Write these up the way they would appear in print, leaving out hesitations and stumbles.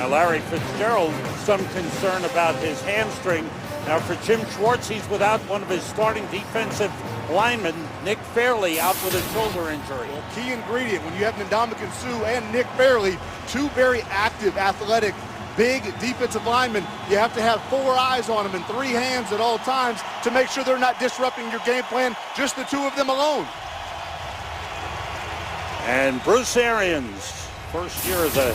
Now, Larry Fitzgerald, some concern about his hamstring. Now, for Jim Schwartz, he's without one of his starting defensive linemen, Nick Fairley, out with a shoulder injury. Well, key ingredient when you have Ndamukong Suh and Nick Fairley, two very active, athletic, big defensive linemen. You have to have 4 eyes on them and 3 hands at all times to make sure they're not disrupting your game plan, just the 2 of them alone. And Bruce Arians, first year as a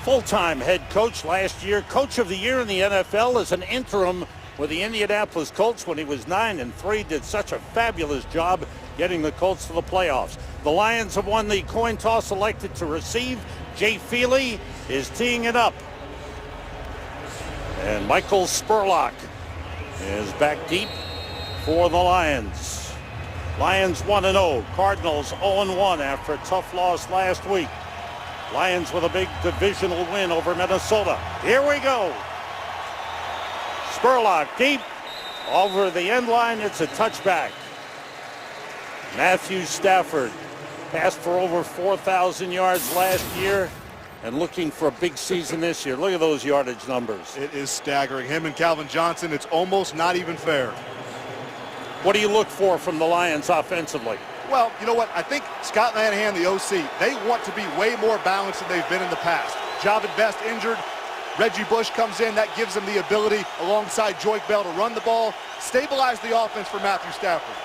full-time head coach, last year Coach of the Year in the NFL as an interim with the Indianapolis Colts when he was 9-3, did such a fabulous job getting the Colts to the playoffs. The Lions have won the coin toss, elected to receive. Jay Feely is teeing it up. And Michael Spurlock is back deep for the Lions. Lions 1-0. Cardinals 0-1 after a tough loss last week. Lions with a big divisional win over Minnesota. Here we go. Spurlock deep over the end line. It's a touchback. Matthew Stafford passed for over 4,000 yards last year and looking for a big season this year. Look at those yardage numbers. It is staggering. Him and Calvin Johnson, it's almost not even fair. What do you look for from the Lions offensively? Well, you know what? I think Scott Linehan, the OC, they want to be way more balanced than they've been in the past. Javid Best injured. Reggie Bush comes in. That gives them the ability, alongside Joique Bell, to run the ball, stabilize the offense for Matthew Stafford.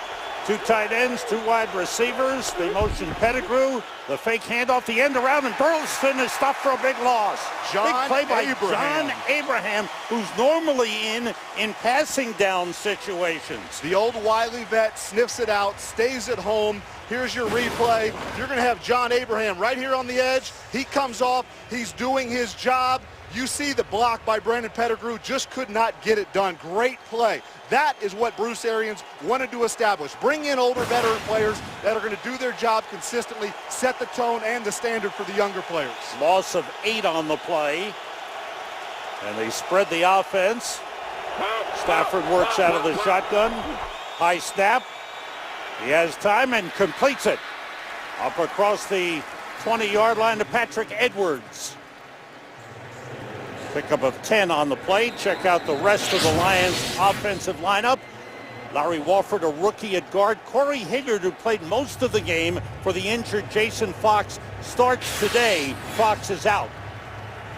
2 tight ends, 2 wide receivers. They motion Pettigrew. The fake handoff, the end around, and Burleson is stopped for a big loss. Big play by John Abraham, who's normally in passing down situations. The old wily vet sniffs it out, stays at home. Here's your replay. You're going to have John Abraham right here on the edge. He comes off. He's doing his job. You see the block by Brandon Pettigrew, just could not get it done. Great play. That is what Bruce Arians wanted to establish. Bring in older veteran players that are going to do their job consistently, set the tone and the standard for the younger players. Loss of 8 on the play. And they spread the offense. Stafford works out of the shotgun. High snap. He has time and completes it. Up across the 20-yard line to Patrick Edwards. Pickup of 10 on the play. Check out the rest of the Lions offensive lineup. Larry Walford, a rookie at guard. Corey Higgard, who played most of the game for the injured Jason Fox, starts today. Fox is out.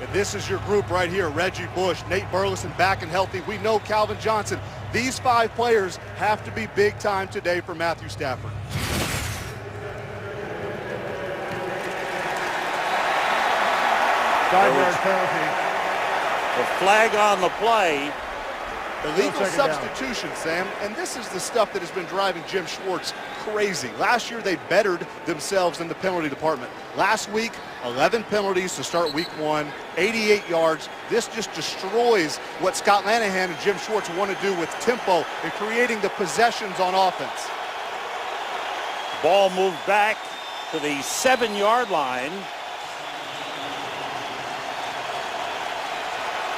And this is your group right here. Reggie Bush, Nate Burleson back and healthy. We know Calvin Johnson. These 5 players have to be big time today for Matthew Stafford. Five-yard penalty. The flag on the play. Illegal substitution, Sam, and this is the stuff that has been driving Jim Schwartz crazy. Last year, they bettered themselves in the penalty department. Last week, 11 penalties to start week 1, 88 yards. This just destroys what Scott Linehan and Jim Schwartz want to do with tempo and creating the possessions on offense. Ball moved back to the 7-yard line.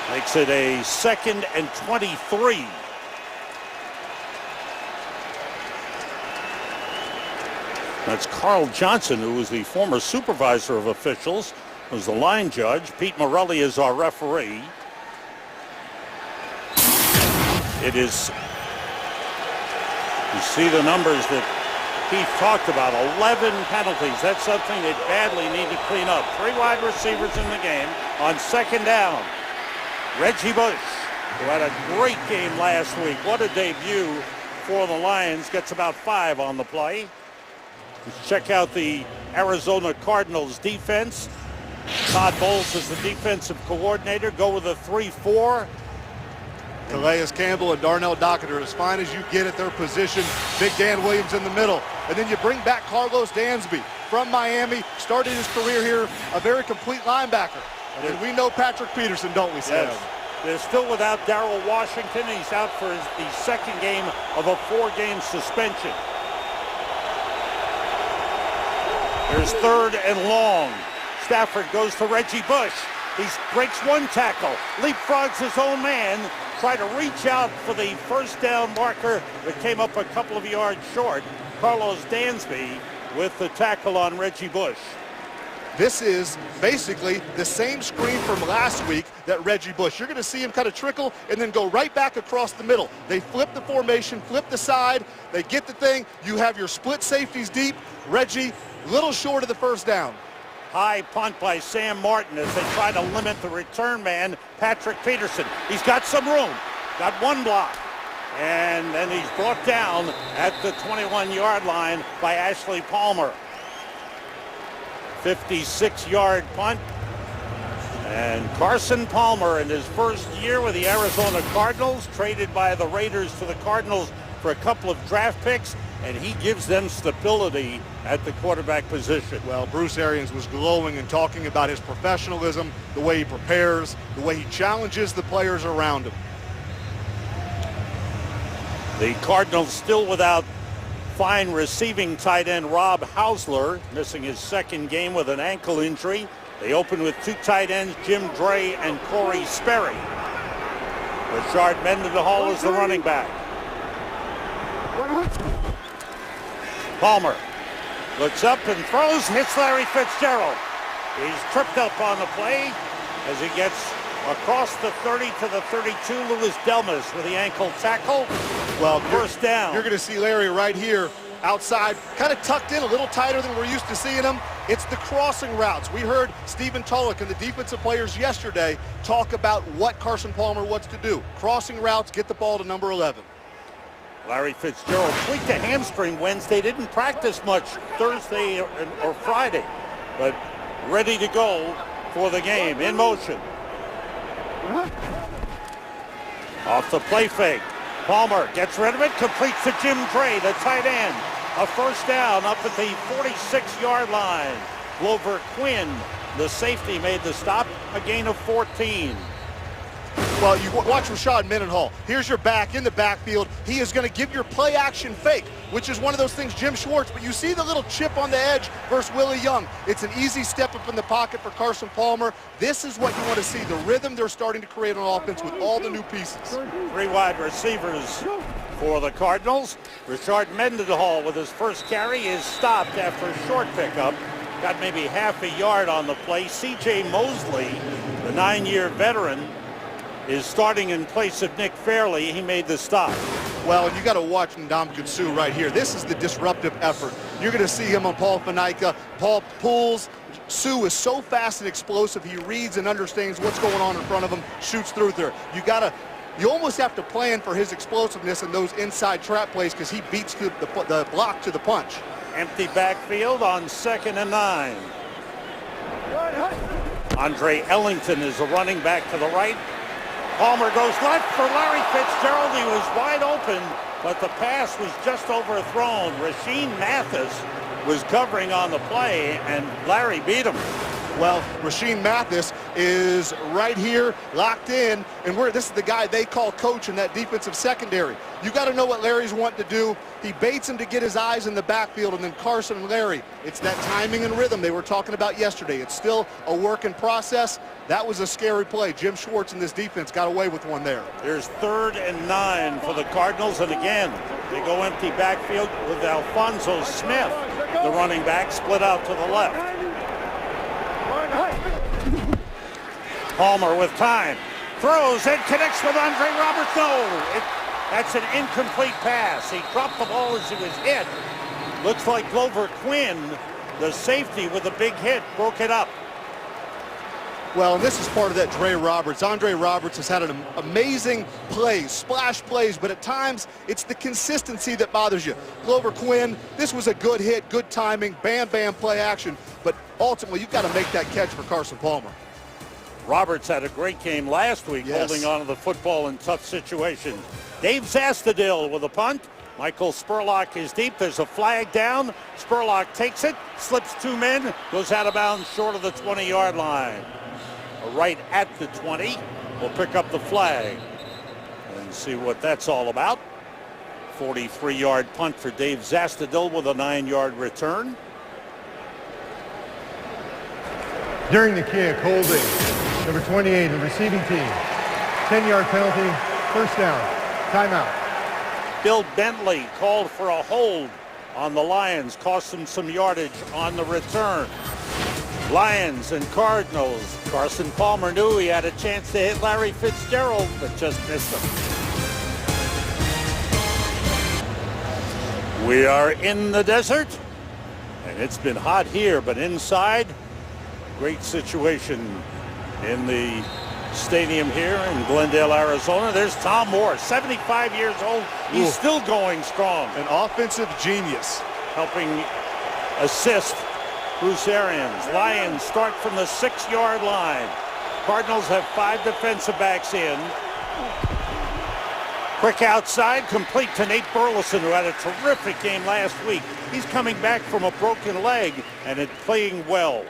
Makes it a 2nd and 23. That's Carl Johnson, who was the former supervisor of officials, was the line judge. Pete Morelli is our referee. It is, you see the numbers that Keith talked about, 11 penalties. That's something they badly need to clean up. 3 wide receivers in the game on 2nd down. Reggie Bush, who had a great game last week. What a debut for the Lions. Gets about 5 on the play. Let's check out the Arizona Cardinals defense. Todd Bowles is the defensive coordinator. Go with a 3-4. Calais Campbell and Darnell Dockett are as fine as you get at their position. Big Dan Williams in the middle. And then you bring back Carlos Dansby from Miami. Started his career here, a very complete linebacker. And we know Patrick Peterson, don't we, Sam? Yes. They're still without Darrell Washington. He's out for the 2nd game of a 4-game suspension. There's 3rd and long. Stafford goes to Reggie Bush. He breaks 1 tackle, leapfrogs his own man, try to reach out for the 1st down marker that came up a couple of yards short. Carlos Dansby with the tackle on Reggie Bush. This is basically the same screen from last week that Reggie Bush. You're going to see him kind of trickle and then go right back across the middle. They flip the formation, flip the side, they get the thing. You have your split safeties deep. Reggie, little short of the first down. High punt by Sam Martin as they try to limit the return man, Patrick Peterson. He's got some room, got one block, and then he's brought down at the 21-yard line by Ashley Palmer. 56-yard punt. And Carson Palmer, in his first year with the Arizona Cardinals, traded by the Raiders to the Cardinals for a couple of draft picks, and he gives them stability at the quarterback position. Well, Bruce Arians was glowing and talking about his professionalism, the way he prepares, the way he challenges the players around him. The Cardinals still without fine receiving tight end Rob Hausler, missing his second game with an ankle injury. They open with two tight ends, Jim Dre and Corey Sperry. Rashard Mendenhall is the running back. Palmer looks up and throws, hits Larry Fitzgerald. He's tripped up on the play as he gets across the 30 to the 32. Louis Delmas with the ankle tackle. Well, first down. You're going to see Larry right here outside, kind of tucked in a little tighter than we're used to seeing him. It's the crossing routes. We heard Stephen Tulloch and the defensive players yesterday talk about what Carson Palmer wants to do. Crossing routes, get the ball to number 11. Larry Fitzgerald tweaked a hamstring Wednesday, didn't practice much Thursday or Friday, but ready to go for the game, in motion. Off the play fake. Palmer gets rid of it, completes to Jim Dre, the tight end. A first down up at the 46-yard line. Glover Quinn, the safety, made the stop, a gain of 14. Well, you watch Rashard Mendenhall. Here's your back in the backfield. He is going to give your play action fake, which is one of those things Jim Schwartz, but you see the little chip on the edge versus Willie Young. It's an easy step up in the pocket for Carson Palmer. This is what you want to see, the rhythm they're starting to create on offense with all the new pieces. Three wide receivers for the Cardinals. Rashard Mendenhall with his first carry is stopped after a short pickup. Got maybe half a yard on the play. C.J. Mosley, the 9-year veteran, is starting in place of Nick Fairley. He made the stop. Well, and you got to watch Ndamukong Suh right here. This is the disruptive effort. You're going to see him on Paul Faneca. Paul pulls. Suh is so fast and explosive. He reads and understands what's going on in front of him, shoots through there. You almost have to plan for his explosiveness in those inside trap plays because he beats the block to the punch. Empty backfield on 2nd and 9. Andre Ellington is a running back to the right. Palmer goes left for Larry Fitzgerald. He was wide open, but the pass was just overthrown. Rasheem Mathis was covering on the play, and Larry beat him. Well, Rasheem Mathis is right here, locked in, and this is the guy they call coach in that defensive secondary. You got to know what Larry's wanting to do. He baits him to get his eyes in the backfield, and then Carson and Larry. It's that timing and rhythm they were talking about yesterday. It's still a work in process. That was a scary play. Jim Schwartz and this defense got away with one there. Here's 3rd and 9 for the Cardinals, and again, they go empty backfield with Alphonso Smith, the running back, split out to the left. Palmer with time, throws and connects with Andre Roberts. No, that's an incomplete pass. He dropped the ball as he was hit. Looks like Glover Quinn, the safety, with a big hit, broke it up. Well, and this is part of that Dre Roberts. Andre Roberts has had an amazing plays, splash plays, but at times it's the consistency that bothers you. Glover Quinn, this was a good hit, good timing, bam, bam, play action, but ultimately you've got to make that catch for Carson Palmer. Roberts had a great game last week, holding on to the football in tough situations. Dave Zastudil with a punt. Michael Spurlock is deep. There's a flag down. Spurlock takes it, slips 2 men, goes out of bounds short of the 20-yard line. Right at the 20. We'll pick up the flag and see what that's all about. 43-yard punt for Dave Zastudil with a 9-yard return. During the kick, holding. Number 28, the receiving team. 10-yard penalty, first down, timeout. Bill Bentley called for a hold on the Lions, cost them some yardage on the return. Lions and Cardinals. Carson Palmer knew he had a chance to hit Larry Fitzgerald, but just missed him. We are in the desert, and it's been hot here, but inside, great situation in the stadium here in Glendale, Arizona. There's Tom Moore, 75 years old. He's still going strong. An offensive genius. Helping assist Bruce Arians. Lions start from the 6-yard line. Cardinals have 5 defensive backs in. Quick outside, complete to Nate Burleson, who had a terrific game last week. He's coming back from a broken leg and it's playing well.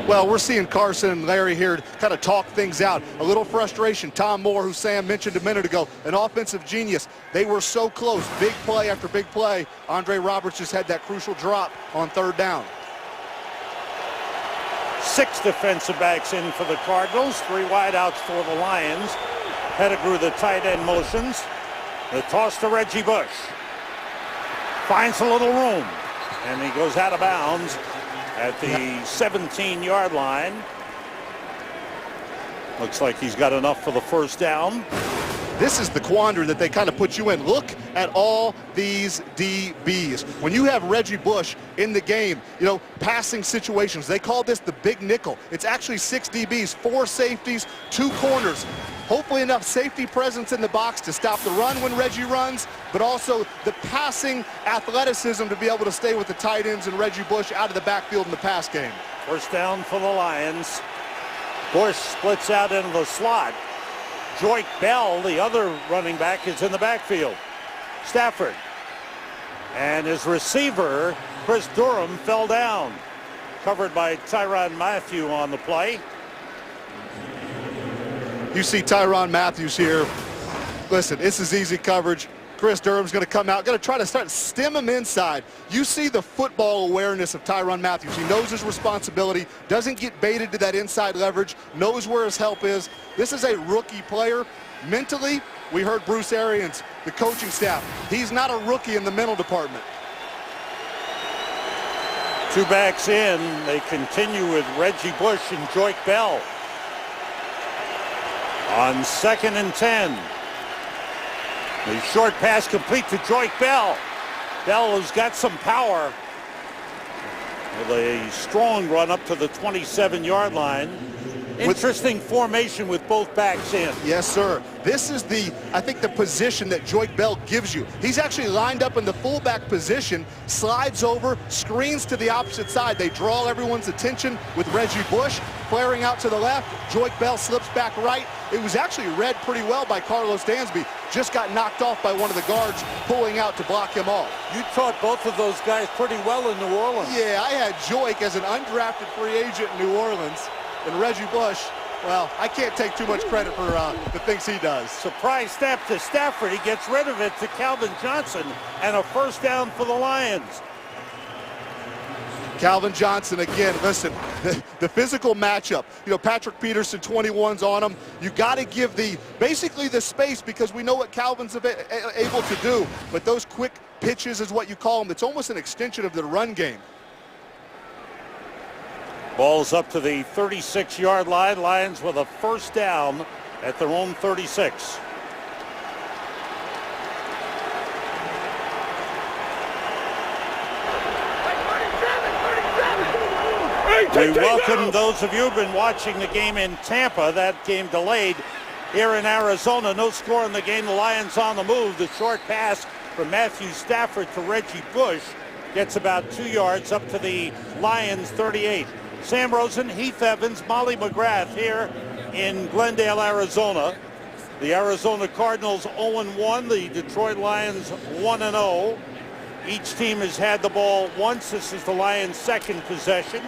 Well, we're seeing Carson and Larry here kind of talk things out. A little frustration. Tom Moore, who Sam mentioned a minute ago, an offensive genius. They were so close. Big play after big play. Andre Roberts just had that crucial drop on 3rd down. 6 defensive backs in for the Cardinals, 3 wideouts for the Lions. Pettigrew, the tight end, motions. The toss to Reggie Bush. Finds a little room, and he goes out of bounds at the 17-yard line. Looks like he's got enough for the 1st down. This is the quandary that they kind of put you in. Look at all these DBs. When you have Reggie Bush in the game, you know, passing situations, they call this the big nickel. It's actually 6 DBs, 4 safeties, 2 corners. Hopefully enough safety presence in the box to stop the run when Reggie runs, but also the passing athleticism to be able to stay with the tight ends and Reggie Bush out of the backfield in the pass game. 1st down for the Lions. Bush splits out into the slot. Joyke Bell, the other running back, is in the backfield. Stafford. And his receiver, Chris Durham, fell down. Covered by Tyrann Mathieu on the play. You see Tyrann Mathieu here. Listen, this is easy coverage. Chris Durham's going to come out, going to try to stem him inside. You see the football awareness of Tyrann Mathieu. He knows his responsibility, doesn't get baited to that inside leverage, knows where his help is. This is a rookie player. Mentally, we heard Bruce Arians, the coaching staff. He's not a rookie in the mental department. 2 backs in. They continue with Reggie Bush and Joyke Bell. On 2nd and 10. The short pass complete to Joyke Bell. Bell has got some power with a strong run up to the 27-yard line. Interesting formation with both backs in. Yes, sir. This is I think the position that Joyke Bell gives you. He's actually lined up in the fullback position, slides over, screens to the opposite side. They draw everyone's attention with Reggie Bush flaring out to the left. Joyke Bell slips back right. It was actually read pretty well by Carlos Dansby. Just got knocked off by one of the guards pulling out to block him off. You taught both of those guys pretty well in New Orleans. Yeah, I had Joyke as an undrafted free agent in New Orleans. And Reggie Bush, well, I can't take too much credit for the things he does. Surprise snap to Stafford. He gets rid of it to Calvin Johnson, and a 1st down for the Lions. Calvin Johnson, again, listen, the physical matchup. You know, Patrick Peterson, 21's on him. You got to give basically the space, because we know what Calvin's able to do. But those quick pitches is what you call them. It's almost an extension of the run game. Ball's up to the 36-yard line. Lions with a 1st down at their own 36. We welcome those of you who've been watching the game in Tampa. That game delayed here in Arizona. No score in the game. The Lions on the move. The short pass from Matthew Stafford to Reggie Bush gets about 2 yards up to the Lions 38. Sam Rosen, Heath Evans, Molly McGrath here in Glendale, Arizona. The Arizona Cardinals 0-1. The Detroit Lions 1-0. Each team has had the ball once. This is the Lions' 2nd possession.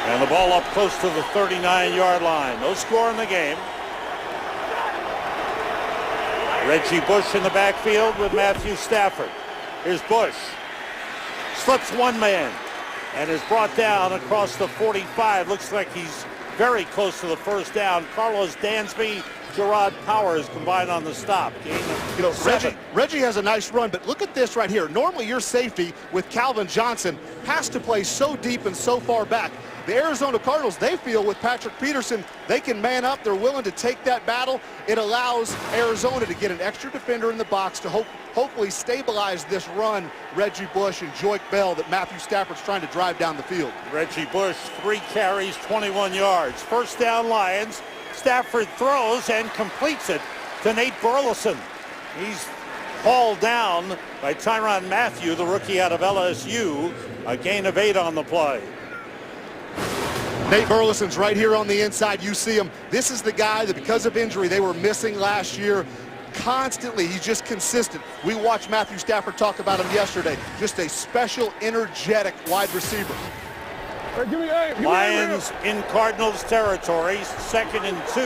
And the ball up close to the 39-yard line. No score in the game. Reggie Bush in the backfield with Matthew Stafford. Here's Bush. Slips one man and is brought down across the 45. Looks like he's very close to the 1st down. Carlos Dansby Gerard Powers combined on the stop. Gain of 7. Reggie has a nice run, but look at this right here. Normally your safety with Calvin Johnson has to play so deep and so far back. The Arizona Cardinals, they feel with Patrick Peterson, they can man up. They're willing to take that battle. It allows Arizona to get an extra defender in the box to hopefully stabilize this run, Reggie Bush and Joique Bell, that Matthew Stafford's trying to drive down the field. Reggie Bush, 3 carries, 21 yards. First down, Lions. Stafford throws and completes it to Nate Burleson. He's hauled down by Tyrann Mathieu, the rookie out of LSU. A gain of 8 on the play. Nate Burleson's right here on the inside. You see him. This is the guy that because of injury they were missing last year. Constantly, he's just consistent. We watched Matthew Stafford talk about him yesterday. Just a special, energetic wide receiver. Lions in Cardinals territory, 2nd and 2.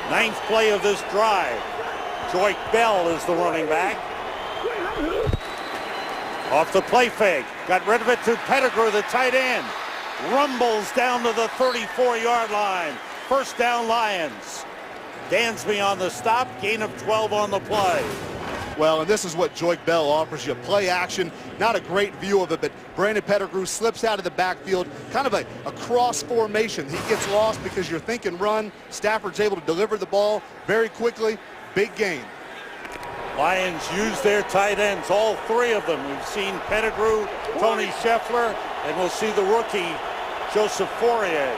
9th play of this drive. Joique Bell is the running back. Off the play fake. Got rid of it to Pettigrew, the tight end. Rumbles down to the 34-yard line. First down, Lions. Dansby on the stop, gain of 12 on the play. Well, and this is what Joique Bell offers you. Play action, not a great view of it, but Brandon Pettigrew slips out of the backfield, kind of a cross formation. He gets lost because you're thinking run. Stafford's able to deliver the ball very quickly. Big gain. Lions use their tight ends, all 3 of them. We've seen Pettigrew, Tony Scheffler, and we'll see the rookie, Joseph Fourier.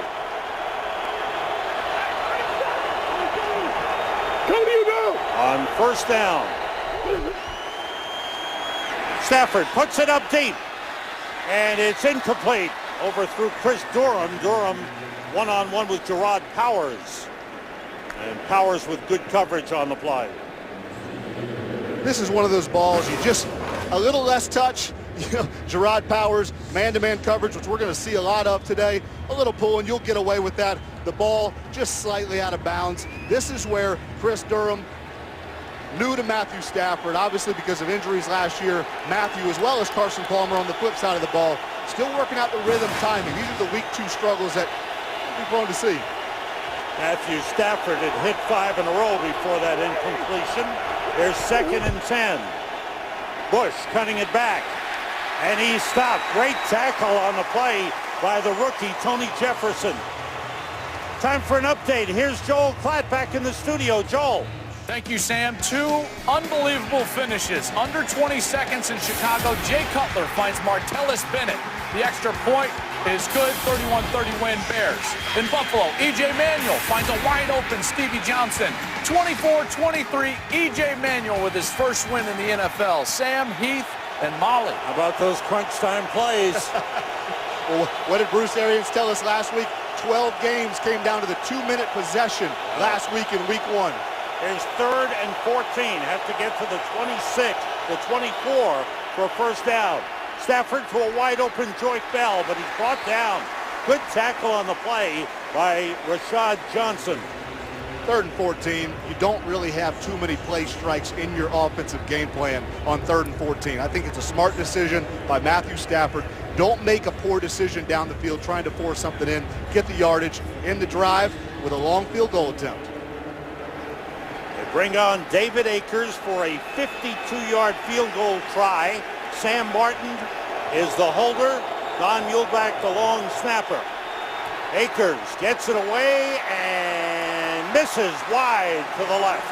On first down, Stafford puts it up deep, and it's incomplete. Overthrew Chris Durham. Durham one-on-one with Gerard Powers, and Powers with good coverage on the play. This is one of those balls you just a little less touch. You know, Gerard Powers, man-to-man coverage, which we're going to see a lot of today. A little pull, and you'll get away with that. The ball just slightly out of bounds. This is where Chris Durham, new to Matthew Stafford, obviously because of injuries last year. Matthew, as well as Carson Palmer on the flip side of the ball, still working out the rhythm timing. These are the week 2 struggles that we're prone to see. Matthew Stafford had hit 5 in a row before that incompletion. There's 2nd and 10. Bush cutting it back. And he stopped. Great tackle on the play by the rookie, Tony Jefferson. Time for an update. Here's Joel Klatt back in the studio. Joel. Thank you, Sam. 2 unbelievable finishes. Under 20 seconds in Chicago, Jay Cutler finds Martellus Bennett. The extra point is good. 31-30 win Bears. In Buffalo, E.J. Manuel finds a wide-open Stevie Johnson. 24-23, E.J. Manuel with his first win in the NFL. Sam, Heath, and Molly. How about those crunch time plays? Well, what did Bruce Arians tell us last week? 12 games came down to the 2-minute possession last week in week 1. Here's 3rd and 14. Have to get to the 26, the 24 for a first down. Stafford to a wide open Joique Bell, but he's brought down. Good tackle on the play by Rashad Johnson. 3rd and 14, you don't really have too many play strikes in your offensive game plan on 3rd and 14. I think it's a smart decision by Matthew Stafford. Don't make a poor decision down the field trying to force something in. Get the yardage in the drive with a long field goal attempt. They bring on David Akers for a 52-yard field goal try. Sam Martin is the holder. Don Muhlbach, the long snapper. Akers gets it away and misses wide to the left.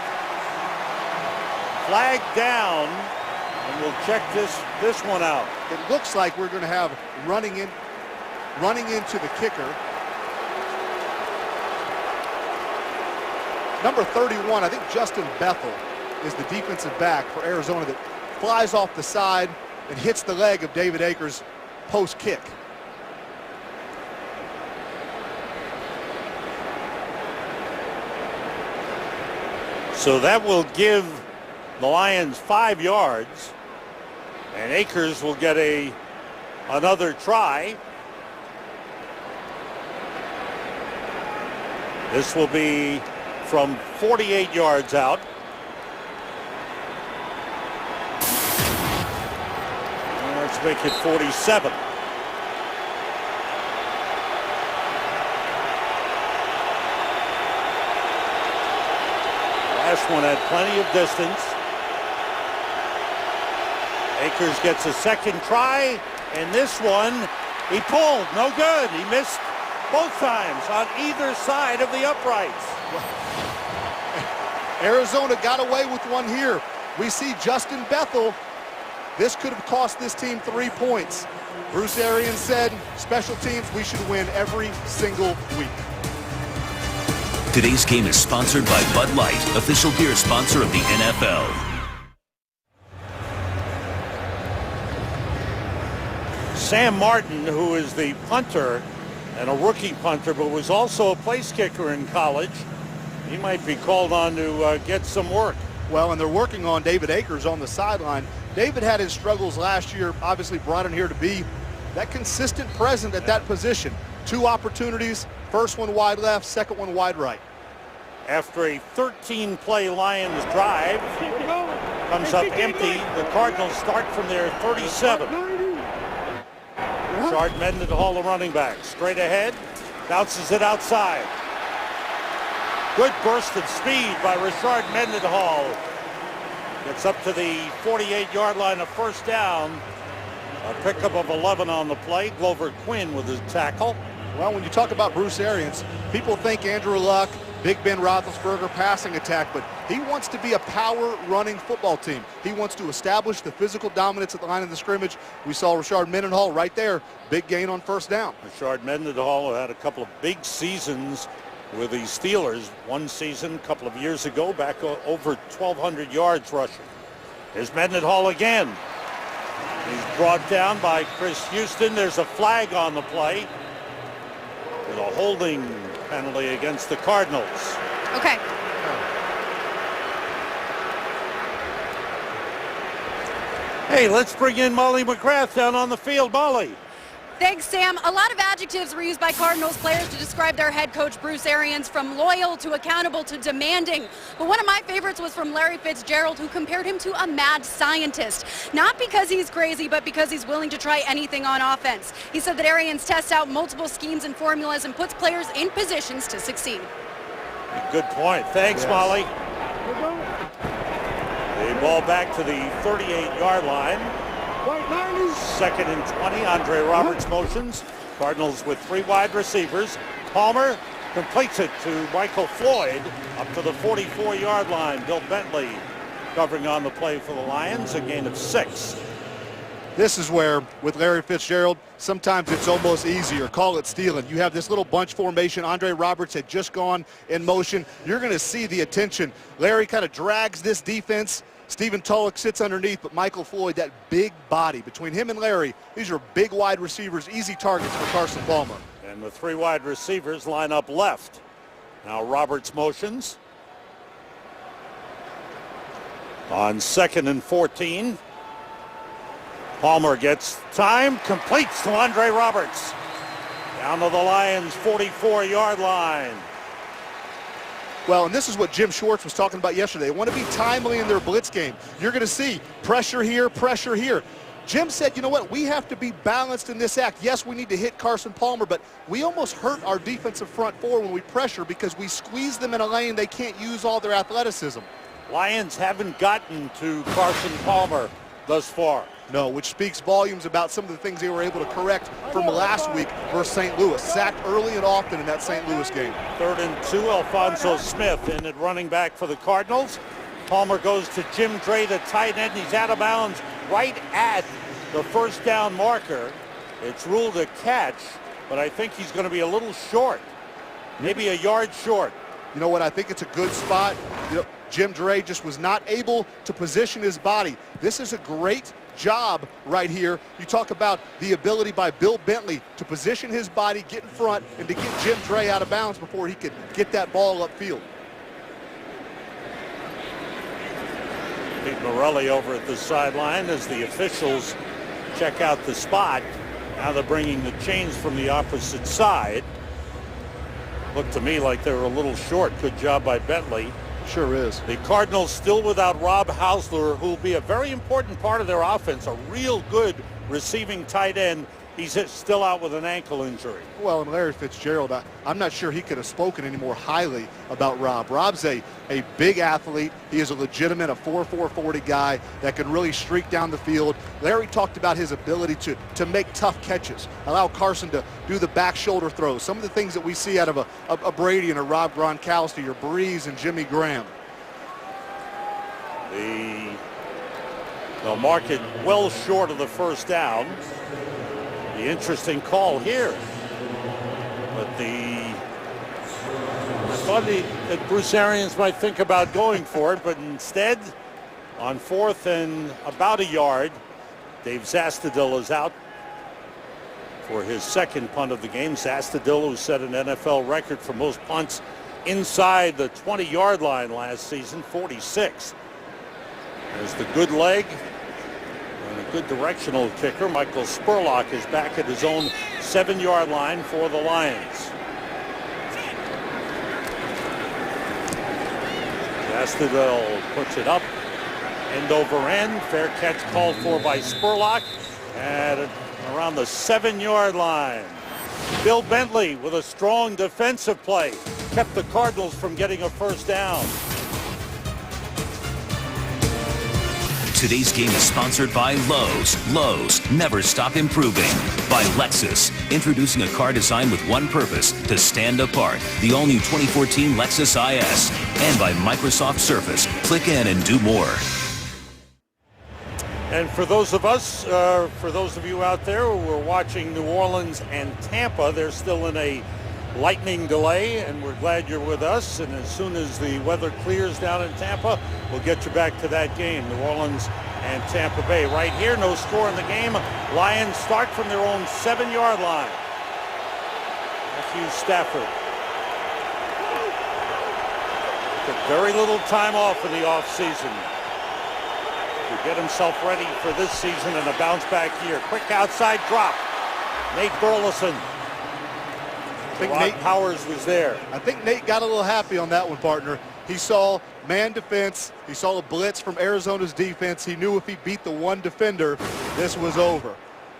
Flag down, and we'll check this one out. It looks like we're going to have running into the kicker. Number 31, I think Justin Bethel is the defensive back for Arizona that flies off the side and hits the leg of David Akers post kick. So that will give the Lions 5 yards, and Akers will get another try. This will be from 48 yards out. Let's make it 47. This one had plenty of distance. Akers gets a second try, and this one he pulled. No good. He missed both times on either side of the uprights. Arizona got away with one here. We see Justin Bethel. This could have cost this team 3 points. Bruce Arians said, special teams, we should win every single week. Today's game is sponsored by Bud Light, official beer sponsor of the NFL. Sam Martin, who is the punter and a rookie punter, but was also a place kicker in college, he might be called on to get some work. Well, and they're working on David Akers on the sideline. David had his struggles last year, obviously brought in here to be that consistent presence at that position. 2 opportunities, first one wide left, second one wide right. After a 13-play Lions drive, comes up empty. The Cardinals start from their 37. Rashard Mendenhall, the running back, straight ahead, bounces it outside. Good burst of speed by Rashard Mendenhall. Gets up to the 48-yard line of first down. A pickup of 11 on the play. Glover Quinn with his tackle. Well, when you talk about Bruce Arians, people think Andrew Luck, Big Ben Roethlisberger passing attack, but he wants to be a power-running football team. He wants to establish the physical dominance at the line of the scrimmage. We saw Rashard Mendenhall right there. Big gain on first down. Rashard Mendenhall had a couple of big seasons with the Steelers. One season a couple of years ago, back over 1,200 yards rushing. Here's Mendenhall again. He's brought down by Chris Houston. There's a flag on the play. There's a holding penalty against the Cardinals. Okay. Hey, let's bring in Molly McGrath down on the field. Molly. Thanks, Sam. A lot of adjectives were used by Cardinals players to describe their head coach, Bruce Arians, from loyal to accountable to demanding. But one of my favorites was from Larry Fitzgerald, who compared him to a mad scientist. Not because he's crazy, but because he's willing to try anything on offense. He said that Arians tests out multiple schemes and formulas and puts players in positions to succeed. Good point. Thanks, Molly. The ball back to the 38-yard line. Second and 20. Andre Roberts motions. Cardinals with 3 wide receivers. Palmer completes it to Michael Floyd up to the 44-yard line. Bill Bentley covering on the play for the Lions, a gain of 6. This is where, with Larry Fitzgerald, sometimes it's almost easier. Call it stealing. You have this little bunch formation. Andre Roberts had just gone in motion. You're going to see the attention. Larry kind of drags this defense. Stephen Tulloch sits underneath, but Michael Floyd, that big body. Between him and Larry, these are big wide receivers, easy targets for Carson Palmer. And the 3 wide receivers line up left. Now Roberts motions. On 2nd and 14. Palmer gets time, completes to Andre Roberts. Down to the Lions' 44-yard line. Well, and this is what Jim Schwartz was talking about yesterday. They want to be timely in their blitz game. You're going to see pressure here, pressure here. Jim said, you know what, we have to be balanced in this act. Yes, we need to hit Carson Palmer, but we almost hurt our defensive front four when we pressure because we squeeze them in a lane they can't use all their athleticism. Lions haven't gotten to Carson Palmer thus far. No, which speaks volumes about some of the things they were able to correct from last week versus St. Louis. Sacked early and often in that St. Louis game. 3rd and 2, Alphonso Smith in at running back for the Cardinals. Palmer goes to Jim Dre, the tight end. He's out of bounds right at the first down marker. It's ruled a catch, but I think he's going to be a little short, maybe a yard short. You know what, I think it's a good spot. You know, Jim Dre just was not able to position his body. This is a great job right here. You talk about the ability by Bill Bentley to position his body, get in front, and to get Jim Dre out of bounds before he could get that ball upfield. Pete Morelli over at the sideline as the officials check out the spot. Now they're bringing the chains from the opposite side. Looked to me like they were a little short. Good job by Bentley. Sure is. The Cardinals still without Rob Hausler, who will be a very important part of their offense. A real good receiving tight end. He's still out with an ankle injury. Well, and Larry Fitzgerald, I'm not sure he could have spoken any more highly about Rob. Rob's a big athlete. He is a legitimate, a 4.4 40 guy that can really streak down the field. Larry talked about his ability to make tough catches, allow Carson to do the back shoulder throws, some of the things that we see out of a Brady and a Rob Gronkowski or Breeze and Jimmy Graham. They'll mark it well short of the first down. The interesting call here. But I thought that Bruce Arians might think about going for it, but instead, on 4th and about a yard, Dave Zastudil is out for his second punt of the game. Zastudil, who set an NFL record for most punts inside the 20-yard line last season, 46. There's the good leg. And a good directional kicker. Michael Spurlock is back at his own 7-yard line for the Lions. Zastudil puts it up, end over end. Fair catch called for by Spurlock at around the 7-yard line. Bill Bentley with a strong defensive play kept the Cardinals from getting a first down. Today's game is sponsored by Lowe's. Lowe's, never stop improving. By Lexus, introducing a car designed with one purpose, to stand apart. The all-new 2014 Lexus IS. And by Microsoft Surface. Click in and do more. And for those of us, for those of you out there who are watching New Orleans and Tampa, they're still in a lightning delay, and we're glad you're with us. And as soon as the weather clears down in Tampa, we'll get you back to that game, New Orleans and Tampa Bay. Right here, no score in the game. Lions start from their own 7-yard line. Matthew Stafford took very little time off in the offseason to get himself ready for this season and a bounce-back year. Quick outside drop. Nate Burleson. I think Nate Powers was there. I think Nate got a little happy on that one, partner. He saw man defense. He saw a blitz from Arizona's defense. He knew if he beat the one defender, this was over.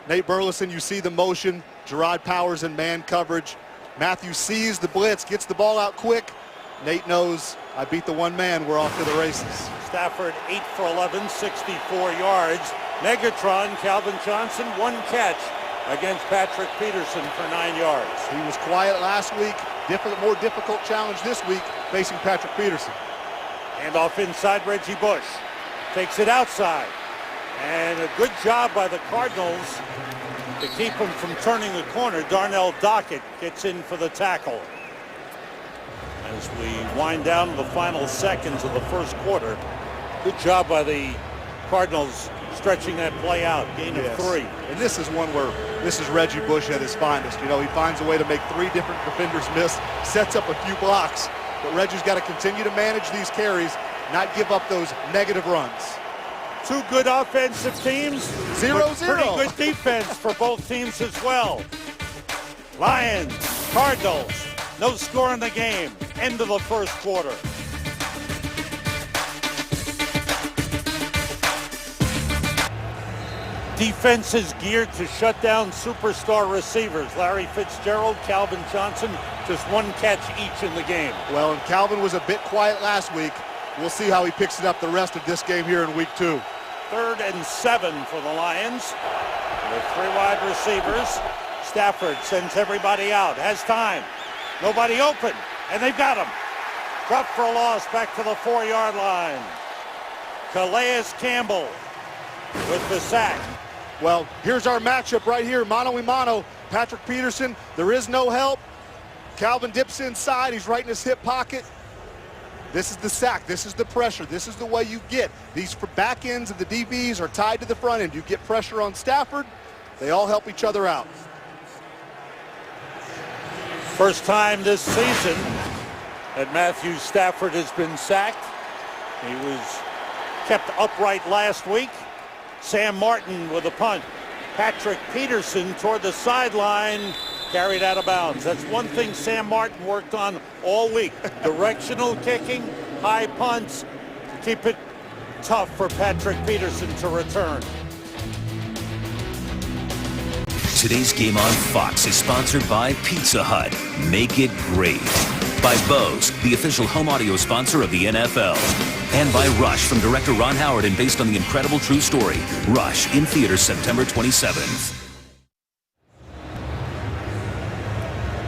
Nate Burleson, you see the motion. Gerard Powers in man coverage. Matthew sees the blitz, gets the ball out quick. Nate knows, I beat the one man. We're off to the races. Stafford 8 for 11, 64 yards. Megatron, Calvin Johnson, 1 catch against Patrick Peterson for 9 yards. He was quiet last week. More difficult challenge this week facing Patrick Peterson. And off inside, Reggie Bush takes it outside. And a good job by the Cardinals to keep him from turning the corner. Darnell Dockett gets in for the tackle. As we wind down to the final seconds of the first quarter, good job by the Cardinals stretching that play out. Gain of 3. And this is one where this is Reggie Bush at his finest. You know, he finds a way to make 3 different defenders miss, sets up a few blocks. But Reggie's got to continue to manage these carries, not give up those negative runs. 2 good offensive teams. 0-0. Pretty good defense for both teams as well. Lions, Cardinals, no score in the game. End of the first quarter. Defense is geared to shut down superstar receivers. Larry Fitzgerald, Calvin Johnson, just 1 catch each in the game. Well, and Calvin was a bit quiet last week. We'll see how he picks it up the rest of this game here in week 2. 3rd and 7 for the Lions. With 3 wide receivers. Stafford sends everybody out, has time. Nobody open, and they've got him. Drop for a loss back to the 4-yard line. Calais Campbell with the sack. Well, here's our matchup right here, mano-a-mano. Patrick Peterson, there is no help. Calvin dips inside, he's right in his hip pocket. This is the sack, this is the pressure, this is the way you get. These back ends of the DBs are tied to the front end. You get pressure on Stafford, they all help each other out. First time this season that Matthew Stafford has been sacked. He was kept upright last week. Sam Martin with a punt. Patrick Peterson toward the sideline, carried out of bounds. That's one thing Sam Martin worked on all week. Directional kicking, high punts, keep it tough for Patrick Peterson to return. Today's game on Fox is sponsored by Pizza Hut. Make it great. By Bose, the official home audio sponsor of the NFL. And by Rush from director Ron Howard and based on the incredible true story. Rush in theaters September 27th.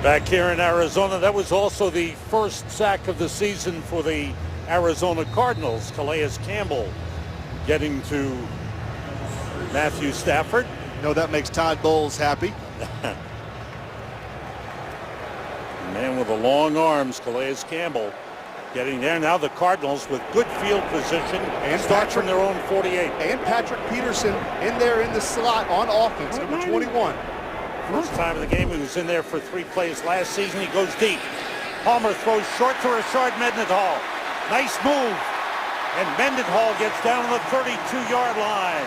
Back here in Arizona, that was also the first sack of the season for the Arizona Cardinals. Calais Campbell getting to Matthew Stafford. No, that makes Todd Bowles happy. Man with the long arms, Calais Campbell, getting there. Now the Cardinals with good field position and start from their own 48. And Patrick Peterson in there in the slot on offense, number 21. First time of the game, he was in there for 3 plays last season. He goes deep. Palmer throws short to Rashard Mendenhall. Nice move. And Mendenhall gets down to the 32-yard line.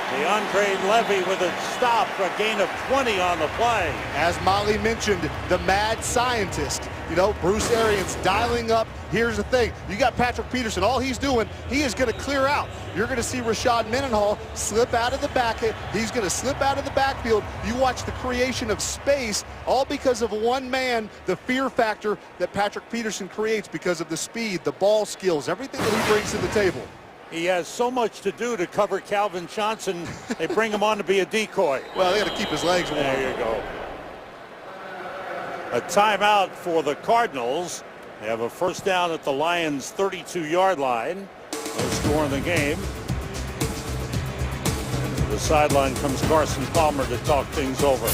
DeAndre Levy with a stop, a gain of 20 on the play. As Molly mentioned, the mad scientist. You know, Bruce Arians dialing up. Here's the thing. You got Patrick Peterson. All he's doing, he is going to clear out. You're going to see Rashard Mendenhall slip out of the back. He's going to slip out of the backfield. You watch the creation of space, all because of one man, the fear factor that Patrick Peterson creates because of the speed, the ball skills, everything that he brings to the table. He has so much to do to cover Calvin Johnson. They bring him on to be a decoy. Well, they got to keep his legs warm. There you go. A timeout for the Cardinals. They have a first down at the Lions' 32-yard line. No score in the game. And to the sideline comes Carson Palmer to talk things over.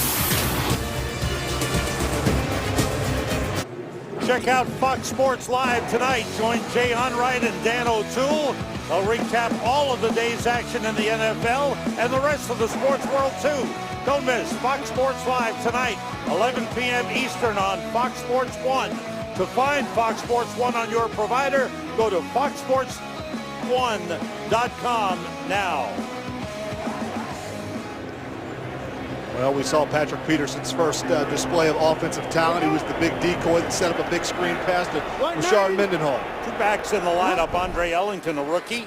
Check out Fox Sports Live tonight. Join Jay Onrait and Dan O'Toole. They'll recap all of the day's action in the NFL and the rest of the sports world, too. Don't miss Fox Sports Live tonight, 11 p.m. Eastern on Fox Sports 1. To find Fox Sports 1 on your provider, go to foxsports1.com now. Well, we saw Patrick Peterson's first display of offensive talent. He was the big decoy that set up a big screen pass to Rashard Mendenhall. 2 backs in the lineup. Andre Ellington, a rookie.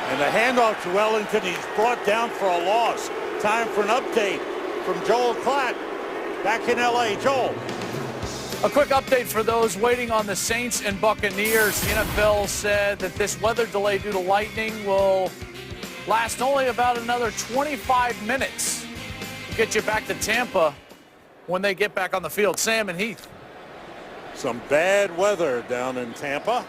And the handoff to Ellington. He's brought down for a loss. Time for an update from Joel Klatt back in L.A. Joel. A quick update for those waiting on the Saints and Buccaneers. The NFL said that this weather delay due to lightning will last only about another 25 minutes. Get you back to Tampa when they get back on the field. Sam and Heath. Some bad weather down in Tampa.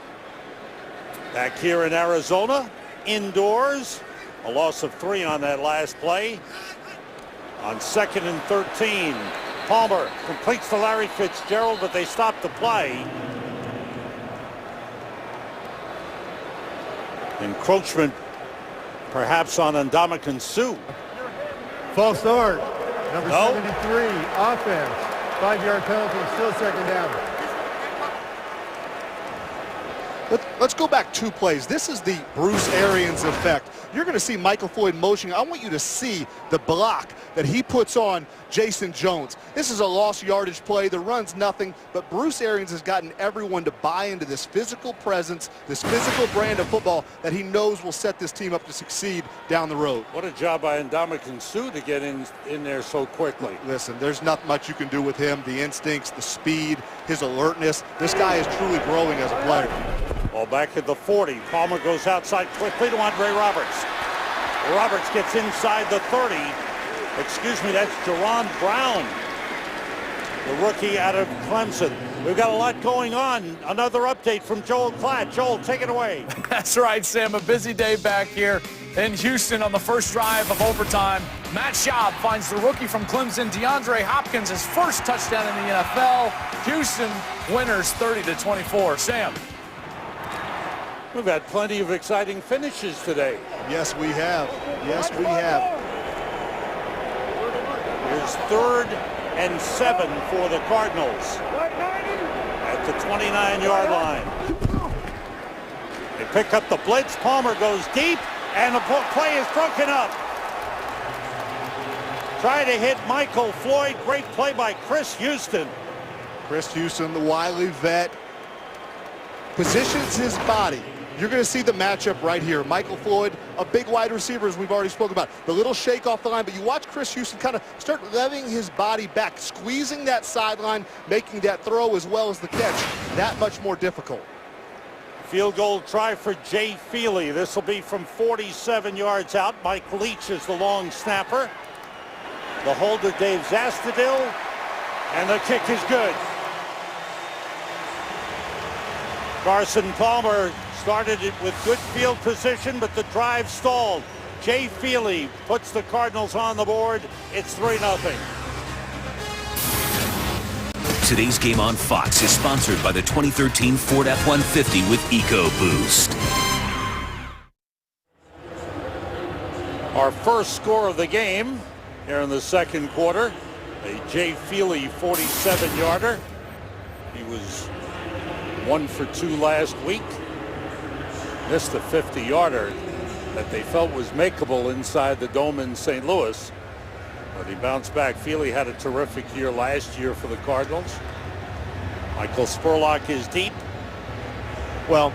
Back here in Arizona, indoors. A loss of 3 on that last play. On 2nd and 13, Palmer completes to Larry Fitzgerald, but they stop the play. Encroachment perhaps on Ndamukong Suh. False start. Number 73, offense. 5-yard penalty, still second down. Let's go back 2 plays. This is the Bruce Arians effect. You're going to see Michael Floyd motioning. I want you to see the block that he puts on Jason Jones. This is a lost yardage play. The run's nothing, but Bruce Arians has gotten everyone to buy into this physical presence, this physical brand of football that he knows will set this team up to succeed down the road. What a job by Ndamukong Suh to get in there so quickly. Listen, there's not much you can do with him. The instincts, the speed, his alertness. This guy is truly growing as a player. Ball back at the 40. Palmer goes outside quickly to Andre Roberts. Roberts gets inside the 30. Excuse me, that's Jerron Brown, the rookie out of Clemson. We've got a lot going on. Another update from Joel Klatt. Joel, take it away. That's right, Sam. A busy day back here in Houston on the first drive of overtime. Matt Schaub finds the rookie from Clemson, DeAndre Hopkins, his first touchdown in the NFL. Houston winners 30-24. Sam. We've had plenty of exciting finishes today. Yes, we have. Yes, we have. Here's 3rd and 7 for the Cardinals at the 29-yard line. They pick up the blitz. Palmer goes deep, and the play is broken up. Try to hit Michael Floyd. Great play by Chris Houston. Chris Houston, the wily vet, positions his body you're going to see the matchup right here. Michael Floyd, a big wide receiver, as we've already spoken about. The little shake off the line, but you watch Chris Houston kind of start leveling his body back, squeezing that sideline, making that throw as well as the catch that much more difficult. Field goal try for Jay Feely. This will be from 47 yards out. Mike Leach is the long snapper. The holder, Dave Zastadil, and the kick is good. Carson Palmer started it with good field position, but the drive stalled. Jay Feely puts the Cardinals on the board. It's 3-0. Today's game on Fox is sponsored by the 2013 Ford F-150 with EcoBoost. Our first score of the game here in the second quarter, a Jay Feely 47-yarder. He was 1 for 2 last week. Missed a 50-yarder that they felt was makeable inside the dome in St. Louis. But he bounced back. Feely had a terrific year last year for the Cardinals. Michael Spurlock is deep. Well,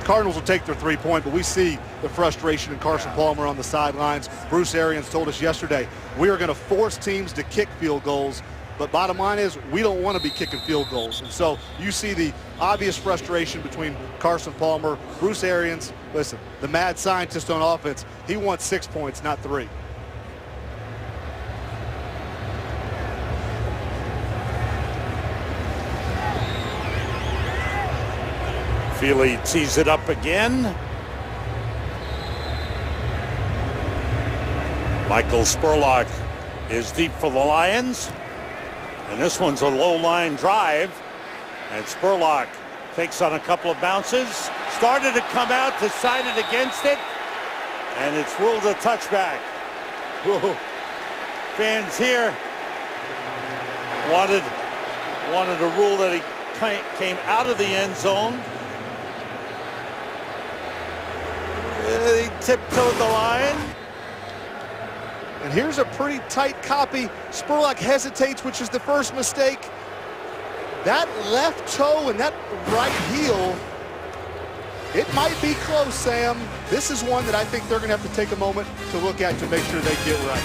Cardinals will take their 3-point, but we see the frustration in Carson Palmer on the sidelines. Bruce Arians told us yesterday, we are going to force teams to kick field goals, but bottom line is we don't want to be kicking field goals. And so you see the obvious frustration between Carson Palmer, Bruce Arians. Listen, the mad scientist on offense, he wants 6 points, not 3. Feely tees it up again. Michael Spurlock is deep for the Lions. And this one's a low line drive. And Spurlock takes on a couple of bounces. Started to come out, decided against it. And it's ruled a touchback. Whoa. Fans here wanted a rule that he came out of the end zone. He tiptoed the line. And here's a pretty tight copy. Spurlock hesitates, which is the first mistake. That left toe and that right heel, it might be close, Sam. This is one that I think they're going to have to take a moment to look at to make sure they get right.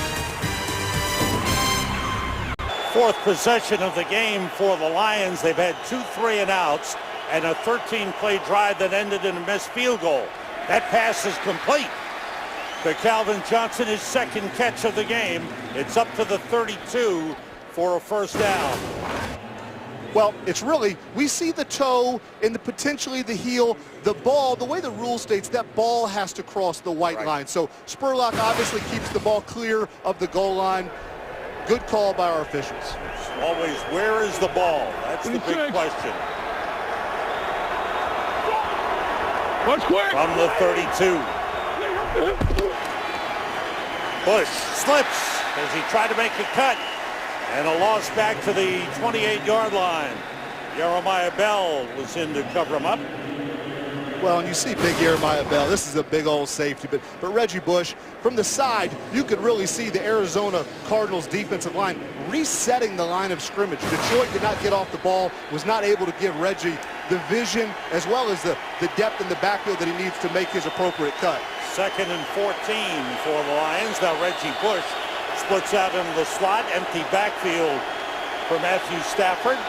Fourth possession of the game for the Lions. They've had 2 3-and-outs and a 13-play drive that ended in a missed field goal. That pass is complete to Calvin Johnson, his second catch of the game. It's up to the 32 for a first down. Well, it's really, we see the toe and potentially the heel. The ball, the way the rule states, that ball has to cross the white line. So Spurlock obviously keeps the ball clear of the goal line. Good call by our officials. Always, where is the ball? That's the big question. From the 32. Bush slips as he tried to make a cut. And a loss back to the 28-yard line. Jeremiah Bell was in to cover him up. Well, and you see big Jeremiah Bell. This is a big old safety. But Reggie Bush, from the side, you could really see the Arizona Cardinals defensive line resetting the line of scrimmage. Detroit did not get off the ball, was not able to give Reggie the vision as well as the depth in the backfield that he needs to make his appropriate cut. 2nd and 14 for the Lions. Now Reggie Bush splits out into the slot. Empty backfield for Matthew Stafford.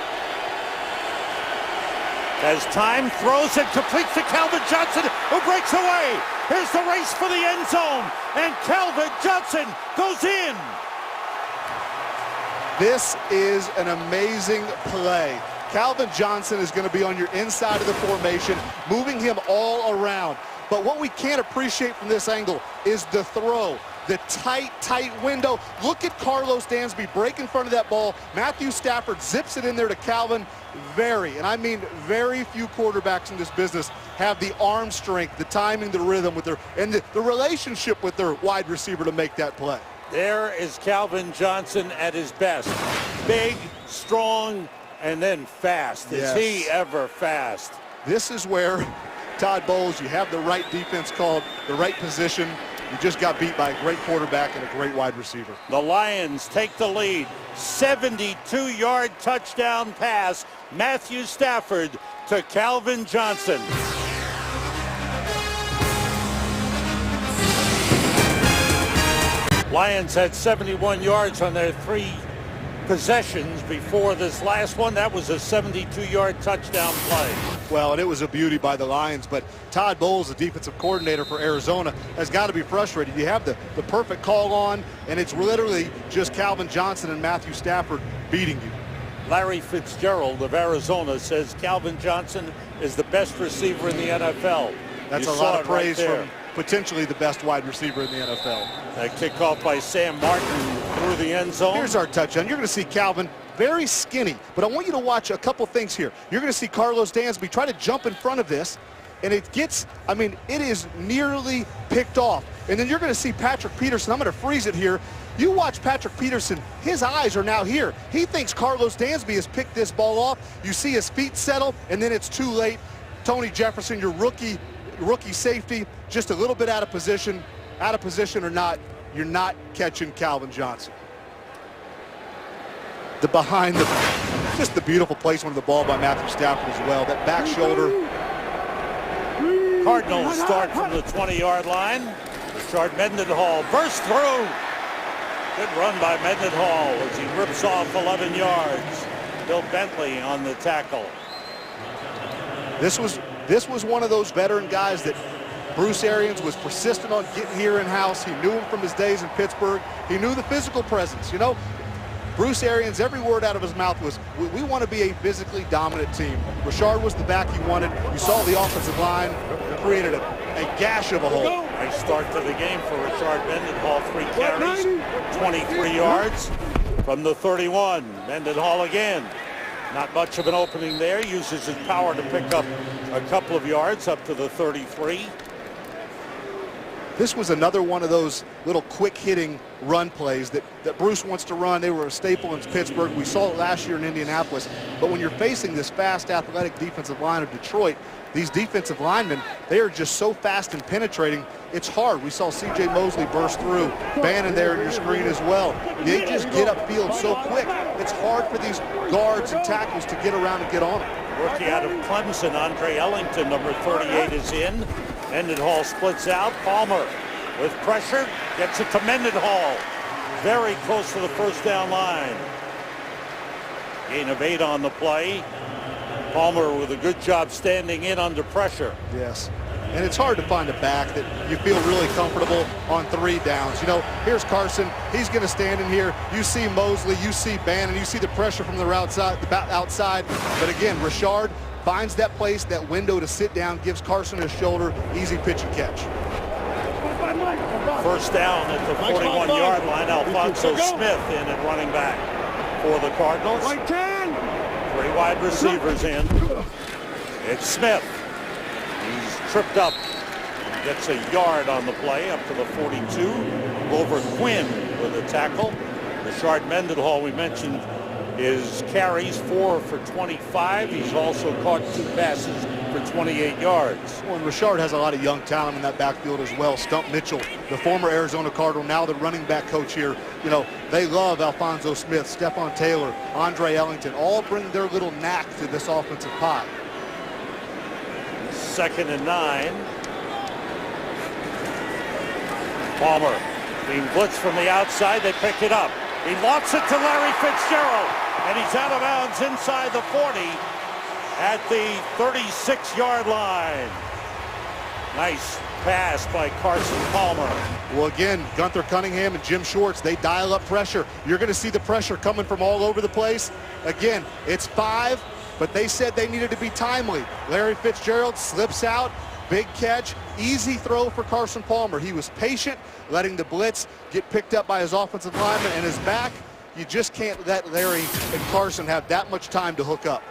As time throws it, completes to Calvin Johnson, who breaks away. Here's the race for the end zone, and Calvin Johnson goes in. This is an amazing play. Calvin Johnson is going to be on your inside of the formation, moving him all around. But what we can't appreciate from this angle is the throw. The tight window. Look at Carlos Dansby break in front of that ball. Matthew Stafford zips it in there to Calvin. And I mean very few quarterbacks in this business have the arm strength, the timing, the rhythm with the relationship with their wide receiver to make that play. There is Calvin Johnson at his best. Big, strong, and then fast. Is he ever fast? This is where Todd Bowles, you have the right defense called, the right position. You just got beat by a great quarterback and a great wide receiver. The Lions take the lead. 72-yard touchdown pass. Matthew Stafford to Calvin Johnson. Lions had 71 yards on their 3 possessions before this last one. That was a 72-yard touchdown play. Well, and it was a beauty by the Lions, but Todd Bowles, the defensive coordinator for Arizona, has got to be frustrated. You have the perfect call on, and it's literally just Calvin Johnson and Matthew Stafford beating you. Larry Fitzgerald of Arizona says Calvin Johnson is the best receiver in the NFL. That's You a saw lot of it right praise there. from potentially the best wide receiver in the NFL. A kickoff by Sam Martin through the end zone. Here's our touchdown. You're going to see Calvin very skinny, but I want you to watch a couple things here. You're going to see Carlos Dansby try to jump in front of this, and it gets, I mean, it is nearly picked off. And then you're going to see Patrick Peterson. I'm going to freeze it here. You watch Patrick Peterson, his eyes are now here. He thinks Carlos Dansby has picked this ball off. You see his feet settle, and then it's too late. Tony Jefferson, your rookie safety, just a little bit out of position or not, you're not catching Calvin Johnson. Just the beautiful placement of the ball by Matthew Stafford as well. That back shoulder. Cardinals start from the 20-yard line. Richard Mendenhall bursts through. Good run by Mendenhall as he rips off 11 yards. Bill Bentley on the tackle. This was one of those veteran guys that Bruce Arians was persistent on getting here in-house. He knew him from his days in Pittsburgh. He knew the physical presence. You know, Bruce Arians, every word out of his mouth was, we want to be a physically dominant team. Richard was the back he wanted. You saw the offensive line created a gash of a hole. Nice start to the game for Richard Mendenhall. 3 carries, 23 yards from the 31. Mendenhall again. Not much of an opening there. Uses his power to pick up a couple of yards up to the 33. This was another one of those little quick-hitting run plays that Bruce wants to run. They were a staple in Pittsburgh. We saw it last year in Indianapolis. But when you're facing this fast, athletic defensive line of Detroit, these defensive linemen, they are just so fast and penetrating. It's hard. We saw C.J. Mosley burst through. Bannon there in your screen as well. They just get upfield so quick. It's hard for these guards and tackles to get around and get on them. Rookie out of Clemson, Andre Ellington, number 38, is in. Mendenhall splits out. Palmer with pressure gets it to Mendenhall. Very close to the first down line. Gain of 8 on the play. Palmer with a good job standing in under pressure. Yes. And it's hard to find a back that you feel really comfortable on 3 downs. You know, here's Carson. He's going to stand in here. You see Mosley, you see Bannon, you see the pressure from the outside. But again, Richard finds that place, that window to sit down, gives Carson his shoulder, easy pitch and catch. First down at the 41-yard line. Alfonso Smith in at running back for the Cardinals. 3 wide receivers in. It's Smith. He's tripped up. Gets a yard on the play up to the 42. Over Quinn with a tackle. Richard Mendenhall, we mentioned, his carries 4 for 25. He's also caught 2 passes for 28 yards. Well, and Richard has a lot of young talent in that backfield as well. Stump Mitchell, the former Arizona Cardinal, now the running back coach here. You know, they love Alfonso Smith, Stephon Taylor, Andre Ellington, all bring their little knack to this offensive pot. 2nd and 9. Palmer being blitzed from the outside. They pick it up. He lofts it to Larry Fitzgerald, and he's out of bounds inside the 40 at the 36-yard line. Nice pass by Carson Palmer. Well, again, Gunther Cunningham and Jim Schwartz, they dial up pressure. You're going to see the pressure coming from all over the place. Again, it's 5, but they said they needed to be timely. Larry Fitzgerald slips out. Big catch, easy throw for Carson Palmer. He was patient, letting the blitz get picked up by his offensive lineman and his back. You just can't let Larry and Carson have that much time to hook up.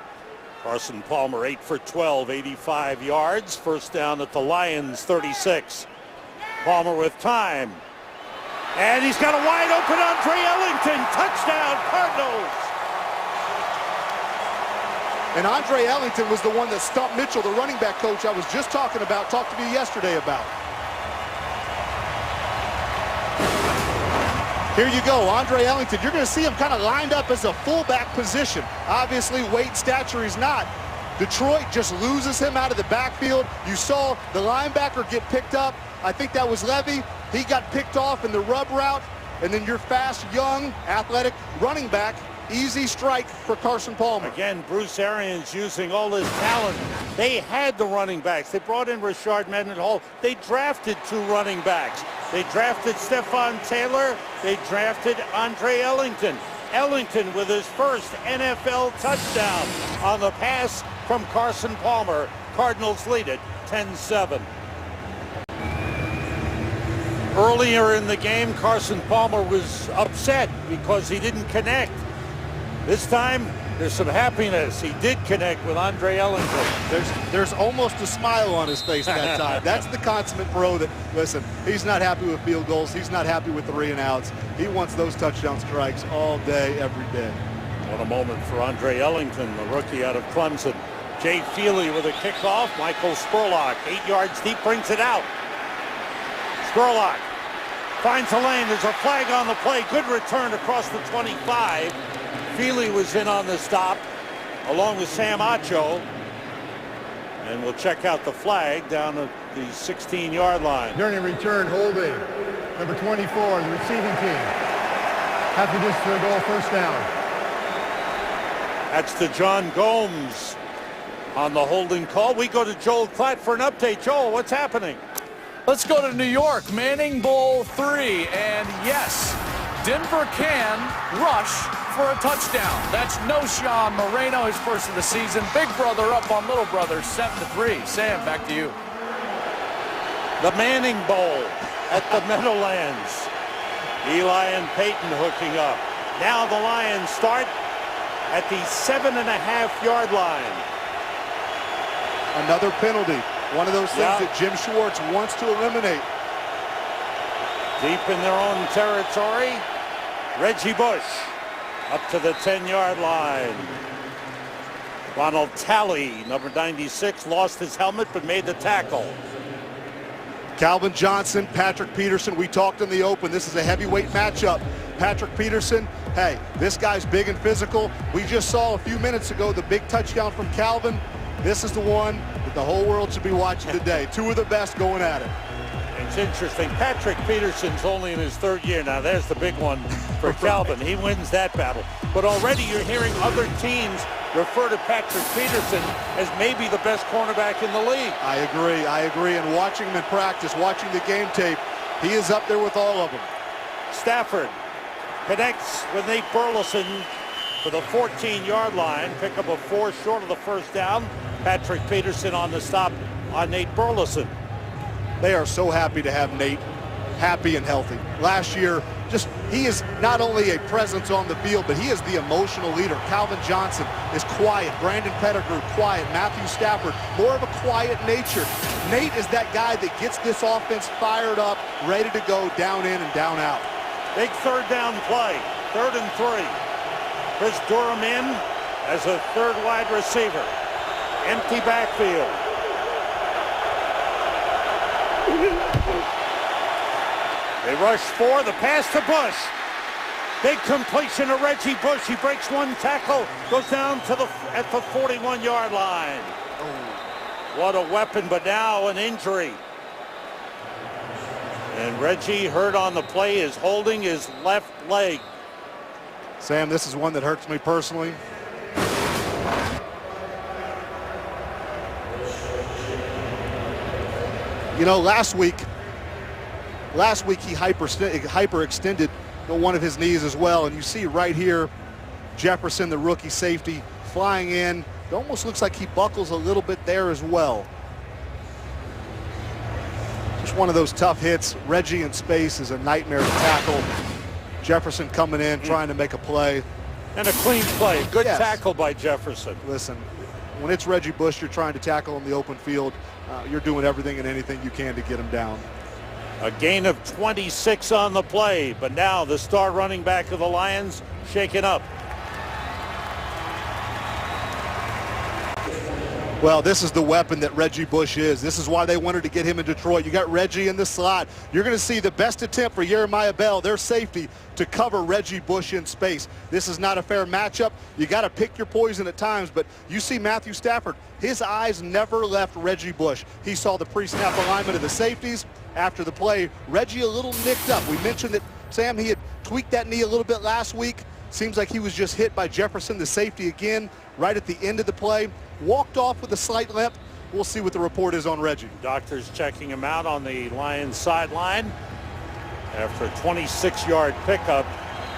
Carson Palmer 8 for 12, 85 yards. First down at the Lions 36. Palmer with time. And he's got a wide open Andre Ellington. Touchdown Cardinals. And Andre Ellington was the one that stumped Mitchell, the running back coach I was just talking about, talked to me yesterday about. Here you go, Andre Ellington. You're going to see him kind of lined up as a fullback position. Obviously, weight, stature, he's not. Detroit just loses him out of the backfield. You saw the linebacker get picked up. I think that was Levy. He got picked off in the rub route. and then your fast, young, athletic running back. Easy strike for Carson Palmer. Again, Bruce Arians using all his talent. They had the running backs. They brought in Rashard Mendenhall. They drafted 2 running backs. They drafted Stephon Taylor. They drafted Andre Ellington. Ellington with his first NFL touchdown on the pass from Carson Palmer. Cardinals lead it 10-7. Earlier in the game, Carson Palmer was upset because he didn't connect. This time, there's some happiness. He did connect with Andre Ellington. There's almost a smile on his face that time. That's the consummate pro that, listen, he's not happy with field goals. He's not happy with 3 and outs. He wants those touchdown strikes all day, every day. What a moment for Andre Ellington, the rookie out of Clemson. Jay Feely with a kickoff. Michael Spurlock, 8 yards deep, brings it out. Spurlock finds a lane. There's a flag on the play. Good return across the 25. Feely was in on the stop, along with Sam Acho. And we'll check out the flag down at the 16-yard line. During a return, holding. Number 24, the receiving team. Half the distance to the goal, first down. That's to John Gomes on the holding call. We go to Joel Klatt for an update. Joel, what's happening? Let's go to New York, Manning Bowl 3, and yes, Denver can rush for a touchdown. That's Noshawn Moreno, his first of the season. Big brother up on little brother, 7-3. Sam, back to you. The Manning Bowl at the Meadowlands. Eli and Peyton hooking up. Now the Lions start at the 7.5-yard line. Another penalty. One of those things that Jim Schwartz wants to eliminate. Deep in their own territory. Reggie Bush up to the 10-yard line. Ronald Talley, number 96, lost his helmet but made the tackle. Calvin Johnson, Patrick Peterson, we talked in the open. This is a heavyweight matchup. Patrick Peterson, hey, this guy's big and physical. We just saw a few minutes ago the big touchdown from Calvin. This is the one that the whole world should be watching today. 2 of the best going at it. It's interesting. Patrick Peterson's only in his 3rd year now. There's the big one for Calvin. He wins that battle. But already you're hearing other teams refer to Patrick Peterson as maybe the best cornerback in the league. I agree. And watching him in practice, watching the game tape, he is up there with all of them. Stafford connects with Nate Burleson for the 14-yard line. Pick up a 4 short of the first down. Patrick Peterson on the stop on Nate Burleson. They are so happy to have Nate happy and healthy. Last year, he is not only a presence on the field, but he is the emotional leader. Calvin Johnson is quiet. Brandon Pettigrew, quiet. Matthew Stafford, more of a quiet nature. Nate is that guy that gets this offense fired up, ready to go down in and down out. Big 3rd down play. 3rd and 3. Chris Durham in as a 3rd wide receiver. Empty backfield. They rush 4. The pass to Bush. Big completion to Reggie Bush. He breaks 1 tackle. Goes down to at the 41-yard line. What a weapon, but now an injury. And Reggie hurt on the play is holding his left leg. Sam, this is one that hurts me personally. You know, last week he hyperextended one of his knees as well, and you see right here Jefferson, the rookie safety, flying in. It almost looks like he buckles a little bit there as well. Just one of those tough hits. Reggie in space is a nightmare to tackle. Jefferson coming in, trying to make a play. And a clean play. Good tackle by Jefferson. Listen, when it's Reggie Bush, you're trying to tackle in the open field. You're doing everything and anything you can to get him down. A gain of 26 on the play, but now the star running back of the Lions shaken up. Well, this is the weapon that Reggie Bush is. This is why they wanted to get him in Detroit. You got Reggie in the slot. You're going to see the best attempt for Jeremiah Bell, their safety, to cover Reggie Bush in space. This is not a fair matchup. You got to pick your poison at times, but you see Matthew Stafford. His eyes never left Reggie Bush. He saw the pre-snap alignment of the safeties. After the play, Reggie a little nicked up. We mentioned that, Sam, he had tweaked that knee a little bit last week. Seems like he was just hit by Jefferson, the safety, again, right at the end of the play. Walked off with a slight limp. We'll see what the report is on Reggie. Doctors checking him out on the Lions sideline after a 26-yard pickup.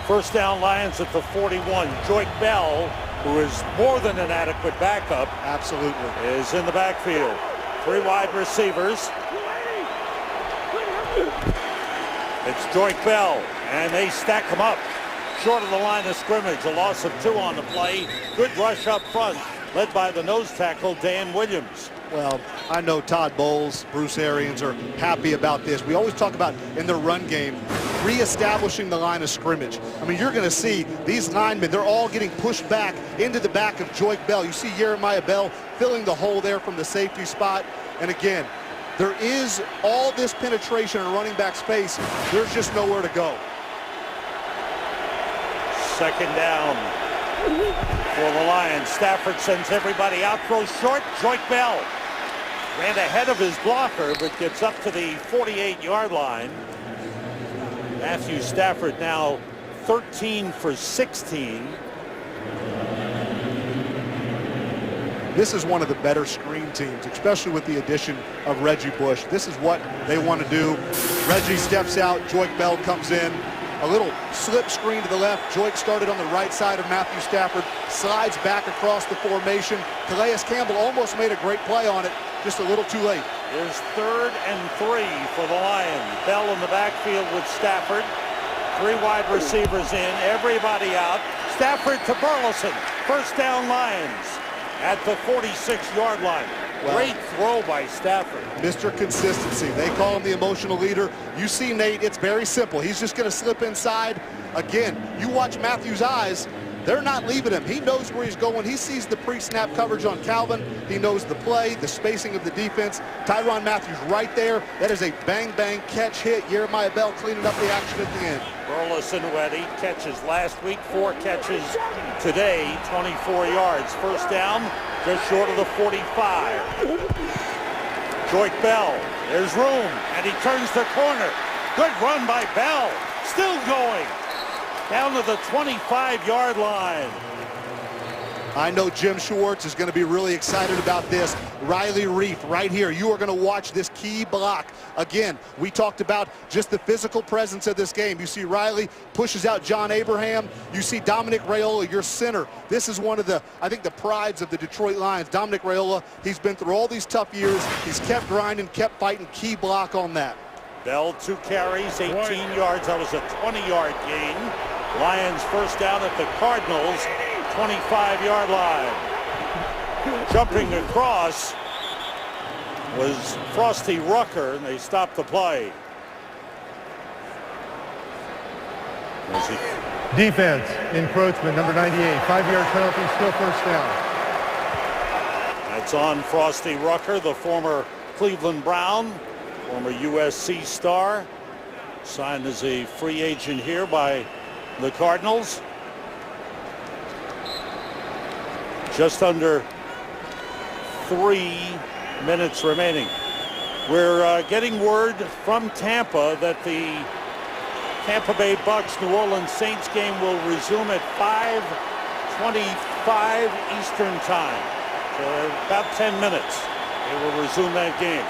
First down, Lions at the 41. Joyke Bell, who is more than an adequate backup, absolutely, is in the backfield. 3 wide receivers. It's Joyke Bell, and they stack him up short of the line of scrimmage. A loss of 2 on the play. Good rush up front, led by the nose tackle, Dan Williams. Well, I know Todd Bowles, Bruce Arians are happy about this. We always talk about in the run game, reestablishing the line of scrimmage. I mean, you're going to see these linemen, they're all getting pushed back into the back of Joyke Bell. You see Jeremiah Bell filling the hole there from the safety spot. And again, there is all this penetration in running back space. There's just nowhere to go. Second down for the Lions. Stafford sends everybody out, throws short. Joyke Bell ran ahead of his blocker, but gets up to the 48-yard line. Matthew Stafford now 13 for 16. This is one of the better screen teams, especially with the addition of Reggie Bush. This is what they want to do. Reggie steps out, Joyke Bell comes in. A little slip screen to the left. Joyke started on the right side of Matthew Stafford, slides back across the formation. Calais Campbell almost made a great play on it, just a little too late. Here's 3rd and 3 for the Lions. Bell in the backfield with Stafford. 3 wide receivers in, everybody out. Stafford to Burleson. First down, Lions at the 46-yard line. Well, great throw by Stafford. Mr. Consistency. They call him the emotional leader. You see Nate, it's very simple. He's just going to slip inside. Again, you watch Matthew's eyes. They're not leaving him. He knows where he's going. He sees the pre-snap coverage on Calvin. He knows the play, the spacing of the defense. Tyrann Mathieu's right there. That is a bang-bang catch hit. Jeremiah Bell cleaning up the action at the end. Burleson, who had 8 catches last week, 4 catches today, 24 yards. First down, just short of the 45. Joyke Bell, there's room, and he turns the corner. Good run by Bell, still going. Down to the 25-yard line. I know Jim Schwartz is going to be really excited about this. Riley Reef right here. You are going to watch this key block. Again, we talked about just the physical presence of this game. You see Riley pushes out John Abraham. You see Dominic Raiola, your center. This is one of the, I think, the prides of the Detroit Lions. Dominic Raiola, he's been through all these tough years. He's kept grinding, kept fighting. Key block on that. Bell, 2 carries, 18 yards. That was a 20-yard gain. Lions first down at the Cardinals 25-yard line. Jumping across was Frosty Rucker, and they stopped the play. Defense, encroachment, number 98, 5-yard penalty, still first down. That's on Frosty Rucker, the former Cleveland Brown, former USC star, signed as a free agent here by the Cardinals. Just under 3 minutes remaining. We're getting word from Tampa that the Tampa Bay Bucks New Orleans Saints game will resume at 5:25 Eastern time. So about 10 minutes. They will resume that game.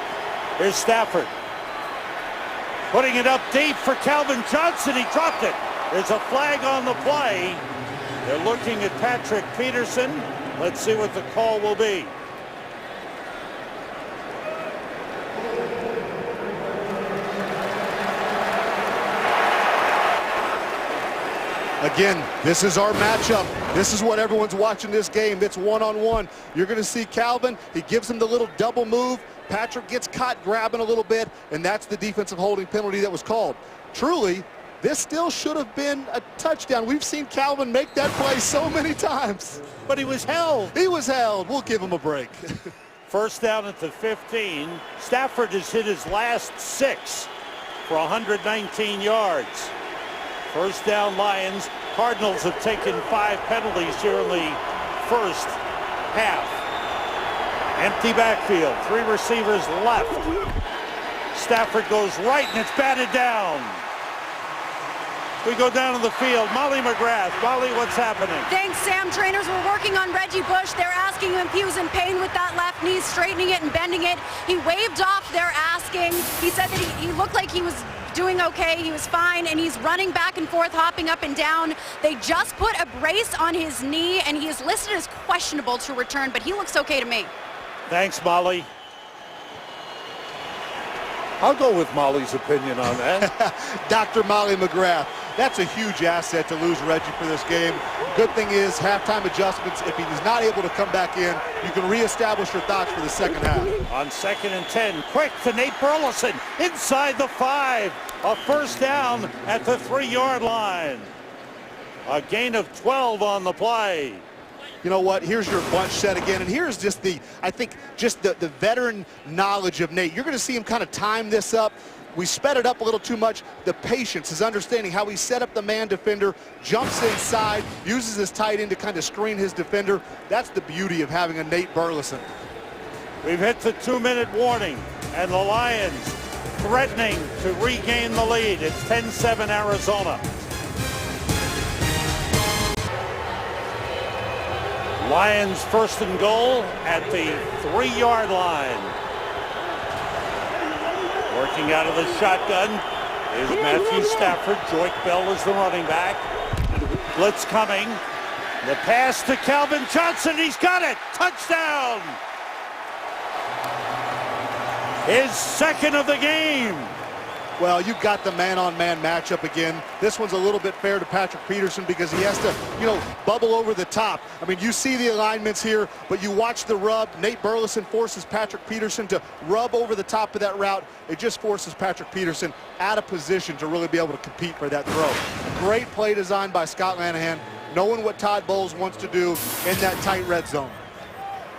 Here's Stafford. Putting it up deep for Calvin Johnson. He dropped it. There's a flag on the play. They're looking at Patrick Peterson. Let's see what the call will be. Again, this is our matchup. This is what everyone's watching this game. It's one-on-one. You're going to see Calvin. He gives him the little double move. Patrick gets caught grabbing a little bit, and that's the defensive holding penalty that was called. Truly, this still should have been a touchdown. We've seen Calvin make that play so many times. But he was held. He was held. We'll give him a break. First down at the 15. Stafford has hit his last 6 for 119 yards. First down, Lions. Cardinals have taken 5 penalties here in the first half. Empty backfield. 3 receivers left. Stafford goes right, and it's batted down. We go down to the field. Molly McGrath. Molly, what's happening? Thanks, Sam. Trainers were working on Reggie Bush. They're asking him if he was in pain with that left knee, straightening it and bending it. He waved off their asking. He said that he looked like he was doing okay. He was fine, and he's running back and forth, hopping up and down. They just put a brace on his knee, and he is listed as questionable to return, but he looks okay to me. Thanks, Molly. I'll go with Molly's opinion on that. Dr. Molly McGrath. That's a huge asset to lose Reggie for this game. Good thing is halftime adjustments. If he is not able to come back in, you can reestablish your thoughts for the second half. On 2nd and 10, quick to Nate Burleson inside the 5. A first down at the 3-yard line. A gain of 12 on the play. You know what? Here's your bunch set again, and here's just the veteran knowledge of Nate. You're going to see him kind of time this up. We sped it up a little too much. The patience, his understanding how he set up the man defender, jumps inside, uses his tight end to kind of screen his defender. That's the beauty of having a Nate Burleson. We've hit the 2-minute warning, and the Lions threatening to regain the lead. It's 10-7 Arizona. Lions first and goal at the 3-yard line. Working out of the shotgun is Matthew Stafford. Joyke Bell is the running back. Blitz coming. The pass to Calvin Johnson. He's got it. Touchdown. His second of the game. Well, you've got the man-on-man matchup again. This one's a little bit fair to Patrick Peterson because he has to, bubble over the top. I mean, you see the alignments here, but you watch the rub. Nate Burleson forces Patrick Peterson to rub over the top of that route. It just forces Patrick Peterson out of position to really be able to compete for that throw. Great play design by Scott Lanahan, knowing what Todd Bowles wants to do in that tight red zone.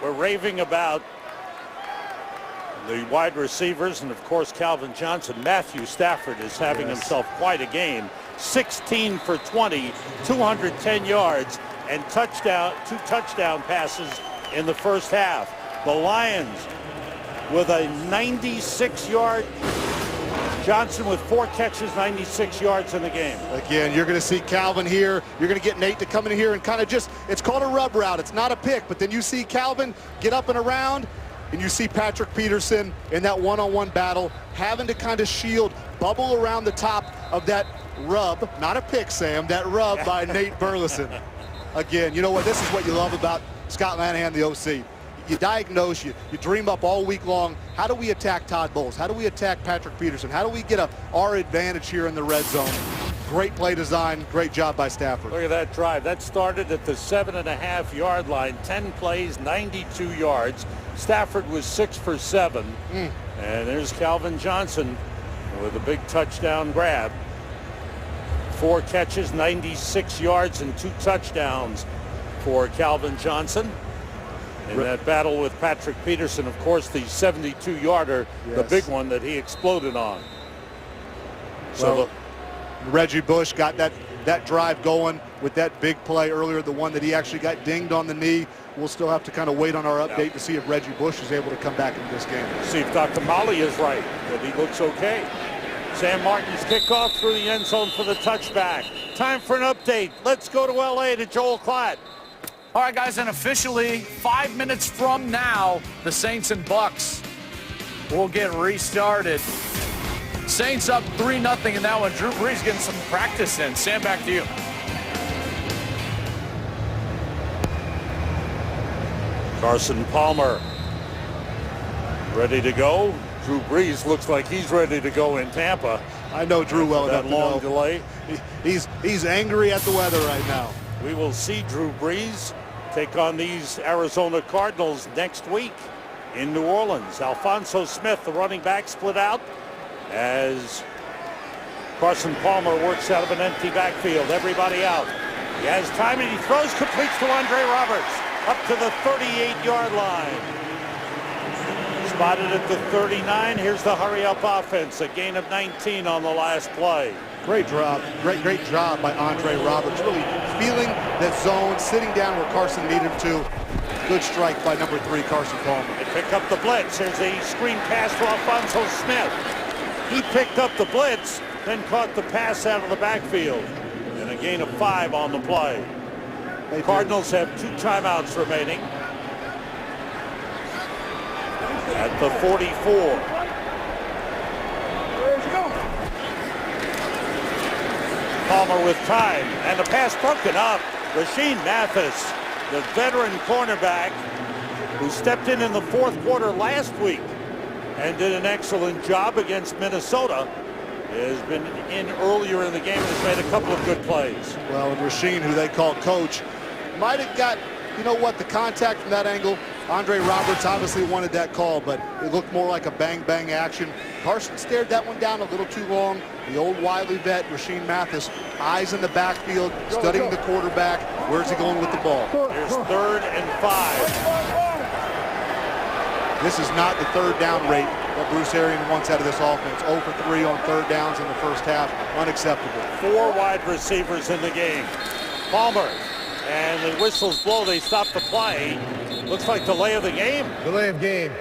We're raving about the wide receivers, and of course Calvin Johnson. Matthew Stafford is having himself quite a game. 16 for 20, 210 yards, and two touchdown passes in the first half. The Lions with a 96-yard. Johnson with 4 catches, 96 yards in the game. Again, you're going to see Calvin here. You're going to get Nate to come in here and kind of it's called a rub route. It's not a pick, but then you see Calvin get up and around, and you see Patrick Peterson in that one-on-one battle having to kind of shield, bubble around the top of that rub, not a pick, Sam, that rub by Nate Burleson. Again, you know what? This is what you love about Scott Lanahan, the OC. You diagnose, you dream up all week long. How do we attack Todd Bowles? How do we attack Patrick Peterson? How do we get our advantage here in the red zone? Great play design. Great job by Stafford. Look at that drive. That started at the 7.5-yard line. 10 plays, 92 yards. Stafford was 6 for 7. And there's Calvin Johnson with a big touchdown grab. 4 catches, 96 yards, and 2 touchdowns for Calvin Johnson. In that battle with Patrick Peterson, of course, the 72-yarder, the big one that he exploded on. So Reggie Bush got that drive going with that big play earlier, the one that he actually got dinged on the knee. We'll still have to kind of wait on our update to see if Reggie Bush is able to come back into this game. See if Dr. Molly is right, that he looks okay. Sam Martin's kickoff through the end zone for the touchback. Time for an update. Let's go to L.A. to Joel Klatt. All right, guys, and officially 5 minutes from now, the Saints and Bucks will get restarted. Saints up 3-0 in that one. Drew Brees getting some practice in. Sam, back to you. Carson Palmer ready to go. Drew Brees looks like he's ready to go in Tampa. I know Drew well enough that to long know. delay. He's angry at the weather right now. We will see Drew Brees take on these Arizona Cardinals next week in New Orleans. Alfonso Smith, the running back, split out as Carson Palmer works out of an empty backfield. Everybody out. He has time and he throws, completes to Andre Roberts up to the 38-yard line. Spotted at the 39. Here's the hurry-up offense. A gain of 19 on the last play. Great job. Great job by Andre Roberts. Really feeling that zone, sitting down where Carson needed to. Good strike by number 3, Carson Palmer. They pick up the blitz. There's a screen pass for Alfonso Smith. He picked up the blitz, then caught the pass out of the backfield. And a gain of 5 on the play. The Cardinals have 2 timeouts remaining. At the 44. Palmer with time, and the pass broken up. Rasheed Mathis, the veteran cornerback who stepped in the 4th quarter last week and did an excellent job against Minnesota, has been in earlier in the game and has made a couple of good plays. Well, and Rasheed, who they call coach, might have got, you know what, the contact from that angle. Andre Roberts obviously wanted that call, but it looked more like a bang-bang action. Carson stared that one down a little too long. The old wily vet, Rasheed Mathis, eyes in the backfield, studying the quarterback. Where's he going with the ball? Here's 3rd and 5. This is not the 3rd down rate that Bruce Arians wants out of this offense. 0 for 3 on 3rd downs in the first half. Unacceptable. 4 wide receivers in the game. Palmer, and the whistles blow. They stop the play. Looks like delay of the game. Delay of game.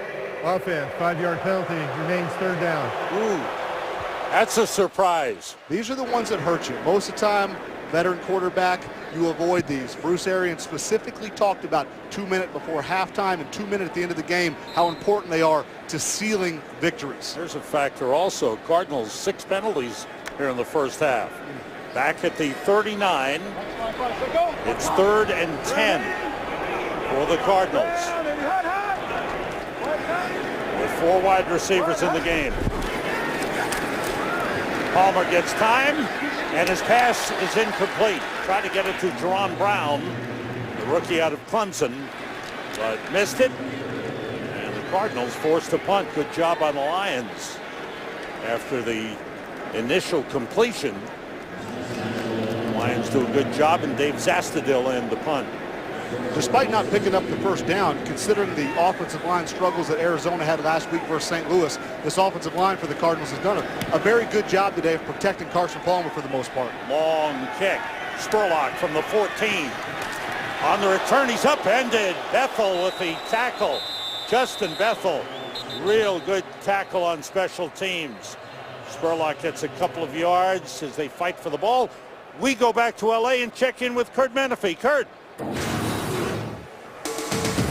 Offense, 5-yard penalty, remains 3rd down. Ooh, that's a surprise. These are the ones that hurt you. Most of the time, veteran quarterback, you avoid these. Bruce Arians specifically talked about 2 minutes before halftime and 2 minutes at the end of the game, how important they are to sealing victories. There's a factor also. Cardinals 6 penalties here in the first half. Back at the 39. It's 3rd and 10 for the Cardinals. With 4 wide receivers in the game. Palmer gets time, and his pass is incomplete. Tried to get it to Jerron Brown, the rookie out of Clemson, but missed it. And the Cardinals forced a punt. Good job on the Lions after the initial completion. The Lions do a good job, and Dave Zastudil in the punt. Despite not picking up the first down, considering the offensive line struggles that Arizona had last week versus St. Louis, this offensive line for the Cardinals has done a very good job today of protecting Carson Palmer for the most part. Long kick. Spurlock from the 14. On the return, he's upended. Bethel with the tackle. Justin Bethel, real good tackle on special teams. Spurlock gets a couple of yards as they fight for the ball. We go back to L.A. and check in with Kurt Menefee. Kurt.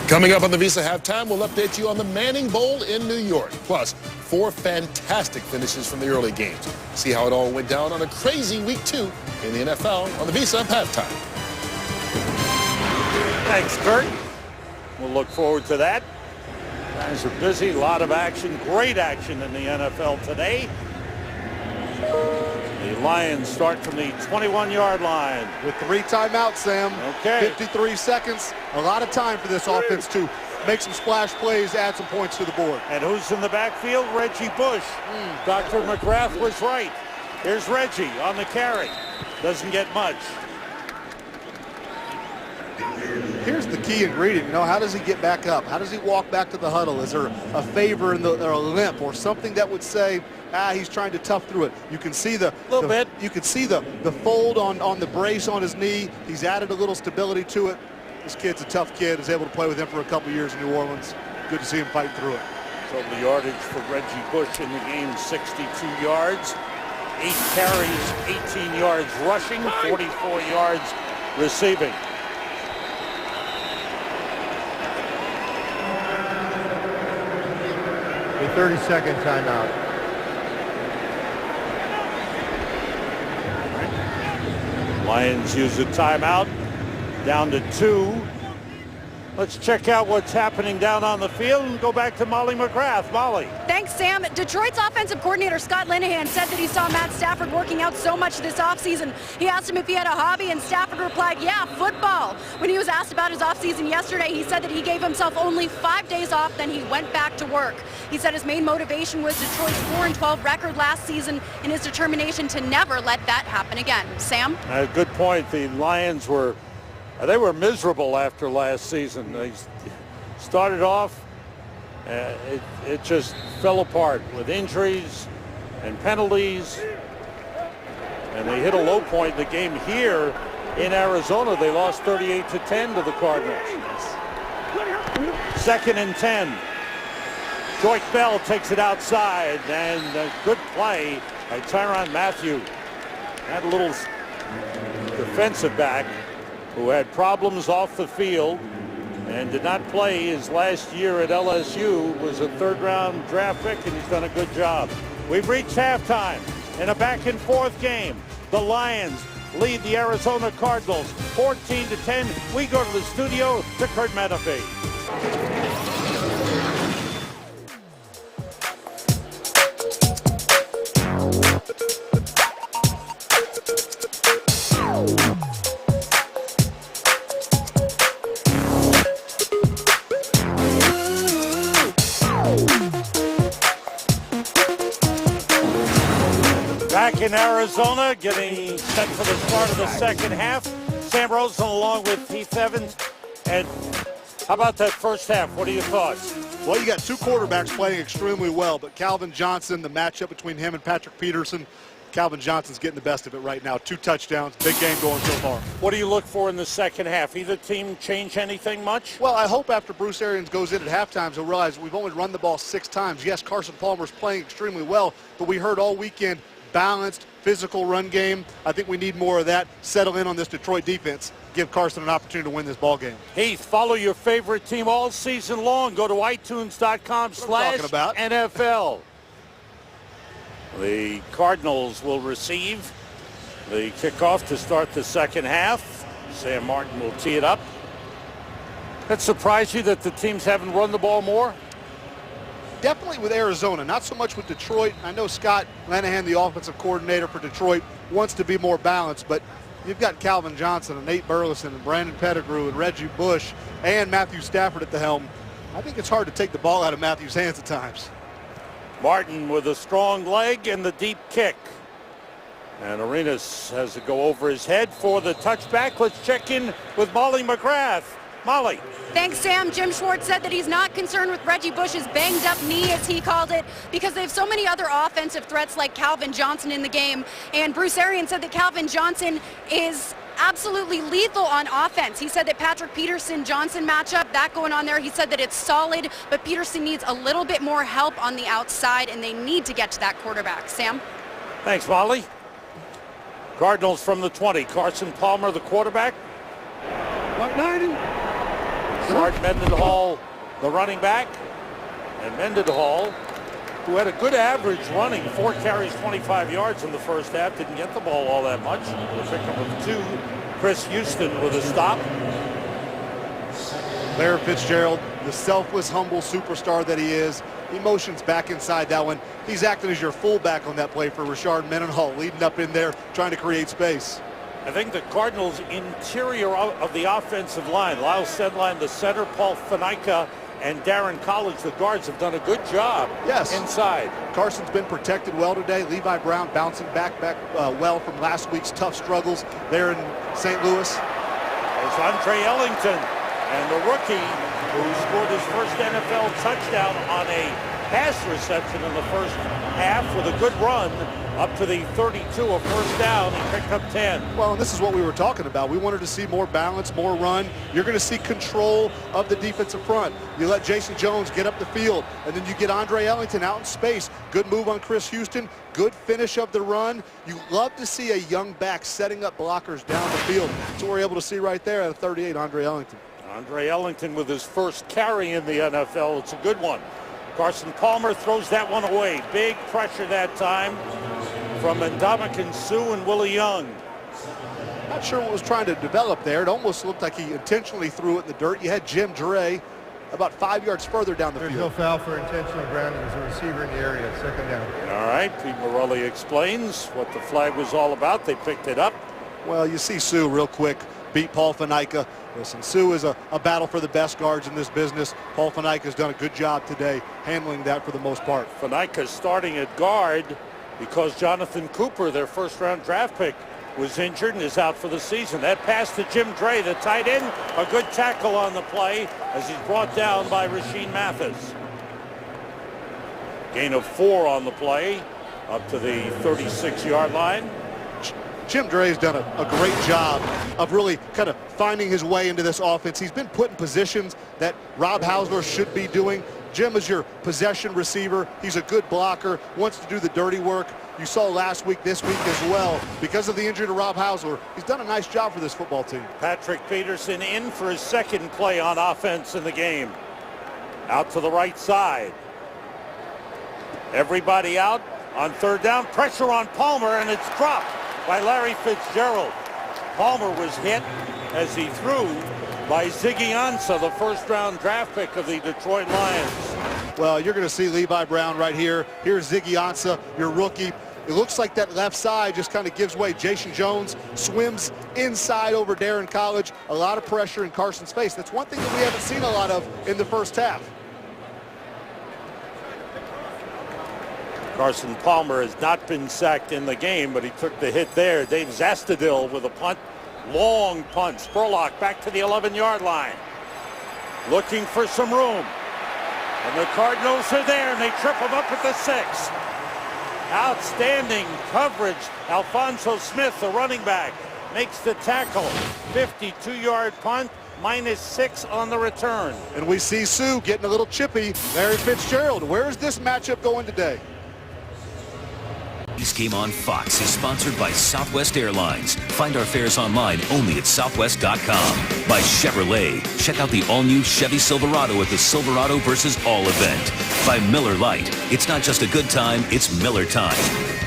Coming up on the Visa Halftime, we'll update you on the Manning Bowl in New York. Plus, 4 fantastic finishes from the early games. See how it all went down on a crazy week 2 in the NFL on the Visa Halftime. Thanks, Kurt. We'll look forward to that. Guys are busy, a lot of action, great action in the NFL today. The Lions start from the 21-yard line. With 3 timeouts, Sam. Okay. 53 seconds. A lot of time for this offense to make some splash plays, add some points to the board. And who's in the backfield? Reggie Bush. Dr. McGrath was right. Here's Reggie on the carry. Doesn't get much. Here's the key ingredient. You know, how does he get back up? How does he walk back to the huddle? Is there a favor in or a limp or something that would say, he's trying to tough through it? You can see you can see the fold on the brace on his knee. He's added a little stability to it. This kid's a tough kid. Was able to play with him for a couple years in New Orleans. Good to see him fighting through it. Total yardage for Reggie Bush in the game, 62 yards. 8 carries, 18 yards rushing, 44 yards receiving. A 30-second timeout. Lions use a timeout, down to 2. Let's check out what's happening down on the field and go back to Molly McGrath. Molly. Thanks, Sam. Detroit's offensive coordinator Scott Linehan said that he saw Matt Stafford working out so much this offseason. He asked him if he had a hobby, and Stafford replied, yeah, football. When he was asked about his offseason yesterday, he said that he gave himself only 5 days off, then he went back to work. He said his main motivation was Detroit's 4-12 record last season and his determination to never let that happen again. Sam? Good point. The Lions were miserable after last season. They started off, it just fell apart with injuries and penalties, and they hit a low point in the game here in Arizona. They lost 38-10 to the Cardinals. 2nd and 10. Joyce Bell takes it outside, and a good play by Tyrann Mathieu. That little defensive back who had problems off the field and did not play his last year at LSU, was a third-round draft pick, and he's done a good job. We've reached halftime in a back-and-forth game. The Lions lead the Arizona Cardinals 14-10. We go to the studio to Kurt Menefee. Back in Arizona, getting set for the start of the second half. Sam Rosen along with Heath Evans. And how about that first half? What are your thoughts? Well, you got two quarterbacks playing extremely well, but Calvin Johnson, the matchup between him and Patrick Peterson, Calvin Johnson's getting the best of it right now. 2 touchdowns, big game going so far. What do you look for in the second half? Either team change anything much? Well, I hope after Bruce Arians goes in at halftime, he'll realize we've only run the ball 6 times. Yes, Carson Palmer's playing extremely well, but we heard all weekend balanced, physical run game. I think we need more of that. Settle in on this Detroit defense. Give Carson an opportunity to win this ball game. Heath, follow your favorite team all season long. Go to iTunes.com/NFL. The Cardinals will receive the kickoff to start the second half. Sam Martin will tee it up. That surprised you that the teams haven't run the ball more? Definitely with Arizona, not so much with Detroit. I know Scott Linehan, the offensive coordinator for Detroit, wants to be more balanced, but you've got Calvin Johnson and Nate Burleson and Brandon Pettigrew and Reggie Bush and Matthew Stafford at the helm. I think it's hard to take the ball out of Matthew's hands at times. Martin with a strong leg and the deep kick. And Arenas has to go over his head for the touchback. Let's check in with Molly McGrath. Molly. Thanks, Sam. Jim Schwartz said that he's not concerned with Reggie Bush's banged-up knee, as he called it, because they have so many other offensive threats like Calvin Johnson in the game. And Bruce Arians said that Calvin Johnson is absolutely lethal on offense. He said that Patrick Peterson-Johnson matchup, that going on there, he said that it's solid, but Peterson needs a little bit more help on the outside, and they need to get to that quarterback. Sam? Thanks, Molly. Cardinals from the 20. Carson Palmer, the quarterback. 190. Short Mendenhall, the running back. And Mendenhall, who had a good average running, 4 carries, 25 yards in the first half, didn't get the ball all that much. The pickup of 2. Chris Houston with a stop. Larry Fitzgerald, the selfless, humble superstar that he is, he motions back inside that one. He's acting as your fullback on that play for Rashard Mendenhall, leading up in there, trying to create space. I think the Cardinals' interior of the offensive line, Lyle Sedline, the center, Paul Faneca, and Darren College, the guards, have done a good job inside. Carson's been protected well today. Levi Brown bouncing back well from last week's tough struggles there in St. Louis. There's Andre Ellington, and the rookie who scored his first NFL touchdown on a pass reception in the first half with a good run up to the 32, a first down. He picked up 10. Well, and this is what we were talking about. We wanted to see more balance, more run. You're going to see control of the defensive front. You let Jason Jones get up the field, and then you get Andre Ellington out in space. Good move on Chris Houston. Good finish of the run. You love to see a young back setting up blockers down the field. That's what we're able to see right there at 38, Andre Ellington. Andre Ellington with his first carry in the NFL. It's a good one. Carson Palmer throws that one away. Big pressure that time from Ndamukong Suh and Willie Young. Not sure what was trying to develop there. It almost looked like he intentionally threw it in the dirt. You had Jim Dre about 5 yards further down the field. There's no foul for intentional grounding as a receiver in the area. Second down. All right, Pete Morelli explains what the flag was all about. They picked it up. Well, you see Suh real quick beat Paul Faneca. Listen, Suh is a battle for the best guards in this business. Paul Faneca has done a good job today handling that for the most part. Faneca starting at guard because Jonathan Cooper, their first-round draft pick, was injured and is out for the season. That pass to Jim Dre, the tight end, a good tackle on the play as he's brought down by Rasheed Mathis. Gain of 4 on the play, up to the 36-yard line. Jim Dre's done a great job of really kind of finding his way into this offense. He's been put in positions that Rob Hausler should be doing. Jim is your possession receiver. He's a good blocker, wants to do the dirty work. You saw last week, this week as well. Because of the injury to Rob Hausler, he's done a nice job for this football team. Patrick Peterson in for his second play on offense in the game. Out to the right side. Everybody out on third down. Pressure on Palmer, and it's dropped by Larry Fitzgerald. Palmer was hit as he threw by Ziggy Ansah, the first-round draft pick of the Detroit Lions. Well, you're going to see Levi Brown right here. Here's Ziggy Ansah, your rookie. It looks like that left side just kind of gives way. Jason Jones swims inside over Darren College. A lot of pressure in Carson's face. That's one thing that we haven't seen a lot of in the first half. Carson Palmer has not been sacked in the game, but he took the hit there. Dave Zastudil with a punt. Long punt. Spurlock back to the 11-yard line. Looking for some room. And the Cardinals are there, and they trip him up at the 6. Outstanding coverage. Alphonso Smith, the running back, makes the tackle. 52-yard punt, -6 on the return. And we see Sue getting a little chippy. Larry Fitzgerald, where's this matchup going today? This game on Fox is sponsored by Southwest Airlines. Find our fares online only at southwest.com. By Chevrolet. Check out the all-new Chevy Silverado at the Silverado vs. All event. By Miller Lite. It's not just a good time, it's Miller time.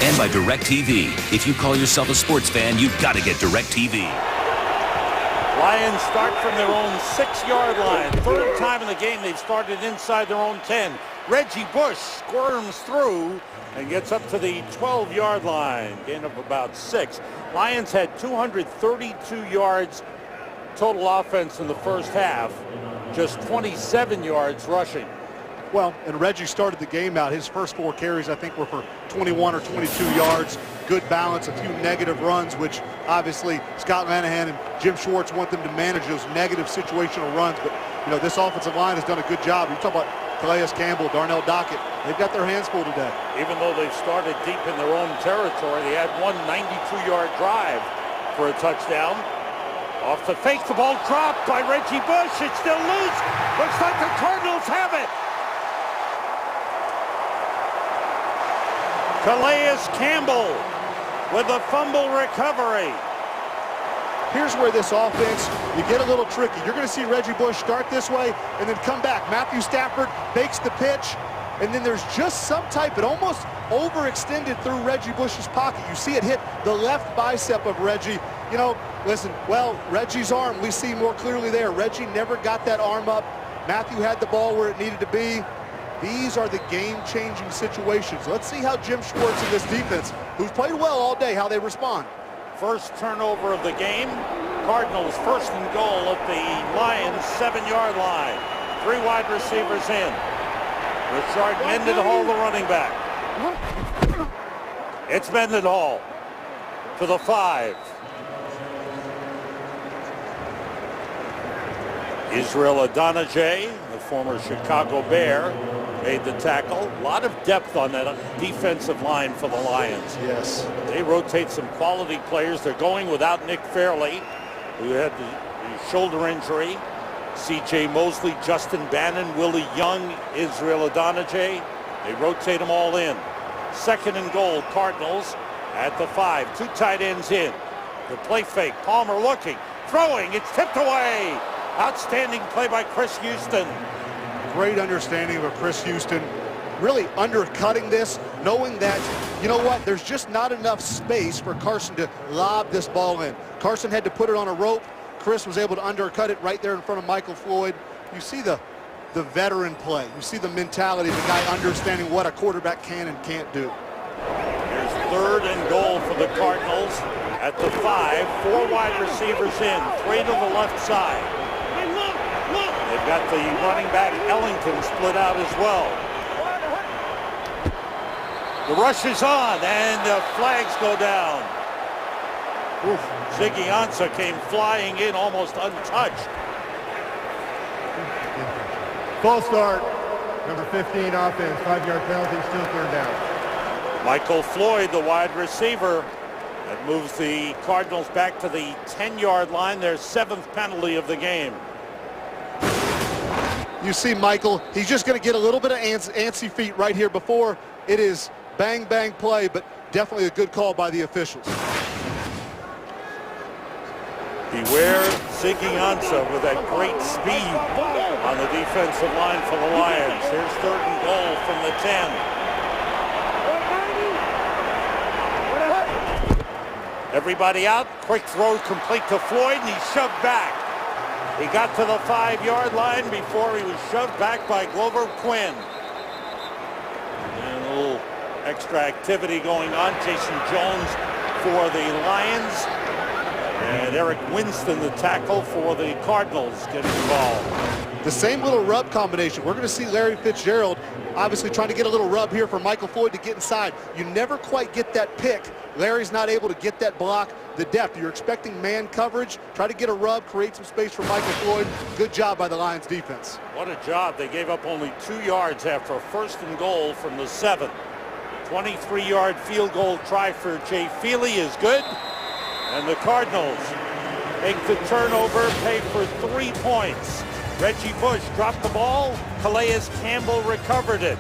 And by DirecTV. If you call yourself a sports fan, you've got to get DirecTV. Lions start from their own 6-yard line. Third time in the game they've started inside their own 10. Reggie Bush squirms through and gets up to the 12-yard line. Gain of about 6. Lions had 232 yards total offense in the first half. Just 27 yards rushing. Well, and Reggie started the game out. His first 4 carries, I think, were for 21 or 22 yards. Good balance, a few negative runs, which obviously Scott Lanahan and Jim Schwartz want them to manage those negative situational runs. But, you know, this offensive line has done a good job. You talk about Calais Campbell, Darnell Dockett. They've got their hands full today. Even though they've started deep in their own territory, they had one 92-yard drive for a touchdown. Off the fake, the ball dropped by Reggie Bush. It's still loose. Looks like the Cardinals have it. Calais Campbell with a fumble recovery. Here's where this offense, you get a little tricky. You're going to see Reggie Bush start this way and then come back. Matthew Stafford makes the pitch, and then there's just some type, it almost overextended through Reggie Bush's pocket. You see it hit the left bicep of Reggie. You know, listen, well, Reggie's arm, we see more clearly there. Reggie never got that arm up. Matthew had the ball where it needed to be. These are the game-changing situations. Let's see how Jim Schwartz and this defense, who's played well all day, how they respond. First turnover of the game. Cardinals first and goal at the Lions 7-yard line. 3 wide receivers in. Richard Mendenhall, the running back. It's Mendenhall to the 5. Israel Adonijah, the former Chicago Bear, made the tackle. A lot of depth on that defensive line for the Lions. Yes. They rotate some quality players. They're going without Nick Fairley, who had the shoulder injury. C.J. Mosley, Justin Bannon, Willie Young, Israel Adonijah. They rotate them all in. Second and goal, Cardinals at the 5. 2 tight ends in. The play fake. Palmer looking, throwing. It's tipped away. Outstanding play by Chris Houston. Great understanding of Chris Houston, really undercutting this, knowing that, you know what, there's just not enough space for Carson to lob this ball in. Carson had to put it on a rope. Chris was able to undercut it right there in front of Michael Floyd. You see the veteran play. You see the mentality of the guy understanding what a quarterback can and can't do. Here's third and goal for the Cardinals at the 5. 4 wide receivers in, 3 to the left side. They've got the running back Ellington split out as well. The rush is on, and the flags go down. Oof. Ziggy Ansah came flying in almost untouched. False start. Number 15 offense. 5-yard penalty. Still third down. Michael Floyd, the wide receiver. That moves the Cardinals back to the 10-yard line. Their 7th penalty of the game. You see Michael, he's just going to get a little bit of antsy feet right here before it is bang, bang play, but definitely a good call by the officials. Beware Ziggy Ansah with that great speed on the defensive line for the Lions. Here's 3rd and goal from the 10. Everybody out. Quick throw complete to Floyd, and he's shoved back. He got to the 5-yard line before he was shoved back by Glover Quinn. And a little extra activity going on. Jason Jones for the Lions. And Eric Winston, the tackle for the Cardinals, getting involved. The same little rub combination. We're going to see Larry Fitzgerald obviously trying to get a little rub here for Michael Floyd to get inside. You never quite get that pick. Larry's not able to get that block, the depth. You're expecting man coverage. Try to get a rub, create some space for Michael Floyd. Good job by the Lions defense. What a job. They gave up only 2 yards after a 1st and goal from the 7. 23-yard field goal try for Jay Feely is good. And the Cardinals make the turnover, pay for 3 points. Reggie Bush dropped the ball. Calais Campbell recovered it.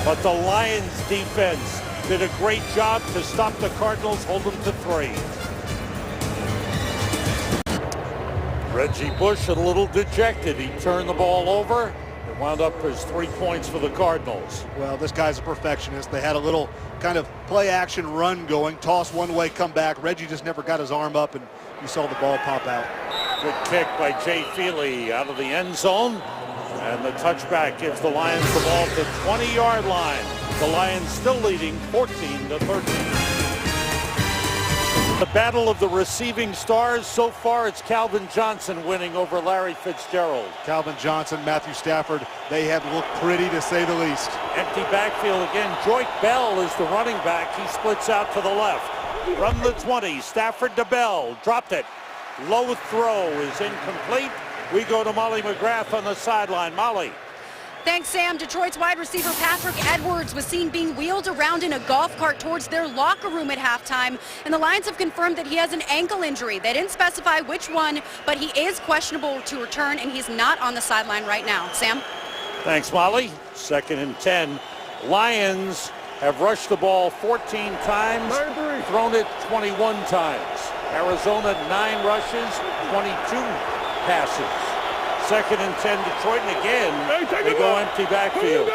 But the Lions defense did a great job to stop the Cardinals, hold them to 3. Reggie Bush a little dejected. He turned the ball over. It wound up as 3 points for the Cardinals. Well, this guy's a perfectionist. They had a little kind of play action run going, toss one way, come back. Reggie just never got his arm up, and you saw the ball pop out. Good kick by Jay Feely out of the end zone. And the touchback gives the Lions the ball to the 20-yard line. The Lions still leading 14-13. The battle of the receiving stars. So far, it's Calvin Johnson winning over Larry Fitzgerald. Calvin Johnson, Matthew Stafford, they have looked pretty to say the least. Empty backfield again. Joyke Bell is the running back. He splits out to the left. From the 20, Stafford to Bell. Dropped it. Low throw is incomplete. We go to Molly McGrath on the sideline. Molly. Thanks, Sam. Detroit's wide receiver Patrick Edwards was seen being wheeled around in a golf cart towards their locker room at halftime, and the Lions have confirmed that he has an ankle injury. They didn't specify which one, but he is questionable to return, and he's not on the sideline right now. Sam? Thanks, Molly. 2nd and 10. Lions have rushed the ball 14 times, thrown it 21 times. Arizona, 9 rushes, 22 passes. 2nd and 10, Detroit, and again, they go empty backfield.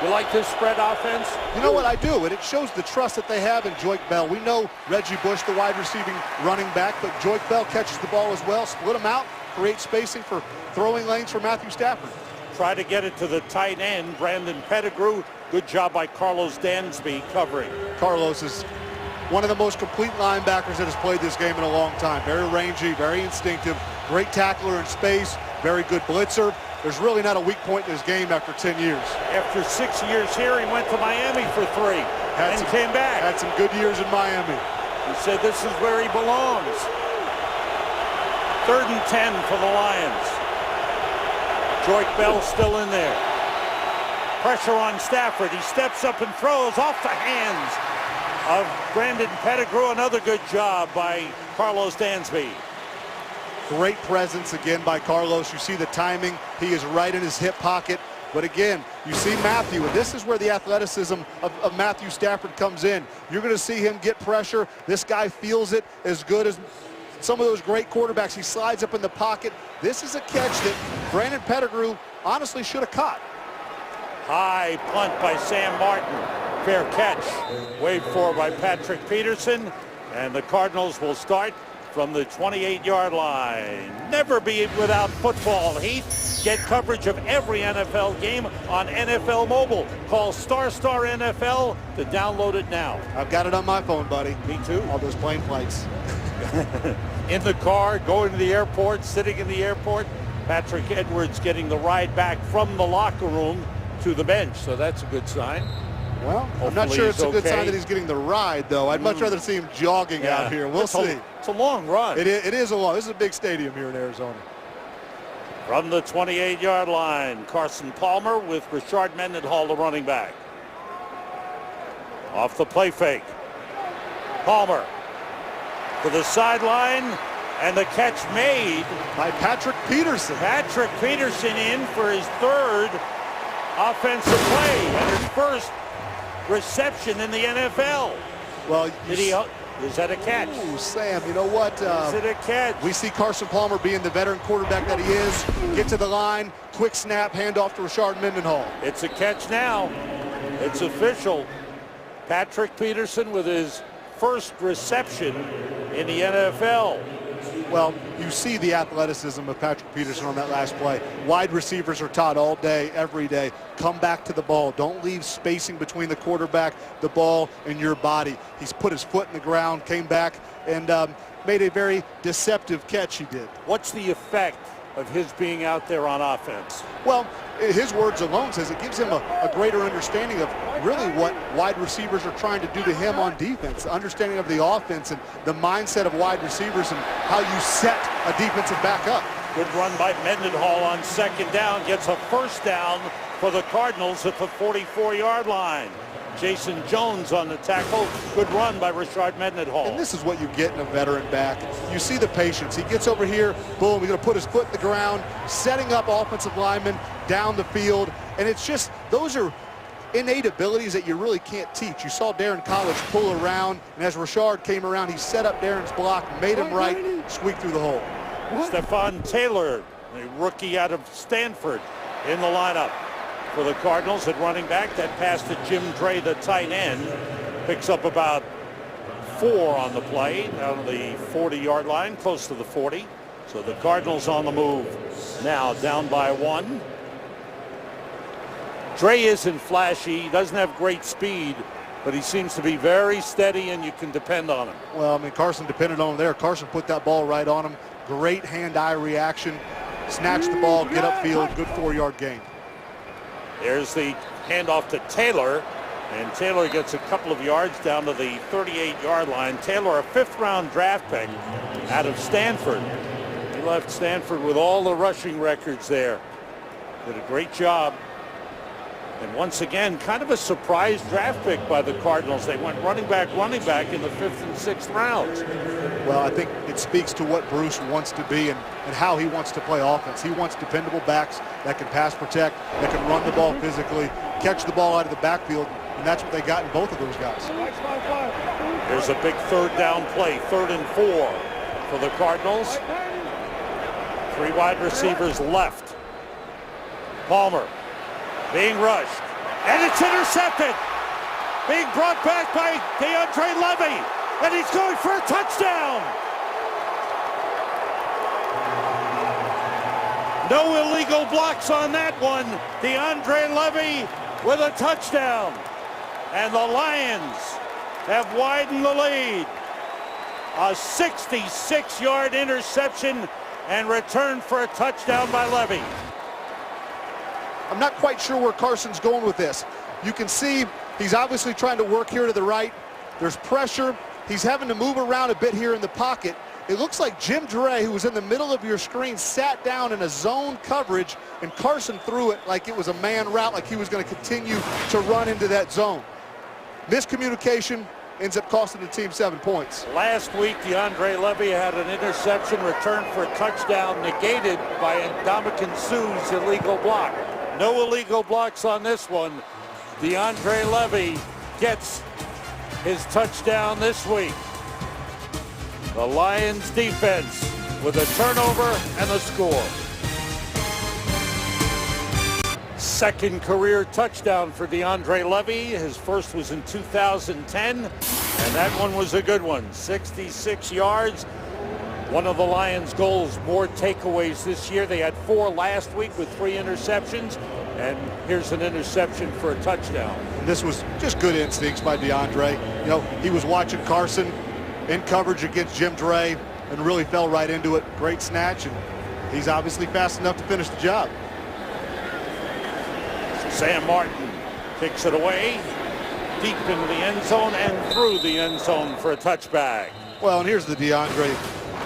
You like this spread offense? You know what, I do, and it shows the trust that they have in Joyke Bell. We know Reggie Bush, the wide receiving running back, but Joyke Bell catches the ball as well, split them out, create spacing for throwing lanes for Matthew Stafford. Try to get it to the tight end, Brandon Pettigrew. Good job by Carlos Dansby covering. Carlos is one of the most complete linebackers that has played this game in a long time. Very rangy, very instinctive, great tackler in space, very good blitzer. There's really not a weak point in his game after 10 years. After 6 years here, he went to Miami for 3 and came back. Had some good years in Miami. He said this is where he belongs. 3rd and 10 for the Lions. Joyke Bell still in there. Pressure on Stafford. He steps up and throws off the hands of Brandon Pettigrew. Another good job by Carlos Dansby. Great presence again by Carlos. You see the timing. He is right in his hip pocket. But again, you see Matthew, and this is where the athleticism of Matthew Stafford comes in. You're going to see him get pressure. This guy feels it as good as some of those great quarterbacks. He slides up in the pocket. This is a catch that Brandon Pettigrew honestly should have caught. High punt by Sam Martin. Fair catch. Waved for by Patrick Peterson. And the Cardinals will start from the 28-yard line. Never be without football, Heath. Get coverage of every NFL game on NFL Mobile. Call Star NFL to download it now. I've got it on my phone, buddy. Me too. All those plane flights. In the car, going to the airport, sitting in the airport. Patrick Edwards getting the ride back from the locker room to the bench, so that's a good sign. Well, hopefully I'm not sure it's a good okay. sign that he's getting the ride, though. I'd much rather see him jogging out here. We'll see. It's a long run. It is a long. This is a big stadium here in Arizona. From the 28-yard line, Carson Palmer with Richard Mendenhall, the running back. Off the play fake. Palmer to the sideline. And the catch made by Patrick Peterson. Patrick Peterson in for his third offensive play and his first reception in the NFL. Well, is that a catch? Ooh, Sam, you know what? Is it a catch? We see Carson Palmer being the veteran quarterback that he is. Get to the line, quick snap, handoff to Rashard Mendenhall. It's a catch now. It's official. Patrick Peterson with his first reception in the NFL. Well, you see the athleticism of Patrick Peterson on that last play. Wide receivers are taught all day, every day, come back to the ball. Don't leave spacing between the quarterback, the ball, and your body. He's put his foot in the ground, came back, and made a very deceptive catch, he did. What's the effect of his being out there on offense? Well, his words alone says it gives him a greater understanding of really what wide receivers are trying to do to him on defense, understanding of the offense and the mindset of wide receivers and how you set a defensive back up. Good run by Mendenhall on second down, gets a first down for the Cardinals at the 44-yard line. Jason Jones on the tackle. Good run by Rashard Mendenhall. And this is what you get in a veteran back. You see the patience. He gets over here, boom, he's going to put his foot in the ground, setting up offensive linemen down the field. And it's just, those are innate abilities that you really can't teach. You saw Darren College pull around, and as Rashard came around, he set up Darren's block, made him right, squeaked through the hole. Stephon Taylor, a rookie out of Stanford, in the lineup for the Cardinals at running back. That pass to Jim Dre, the tight end, picks up about 4 on the play, down to the 40-yard line, close to the 40. So the Cardinals on the move now, down by 1. Dre isn't flashy, he doesn't have great speed, but he seems to be very steady and you can depend on him. Well, I mean, Carson depended on him there. Carson put that ball right on him. Great hand-eye reaction. Snatched the ball, get upfield, good 4-yard gain. There's the handoff to Taylor, and Taylor gets a couple of yards down to the 38-yard line. Taylor, a 5th-round draft pick out of Stanford. He left Stanford with all the rushing records there. Did a great job. And once again, kind of a surprise draft pick by the Cardinals. They went running back in the 5th and 6th rounds. Well, I think it speaks to what Bruce wants to be and how he wants to play offense. He wants dependable backs that can pass protect, that can run the ball physically, catch the ball out of the backfield, and that's what they got in both of those guys. There's a big 3rd down play, 3rd and 4 for the Cardinals. 3 wide receivers left. Palmer being rushed, and it's intercepted. Being brought back by DeAndre Levy, and he's going for a touchdown. No illegal blocks on that one. DeAndre Levy with a touchdown. And the Lions have widened the lead. A 66-yard interception and return for a touchdown by Levy. I'm not quite sure where Carson's going with this. You can see he's obviously trying to work here to the right. There's pressure. He's having to move around a bit here in the pocket. It looks like Jim Dre, who was in the middle of your screen, sat down in a zone coverage, and Carson threw it like it was a man route, like he was going to continue to run into that zone. Miscommunication ends up costing the team 7 points. Last week, DeAndre Levy had an interception returned for a touchdown negated by Ndamukong Suh's illegal block. No illegal blocks on this one. DeAndre Levy gets his touchdown this week. The Lions defense with a turnover and a score. Second career touchdown for DeAndre Levy. His first was in 2010, and that one was a good one. 66 yards. One of the Lions' goals, more takeaways this year. They had 4 last week with 3 interceptions, and here's an interception for a touchdown. This was just good instincts by DeAndre. You know, he was watching Carson in coverage against Jim Dre and really fell right into it. Great snatch, and he's obviously fast enough to finish the job. Sam Martin kicks it away deep into the end zone and through the end zone for a touchback. Well, and here's the DeAndre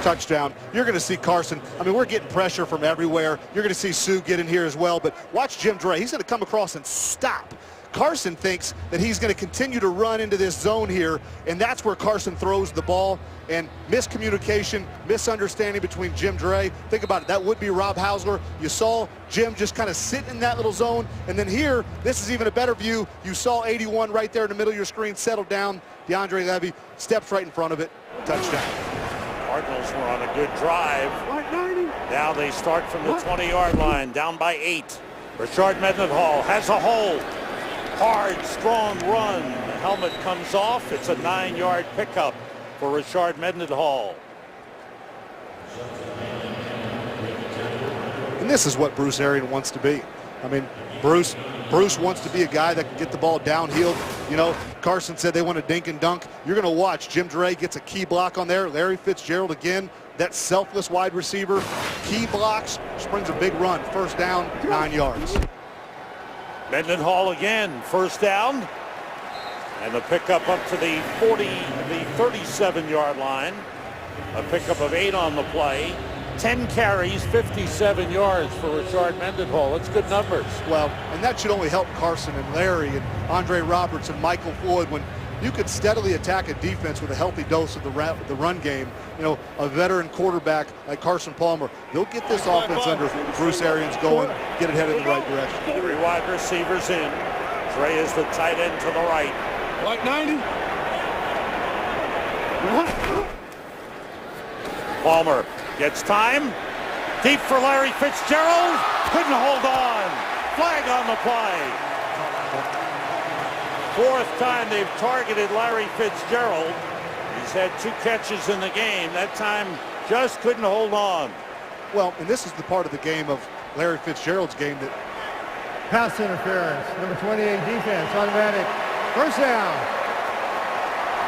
touchdown. You're going to see Carson. I mean, we're getting pressure from everywhere. You're going to see Suh get in here as well, but watch Jim Dre. He's going to come across and stop Carson thinks that he's going to continue to run into this zone here, and that's where Carson throws the ball. And miscommunication, misunderstanding between Jim Dre. Think about it. That would be Rob Hausler. You saw Jim just kind of sit in that little zone. And then here, this is even a better view. You saw 81 right there in the middle of your screen settle down. DeAndre Levy steps right in front of it. Touchdown. Cardinals were on a good drive. Now they start from the 20-yard line, down by 8. Rashard Mendenhall has a hole. Hard, strong run. The helmet comes off. It's a 9-yard pickup for Rashard Mendenhall. And this is what Bruce Arians wants to be. I mean, Bruce wants to be a guy that can get the ball downhill. You know, Carson said they want to dink and dunk. You're going to watch. Jim Dre gets a key block on there. Larry Fitzgerald again, that selfless wide receiver. Key blocks, springs a big run. First down, 9 yards. Mendenhall again, first down. And the pickup up to the 37-yard line. A pickup of 8 on the play. 10 carries, 57 yards for Rashard Mendenhall. That's good numbers. Well, and that should only help Carson and Larry and Andre Roberts and Michael Floyd when you could steadily attack a defense with a healthy dose of the run game. You know, a veteran quarterback like Carson Palmer, they'll get this offense under Bruce Arians going, get it headed in the right direction. 3 wide receivers in. Dre is the tight end to the right. Like 90. Palmer gets time. Deep for Larry Fitzgerald. Couldn't hold on. Flag on the play. 4th time they've targeted Larry Fitzgerald. He's had 2 catches in the game. That time just couldn't hold on. Well, and this is the part of the game of Larry Fitzgerald's game that Pass interference. Number 28 defense, automatic. First down.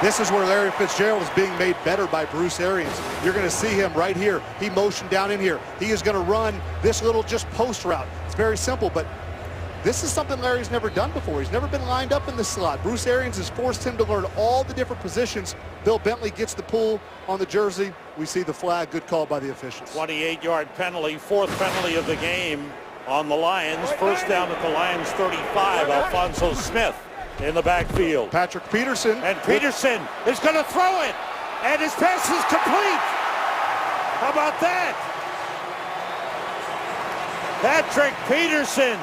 this is where Larry Fitzgerald is being made better by Bruce Arians. You're going to see him right here. He motioned down in here. He is going to run this little just post route. It's very simple, but this is something Larry's never done before. He's never been lined up in the slot. Bruce Arians has forced him to learn all the different positions. Bill Bentley gets the pull on the jersey. We see the flag. Good call by the officials. 28-yard penalty, 4th penalty of the game on the Lions. First down at the Lions 35. Alfonso Smith in the backfield. Patrick Peterson. And Peterson is going to throw it. And his pass is complete. How about that? Patrick Peterson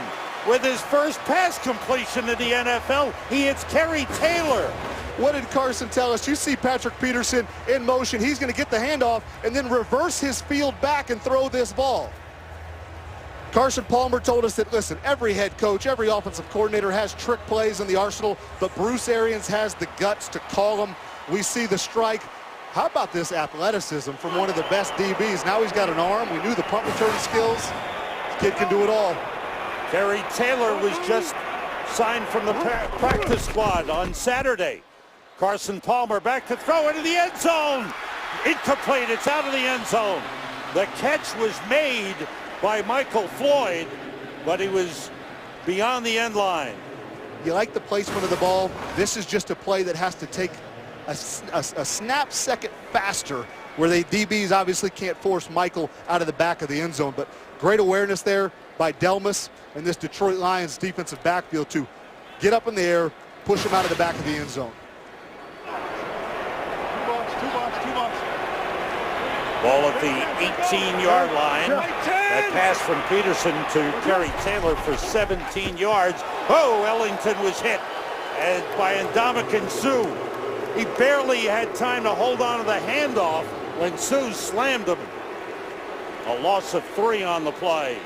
with his first pass completion in the NFL. He hits Kerry Taylor. What did Carson tell us? You see Patrick Peterson in motion. He's going to get the handoff and then reverse his field back and throw this ball. Carson Palmer told us that, listen, every head coach, every offensive coordinator has trick plays in the arsenal, but Bruce Arians has the guts to call them. We see the strike. How about this athleticism from one of the best DBs? Now he's got an arm. We knew the punt return skills. This kid can do it all. Kerry Taylor was just signed from the practice squad on Saturday. Carson Palmer back to throw into the end zone. Incomplete. It's out of the end zone. The catch was made by Michael Floyd, but he was beyond the end line. You like the placement of the ball. This is just a play that has to take a snap second faster, where the DBs obviously can't force Michael out of the back of the end zone. But great awareness there by Delmas and this Detroit Lions defensive backfield to get up in the air, push him out of the back of the end zone. Ball at the 18-yard line. That pass from Peterson to Kerry Taylor for 17 yards. Oh, Ellington was hit by Ndamukong Suh. He barely had time to hold on to the handoff when Suh slammed him. A loss of 3 on the play.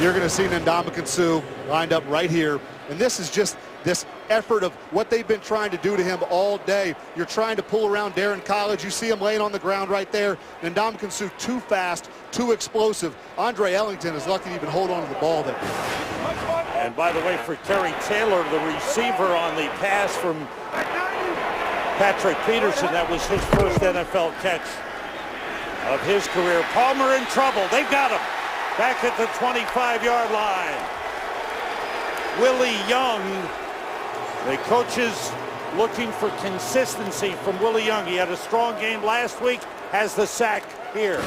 You're going to see Ndamukong Suh lined up right here. And this is just this effort of what they've been trying to do to him all day. You're trying to pull around Darren College. You see him laying on the ground right there. Ndamukong Suh too fast, too explosive. Andre Ellington is lucky to even hold on to the ball there. And by the way, for Kerry Taylor, the receiver on the pass from Patrick Peterson, that was his first NFL catch of his career. Palmer in trouble. They've got him back at the 25-yard line. Willie Young, the coaches looking for consistency from Willie Young. He had a strong game last week, has the sack here.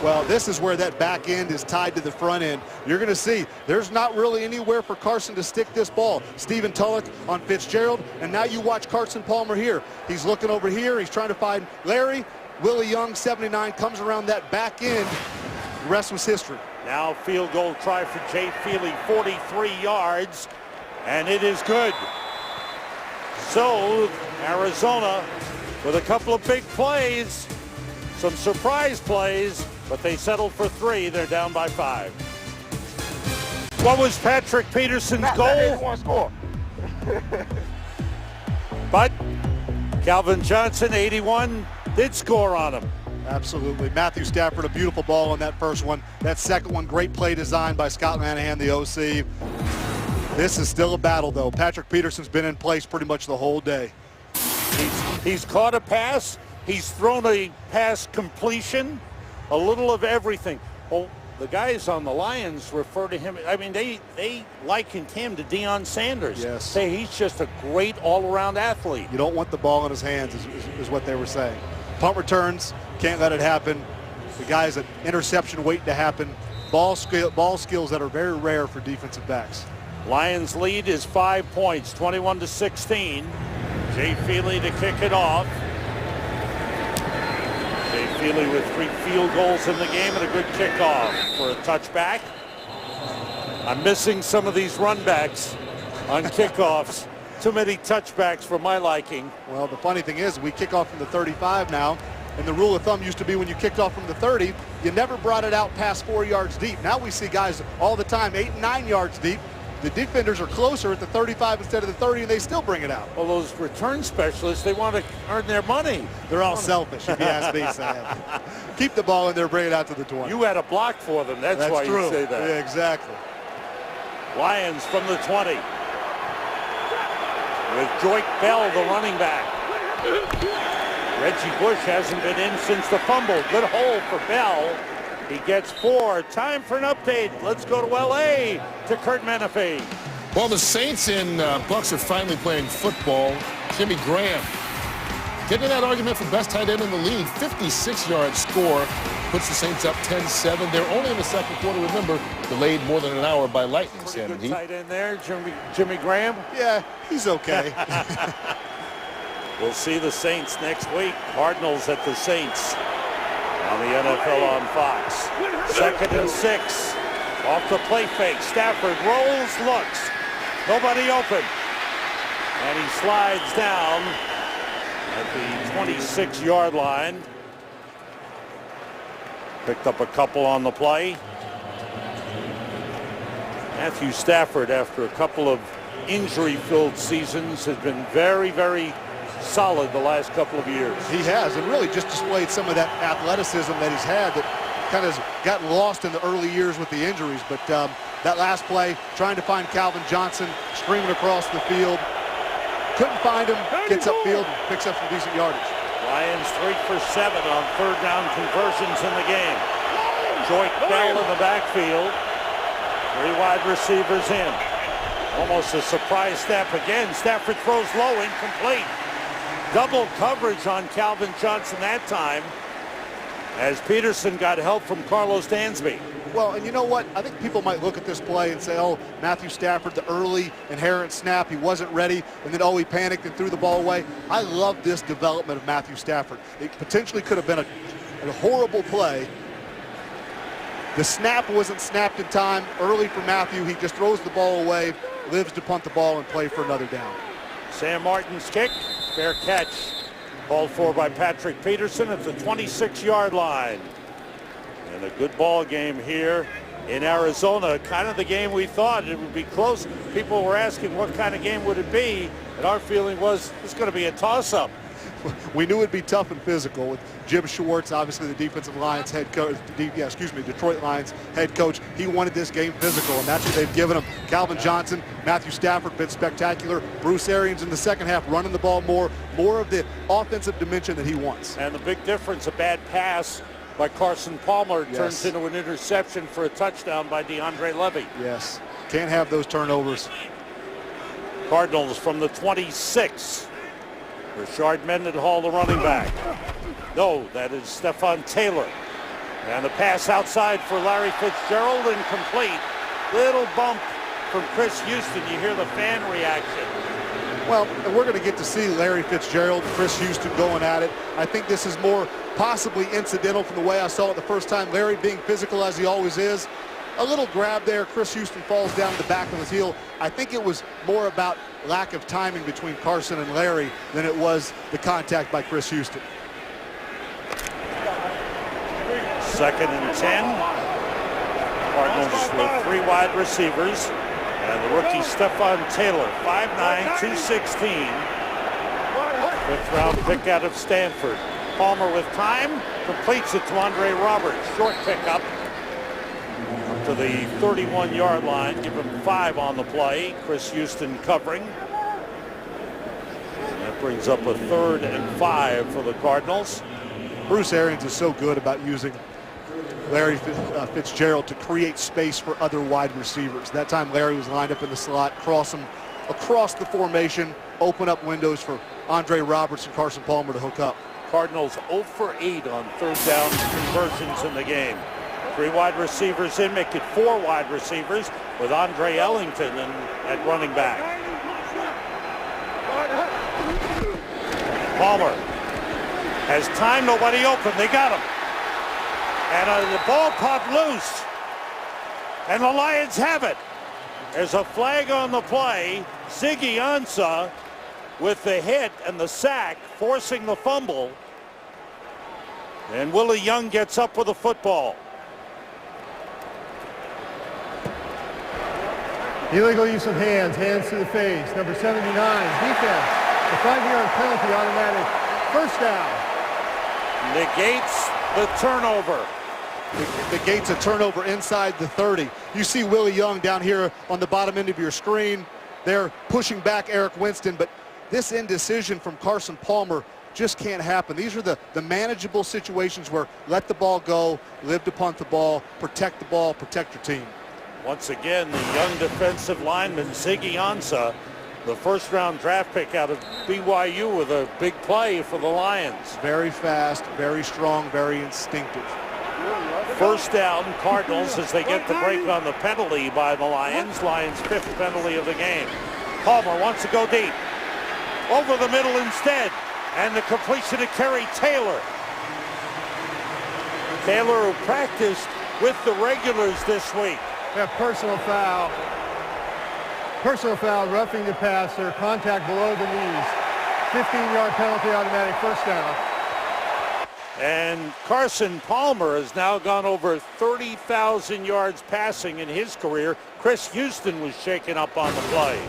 Well, this is where that back end is tied to the front end. You're going to see there's not really anywhere for Carson to stick this ball. Stephen Tulloch on Fitzgerald, and now you watch Carson Palmer here. He's looking over here. He's trying to find Larry. Willie Young, 79, comes around that back end. The rest was history. Now field goal try for Jay Feely, 43 yards, and it is good. So Arizona with a couple of big plays, some surprise plays, but they settled for 3. They're down by 5. What was Patrick Peterson's goal? Score. But Calvin Johnson, 81, did score on him. Absolutely. Matthew Stafford, a beautiful ball on that first one. That second one, great play design by Scott Lanahan, the OC. This is still a battle, though. Patrick Peterson's been in place pretty much the whole day. He's caught a pass. He's thrown a pass completion. A little of everything. Well, the guys on the Lions refer to him. I mean, they likened him to Deion Sanders. Yes. Say he's just a great all-around athlete. You don't want the ball in his hands is what they were saying. Punt returns, can't let it happen. The guy's an interception waiting to happen. Ball skills that are very rare for defensive backs. Lions lead is 5 points, 21-16. Jay Feely to kick it off. Jay Feely with 3 field goals in the game and a good kickoff for a touchback. I'm missing some of these runbacks on kickoffs. Too many touchbacks for my liking. Well, the funny thing is we kick off from the 35 now, and the rule of thumb used to be when you kicked off from the 30, you never brought it out past 4 yards deep. Now we see guys all the time 8 and 9 yards deep. The defenders are closer at the 35 instead of the 30, and they still bring it out. Well, those return specialists, they want to earn their money. They're all selfish, if you ask me, Sam. Keep the ball in there, bring it out to the 20. You had a block for them. That's why true. You say that. Yeah, exactly. Lions from the 20. With Joyce Bell, the running back. Reggie Bush hasn't been in since the fumble. Good hole for Bell. He gets 4. Time for an update. Let's go to L.A. to Kurt Menefee. Well, the Saints and Bucks are finally playing football. Jimmy Graham getting in that argument for best tight end in the league. 56-yard score puts the Saints up 10-7. They're only in the second quarter, remember, delayed more than an hour by lightning. Pretty good tight end there, Jimmy Graham. Yeah, he's okay. We'll see the Saints next week. Cardinals at the Saints on the NFL on Fox. 2nd and 6. Off the play fake. Stafford rolls, looks. Nobody open. And he slides down at the 26-yard line. Picked up a couple on the play. Matthew Stafford, after a couple of injury-filled seasons, has been very, very solid the last couple of years. He has, and really just displayed some of that athleticism that he's had that kind of gotten lost in the early years with the injuries. But that last play, trying to find Calvin Johnson, streaming across the field. Couldn't find him, gets upfield, and picks up some decent yardage. Lions 3 for 7 on 3rd down conversions in the game. Joyce Bell in the backfield. 3 wide receivers in. Almost a surprise snap again. Stafford throws low, incomplete. Double coverage on Calvin Johnson that time as Peterson got help from Carlos Dansby. Well, and you know what? I think people might look at this play and say, oh, Matthew Stafford, the early inherent snap, he wasn't ready, and then, oh, he panicked and threw the ball away. I love this development of Matthew Stafford. It potentially could have been a horrible play. The snap wasn't snapped in time early for Matthew. He just throws the ball away, lives to punt the ball and play for another down. Sam Martin's kick, fair catch. Called for by Patrick Peterson at the 26-yard line. And a good ball game here in Arizona. Kind of the game we thought it would be close. People were asking what kind of game would it be, and our feeling was it's going to be a toss-up. We knew it'd be tough and physical with Jim Schwartz, obviously the defensive Lions head coach, Detroit Lions head coach. He wanted this game physical, and that's what they've given him. Calvin Johnson, Matthew Stafford been spectacular. Bruce Arians in the second half running the ball more of the offensive dimension that he wants. And the big difference, a bad pass by Carson Palmer turns into an interception for a touchdown by DeAndre Levy. Yes, can't have those turnovers. Cardinals from the 26. Rashard Mendenhall, the running back. No, that is Stephon Taylor. And the pass outside for Larry Fitzgerald, incomplete. Little bump from Chris Houston. You hear the fan reaction. Well, we're going to get to see Larry Fitzgerald, Chris Houston going at it. I think this is more possibly incidental from the way I saw it the first time. Larry being physical as he always is. A little grab there. Chris Houston falls down the back of his heel. I think it was more about lack of timing between Carson and Larry than it was the contact by Chris Houston. 2nd and 10. Cardinals with 3 wide receivers. And the rookie Stephon Taylor, 5'9", 216. 5th round pick out of Stanford. Palmer with time, completes it to Andre Roberts. Short pickup up to the 31-yard line. Give him 5 on the play. Chris Houston covering. And that brings up a 3rd and 5 for the Cardinals. Bruce Arians is so good about using Larry Fitzgerald to create space for other wide receivers. That time Larry was lined up in the slot, cross him across the formation, open up windows for Andre Roberts and Carson Palmer to hook up. Cardinals 0 for 8 on 3rd down conversions in the game. 3 wide receivers in, make it 4 wide receivers with Andre Ellington at running back. Palmer has time, nobody open, they got him. And the ball popped loose. And the Lions have it. There's a flag on the play. Ziggy Ansah with the hit and the sack, forcing the fumble. And Willie Young gets up with the football. Illegal use of hands, hands to the face. Number 79, defense. A 5-yard penalty, automatic. First down. Negates the turnover. Negates a turnover inside the 30. You see Willie Young down here on the bottom end of your screen. They're pushing back Eric Winston, but this indecision from Carson Palmer just can't happen. These are the manageable situations where let the ball go, live to punt the ball, protect your team. Once again, the young defensive lineman, Ziggy Ansah, the 1st round draft pick out of BYU with a big play for the Lions. Very fast, very strong, very instinctive. 1st down, Cardinals as they get the break on the penalty by the Lions. Lions' 5th penalty of the game. Palmer wants to go deep. Over the middle instead. And the completion to Kerry Taylor. Taylor, who practiced with the regulars this week. Yeah, personal foul. Personal foul, roughing the passer, contact below the knees. 15-yard penalty, automatic, 1st down. And Carson Palmer has now gone over 30,000 yards passing in his career. Chris Houston was shaken up on the play.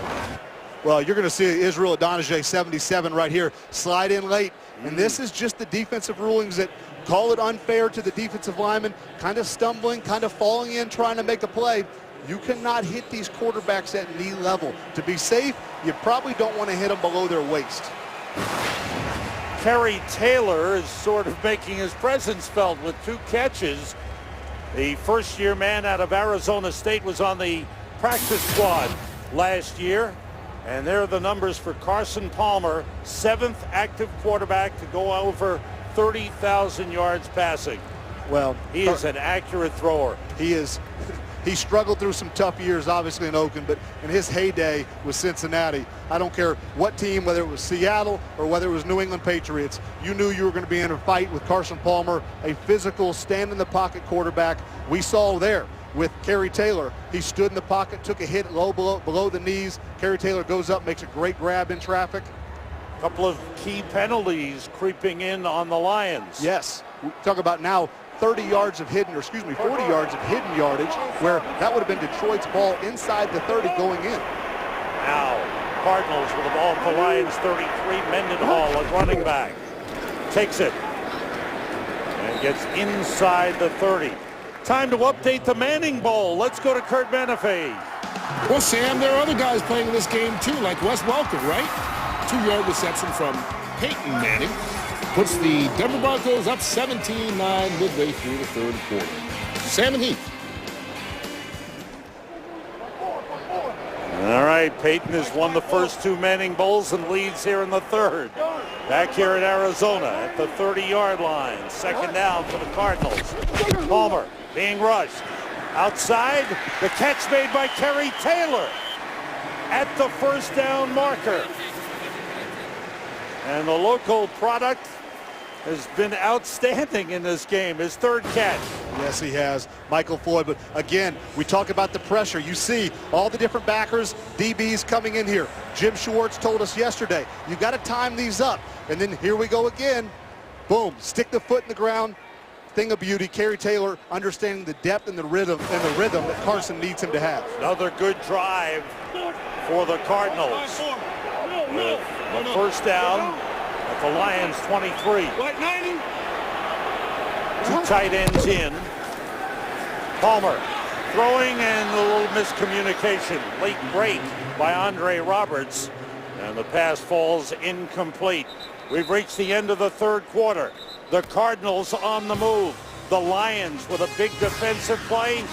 Well, you're going to see Israel Adonijah, 77 right here, slide in late. And this is just the defensive rulings that call it unfair to the defensive lineman, kind of stumbling, kind of falling in, trying to make a play. You cannot hit these quarterbacks at knee level. To be safe, you probably don't want to hit them below their waist. Kerry Taylor is sort of making his presence felt with 2 catches. The 1st-year man out of Arizona State was on the practice squad last year. And there are the numbers for Carson Palmer, 7th active quarterback to go over 30,000 yards passing. Well, he is an accurate thrower. He is. He struggled through some tough years, obviously, in Oakland, but in his heyday with Cincinnati, I don't care what team, whether it was Seattle or whether it was New England Patriots, you knew you were going to be in a fight with Carson Palmer, a physical, stand-in-the-pocket quarterback. We saw there with Kerry Taylor. He stood in the pocket, took a hit low below the knees. Kerry Taylor goes up, makes a great grab in traffic. A couple of key penalties creeping in on the Lions. Yes. We talk about now 40 yards of hidden yardage, where that would have been Detroit's ball inside the 30 going in. Now, Cardinals with the ball at the Lions 33, Mendenhall at running back. Takes it and gets inside the 30. Time to update the Manning Bowl. Let's go to Kurt Menefee. Well, Sam, there are other guys playing in this game, too, like Wes Welker, right? 2-yard reception from Peyton Manning puts the Denver Broncos up 17-9 midway through the 3rd quarter. Sam and Heath. All right, Peyton has won the first 2 Manning Bowls and leads here in the 3rd. Back here in Arizona at the 30-yard line. Second down for the Cardinals. Palmer being rushed. Outside, the catch made by Kerry Taylor at the first down marker. And the local product has been outstanding in this game. His third catch. Yes, he has, Michael Floyd. But again, we talk about the pressure. You see all the different backers, DBs coming in here. Jim Schwartz told us yesterday, you got to time these up. And then here we go again. Boom, stick the foot in the ground. Thing of beauty, Kerry Taylor understanding the depth and the rhythm that Carson needs him to have. Another good drive for the Cardinals. With the first down at the Lions 23. Two tight ends in. Palmer throwing and a little miscommunication. Late break by Andre Roberts. And the pass falls incomplete. We've reached the end of the third quarter. The Cardinals on the move. The Lions with a big defensive play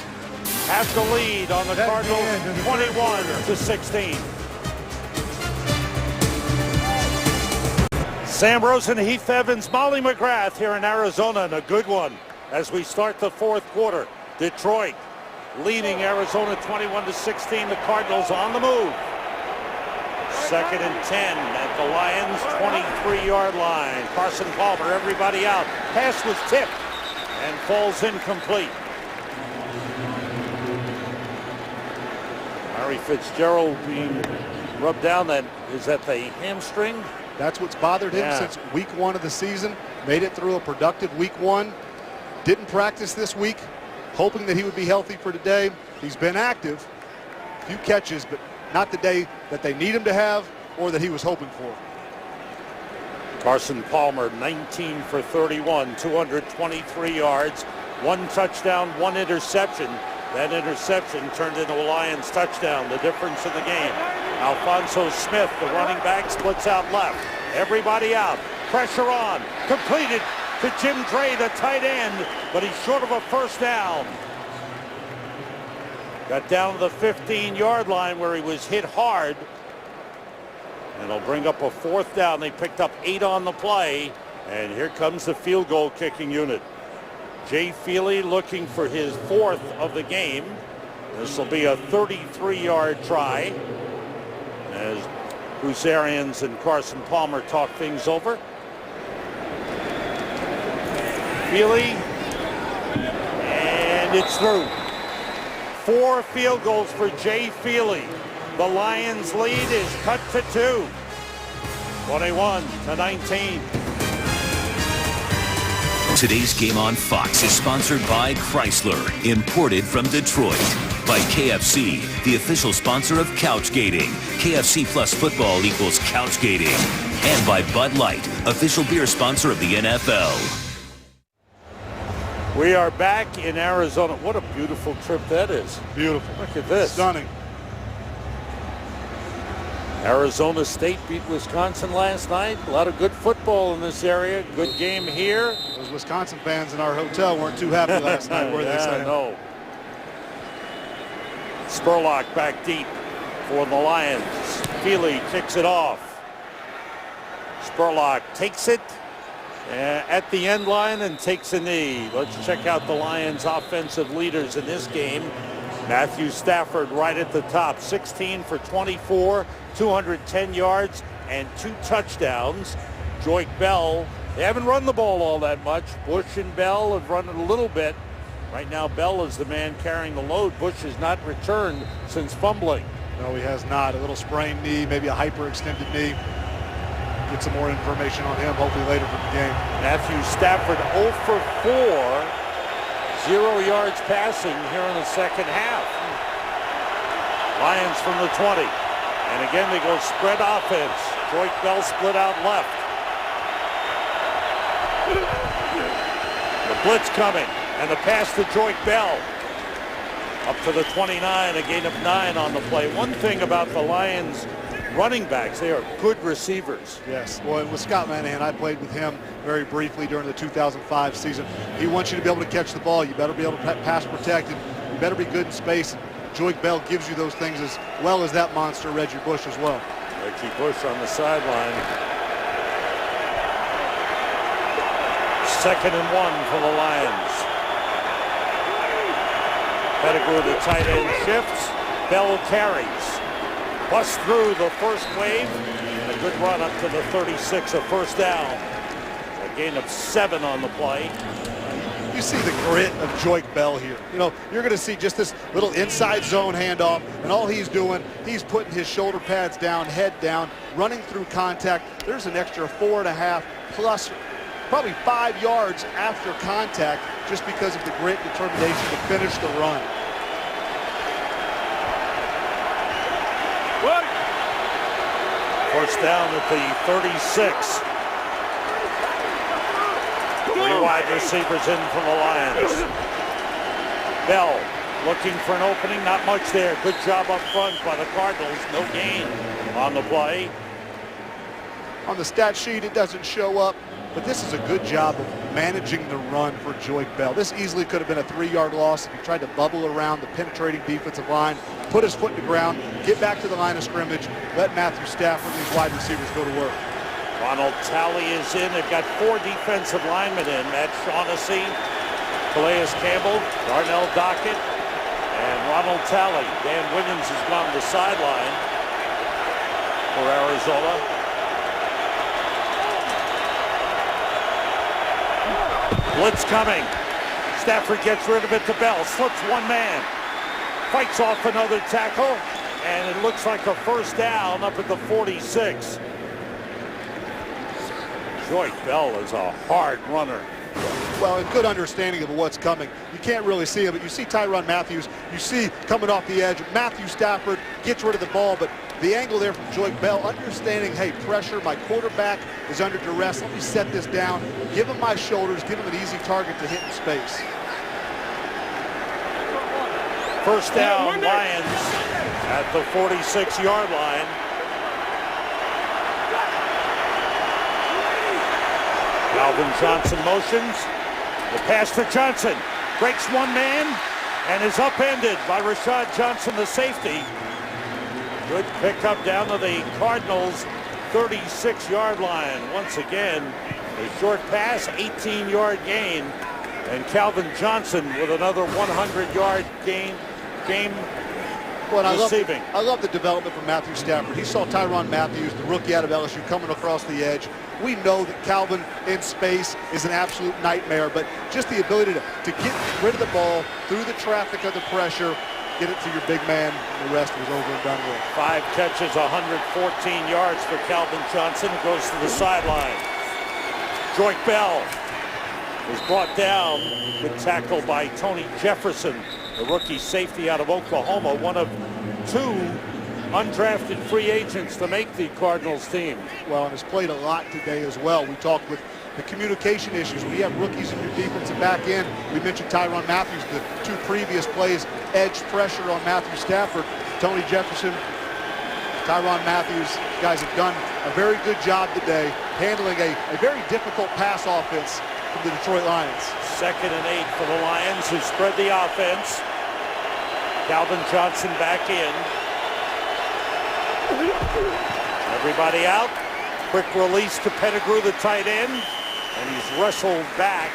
have the lead on the Cardinals 21-16. Sam Rosen, Heath Evans, Molly McGrath here in Arizona, and a good one as we start the fourth quarter. Detroit leading Arizona 21-16. The Cardinals on the move. Second and 10 at the Lions 23-yard line. Carson Palmer, everybody out. Pass was tipped and falls incomplete. Larry Fitzgerald being rubbed down. Is that the hamstring? That's what's bothered him since week one of the season. Made it through a productive week one. Didn't practice this week, hoping that he would be healthy for today. He's been active, a few catches, but not the day that they need him to have or that he was hoping for. Carson Palmer, 19 for 31, 223 yards, one touchdown, one interception. That interception turned into a Lions touchdown, the difference in the game. Alfonso Smith, the running back, splits out left. Everybody out. Pressure on. Completed to Jim Dre, the tight end, but he's short of a first down. Got down to the 15-yard line where he was hit hard. And it'll bring up a fourth down. They picked up 8 on the play. And here comes the field goal kicking unit. Jay Feely looking for his 4th of the game. This will be a 33-yard try as Bruce Arians and Carson Palmer talk things over. Feely, and it's through. 4 field goals for Jay Feely. The Lions lead is cut to 2. 21-19. Today's game on Fox is sponsored by Chrysler, imported from Detroit. By KFC, the official sponsor of Couchgating. KFC plus football equals Couchgating. And by Bud Light, official beer sponsor of the NFL. We are back in Arizona. What a beautiful trip that is. Beautiful. Look at this. Stunning. Arizona State beat Wisconsin last night. A lot of good football in this area. Good game here. Those Wisconsin fans in our hotel weren't too happy last night, were they? Yeah, no. Spurlock back deep for the Lions. Feely kicks it off. Spurlock takes it at the end line and takes a knee. Let's check out the Lions offensive leaders in this game. Matthew Stafford right at the top, 16 for 24, 210 yards and 2 touchdowns. Joique Bell, they haven't run the ball all that much. Bush and Bell have run it a little bit. Right now Bell is the man carrying the load. Bush has not returned since fumbling. No, he has not. A little sprained knee, maybe a hyperextended knee. Get some more information on him hopefully later from the game. Matthew Stafford 0 for 4, 0 yards passing here in the second half. Lions from the 20. And again they go spread offense. Joique Bell split out left. The blitz coming. And the pass to Joique Bell. Up to the 29, a gain of 9 on the play. One thing about the Lions running backs, they are good receivers. Yes, well, with Scott Manahan, I played with him very briefly during the 2005 season. He wants you to be able to catch the ball. You better be able to pass protect, and you better be good in space. Joique Bell gives you those things as well as that monster Reggie Bush as well. Reggie Bush on the sideline. 2nd and 1 for the Lions. Pettigrew, the tight end, shifts. Bell carries. Busts through the first wave. And a good run up to the 36, a first down. A gain of 7 on the play. You see the grit of Joik Bell here. You know, you're going to see just this little inside zone handoff, and all he's doing, he's putting his shoulder pads down, head down, running through contact. There's an extra 4.5 plus probably 5 yards after contact just because of the grit and determination to finish the run. First down at the 36. 3 wide receivers in for the Lions. Bell looking for an opening, not much there. Good job up front by the Cardinals. No gain on the play. On the stat sheet, it doesn't show up, but this is a good job of managing the run for Joik Bell. This easily could have been a 3-yard loss if he tried to bubble around the penetrating defensive line, put his foot in the ground, get back to the line of scrimmage, let Matthew Stafford and these wide receivers go to work. Ronald Talley is in. They've got 4 defensive linemen in. Matt Shaughnessy, Calais Campbell, Darnell Dockett, and Ronald Talley. Dan Williams has gone to the sideline for Arizona. Blitz coming. Stafford gets rid of it to Bell. Slips one man. Fights off another tackle. And it looks like a first down up at the 46. Joik Bell is a hard runner. Well, a good understanding of what's coming. You can't really see it, but you see Tyrann Mathieu. You see coming off the edge, Matthew Stafford gets rid of the ball, but the angle there from Joik Bell, understanding, hey, pressure, my quarterback is under duress. Let me set this down, give him my shoulders, give him an easy target to hit in space. First down, Lions at the 46-yard line. Calvin Johnson motions. The pass to Johnson. Breaks one man and is upended by Rashad Johnson, the safety. Good pickup down to the Cardinals' 36-yard line. Once again, a short pass, 18-yard gain. And Calvin Johnson with another 100-yard game receiving. I love the development from Matthew Stafford. He saw Tyrann Mathieu, the rookie out of LSU, coming across the edge. We know that Calvin in space is an absolute nightmare, but just the ability to get rid of the ball through the traffic of the pressure, get it to your big man, and the rest was over and done with. 5 catches, 114 yards for Calvin Johnson, who goes to the sideline. Joik Bell was brought down. Good tackle by Tony Jefferson, the rookie safety out of Oklahoma, one of 2 undrafted free agents to make the Cardinals team. Well, and has played a lot today as well. We talked with the communication issues. When you have rookies in your defensive back end, we mentioned Tyrann Mathieu, the 2 previous plays, edge pressure on Matthew Stafford. Tony Jefferson, Tyrann Mathieu, guys have done a very good job today handling a very difficult pass offense from the Detroit Lions. 2nd and 8 for the Lions, who spread the offense. Calvin Johnson back in. Everybody out. Quick release to Pettigrew, the tight end. And he's wrestled back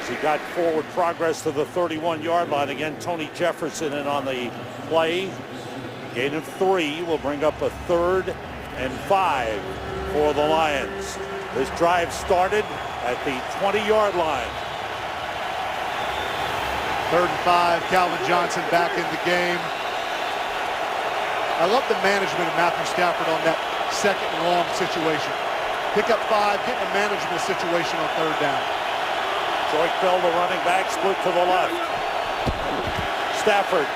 as he got forward progress to the 31-yard line. Again, Tony Jefferson in on the play. Gain of 3 will bring up a 3rd and 5 for the Lions. This drive started at the 20-yard line. 3rd and 5, Calvin Johnson back in the game. I love the management of Matthew Stafford on that 2nd and long situation. Pick up 5, get in a manageable situation on 3rd down. Joik Bell, the running back, split to the left. Stafford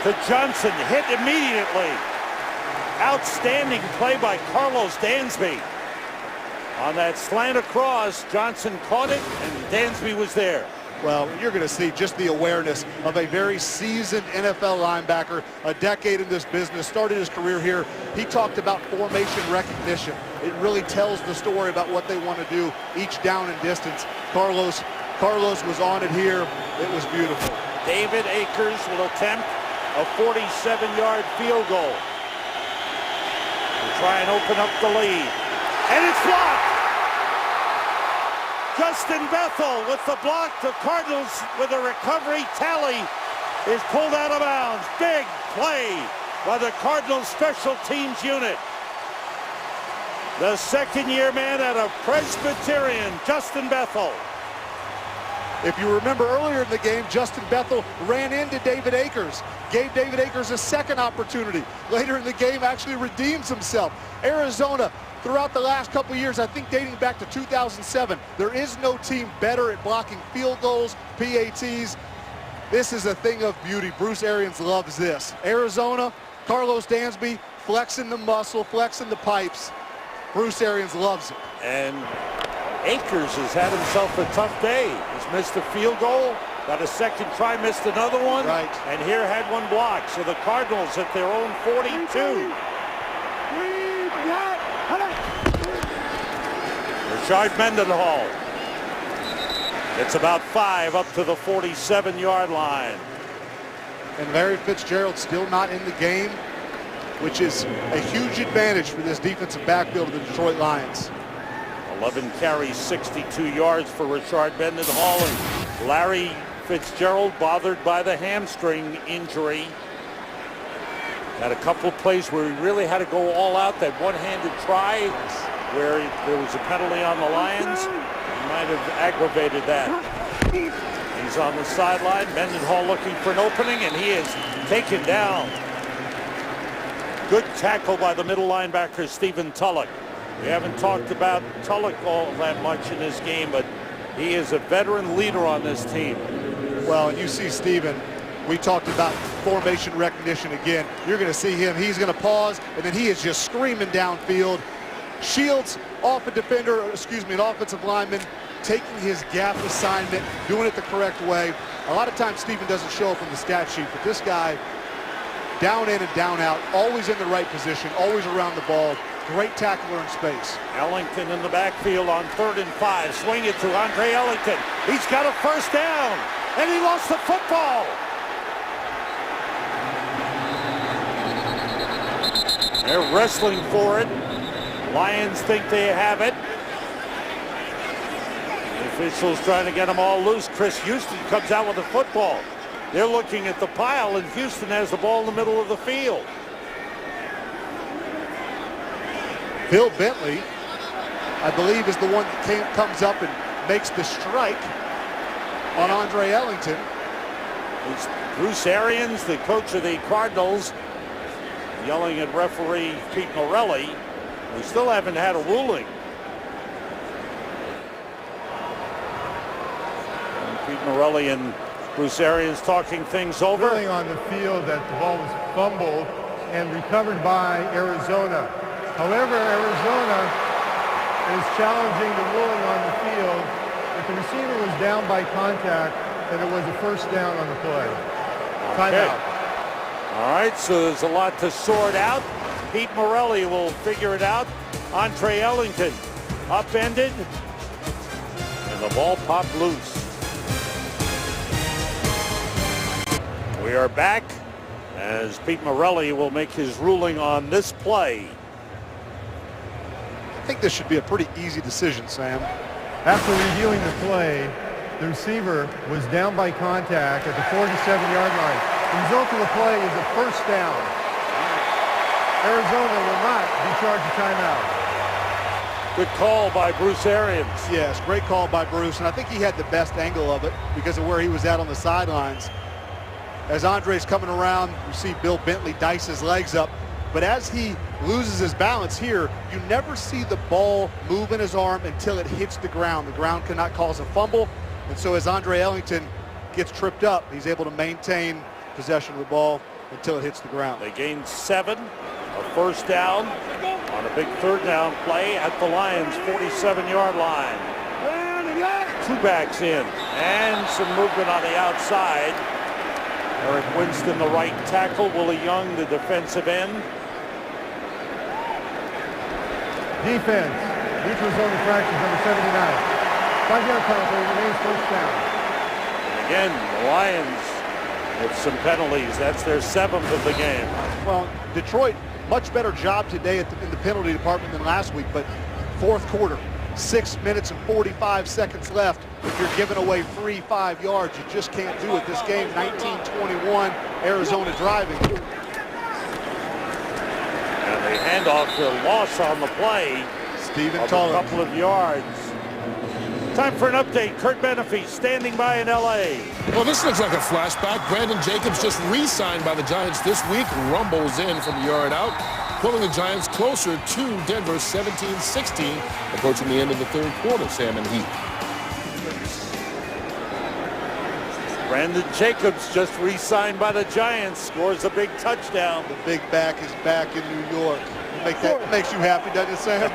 to Johnson, hit immediately. Outstanding play by Carlos Dansby. On that slant across, Johnson caught it, and Dansby was there. Well, you're going to see just the awareness of a very seasoned NFL linebacker, a decade in this business, started his career here. He talked about formation recognition. It really tells the story about what they want to do each down and distance. Carlos was on it here. It was beautiful. David Akers will attempt a 47-yard field goal to try and open up the lead. And it's blocked. Justin Bethel with the block. The Cardinals with a recovery. Tally is pulled out of bounds. Big play by the Cardinals special teams unit. The second-year man out of Presbyterian, Justin Bethel. If you remember earlier in the game, Justin Bethel ran into David Akers, gave David Akers a second opportunity. Later in the game, actually redeems himself. Arizona, throughout the last couple of years, I think dating back to 2007, there is no team better at blocking field goals, PATs. This is a thing of beauty. Bruce Arians loves this. Arizona, Carlos Dansby, flexing the muscle, flexing the pipes. Bruce Arians loves it. And Akers has had himself a tough day. He's missed a field goal, got a second try, missed another one. Right. And here had one blocked. So the Cardinals at their own 42. Rashard Mendenhall. It's about 5 up to the 47-yard line. And Larry Fitzgerald still not in the game, which is a huge advantage for this defensive backfield of the Detroit Lions. 11 carries, 62 yards for Rashard Mendenhall, and Larry Fitzgerald bothered by the hamstring injury. Had a couple of plays where he really had to go all out. That one-handed try where there was a penalty on the Lions. He might have aggravated that. He's on the sideline. Mendenhall looking for an opening, and he is taken down. Good tackle by the middle linebacker, Stephen Tulloch. We haven't talked about Tulloch all that much in this game, but he is a veteran leader on this team. Well, and you see Stephen, we talked about formation recognition again. You're going to see him. He's going to pause, and then he is just screaming downfield. Shields off a defender, an offensive lineman, taking his gap assignment, doing it the correct way. A lot of times Stephen doesn't show up on the stat sheet, but this guy, down in and down out, always in the right position, always around the ball. Great tackler in space. Ellington in the backfield on 3rd and 5. Swing it to Andre Ellington. He's got a first down, and he lost the football. They're wrestling for it. Lions think they have it. The officials trying to get them all loose. Chris Houston comes out with the football. They're looking at the pile, and Houston has the ball in the middle of the field. Bill Bentley, I believe, is the one that comes up and makes the strike on Andre Ellington. It's Bruce Arians, the coach of the Cardinals, yelling at referee Pete Morelli. We still haven't had a ruling. And Pete Morelli and Bruce Arians talking things over. Ruling on the field that the ball was fumbled and recovered by Arizona. However, Arizona is challenging the ruling on the field that the receiver was down by contact and it was a first down on the play. Timeout. All right, so there's a lot to sort out. Pete Morelli will figure it out. Andre Ellington upended, and the ball popped loose. We are back as Pete Morelli will make his ruling on this play. I think this should be a pretty easy decision, Sam. After reviewing the play, the receiver was down by contact at the 47-yard line. The result of the play is a first down. Arizona will not be charged a timeout. Good call by Bruce Arians. Yes, great call by Bruce, and I think he had the best angle of it because of where he was at on the sidelines. As Andre's coming around, you see Bill Bentley dice his legs up, but as he loses his balance here, you never see the ball move in his arm until it hits the ground. The ground cannot cause a fumble, and so as Andre Ellington gets tripped up, he's able to maintain possession of the ball until it hits the ground. They gained 7, a first down on a big 3rd down play at the Lions' 47-yard line. 2 backs in, and some movement on the outside. Eric Winston, the right tackle. Willie Young, the defensive end. Defense, neutral zone infractions number 79. 5-yard penalty remains first down. Again, the Lions with some penalties. That's their 7th of the game. Well, Detroit, much better job today in the penalty department than last week, but 4th quarter, 6 minutes and 45 seconds left. If you're giving away free 5 yards, you just can't do it. This game, 19-21, Arizona driving. And the handoff to loss on the play. Stephen of Tollett. a couple of yards. Time for an update. Kurt Menefee standing by in L.A. Well, this looks like a flashback. Brandon Jacobs just re-signed by the Giants this week. Rumbles in from a yard out, pulling the Giants closer to Denver 17-16, approaching the end of the third quarter, Sam and Heath. Brandon Jacobs just re-signed by the Giants, scores a big touchdown. The big back is back in New York. Makes you happy, doesn't it, Sam?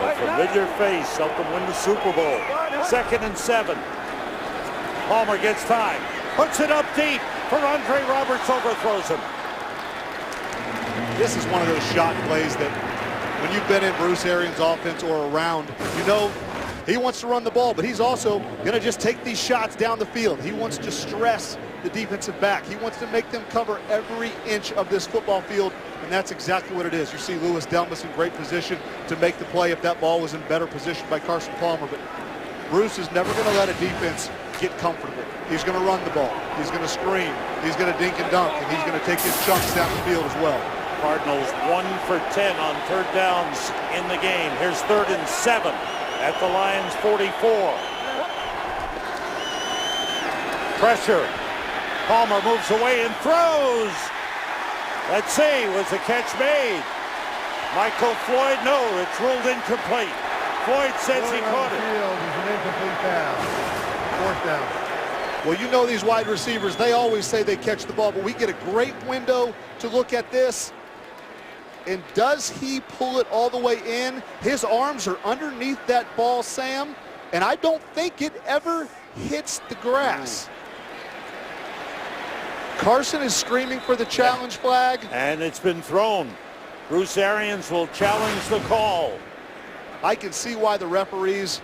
A familiar face helped them win the Super Bowl. 2nd and 7. Palmer gets time. Puts it up deep for Andre Roberts, overthrows him. This is one of those shot plays that when you've been in Bruce Arians' offense or around, you know he wants to run the ball, but he's also going to just take these shots down the field. He wants to stress the defensive back. He wants to make them cover every inch of this football field, and that's exactly what it is. You see Louis Delmas in great position to make the play if that ball was in better position by Carson Palmer, but Bruce is never going to let a defense get comfortable. He's going to run the ball. He's going to screen. He's going to dink and dunk, and he's going to take his chunks down the field as well. Cardinals 1 for 10 on third downs in the game. Here's 3rd and 7 at the Lions 44. Pressure. Palmer moves away and throws. Let's see, was the catch made? Michael Floyd, no, it's ruled incomplete. Floyd says he caught it. Field is an incomplete pass. 4th down. Well, you know these wide receivers, they always say they catch the ball, but we get a great window to look at this. And does he pull it all the way in? His arms are underneath that ball, Sam, and I don't think it ever hits the grass. Carson is screaming for the challenge flag. And it's been thrown. Bruce Arians will challenge the call. I can see why the referees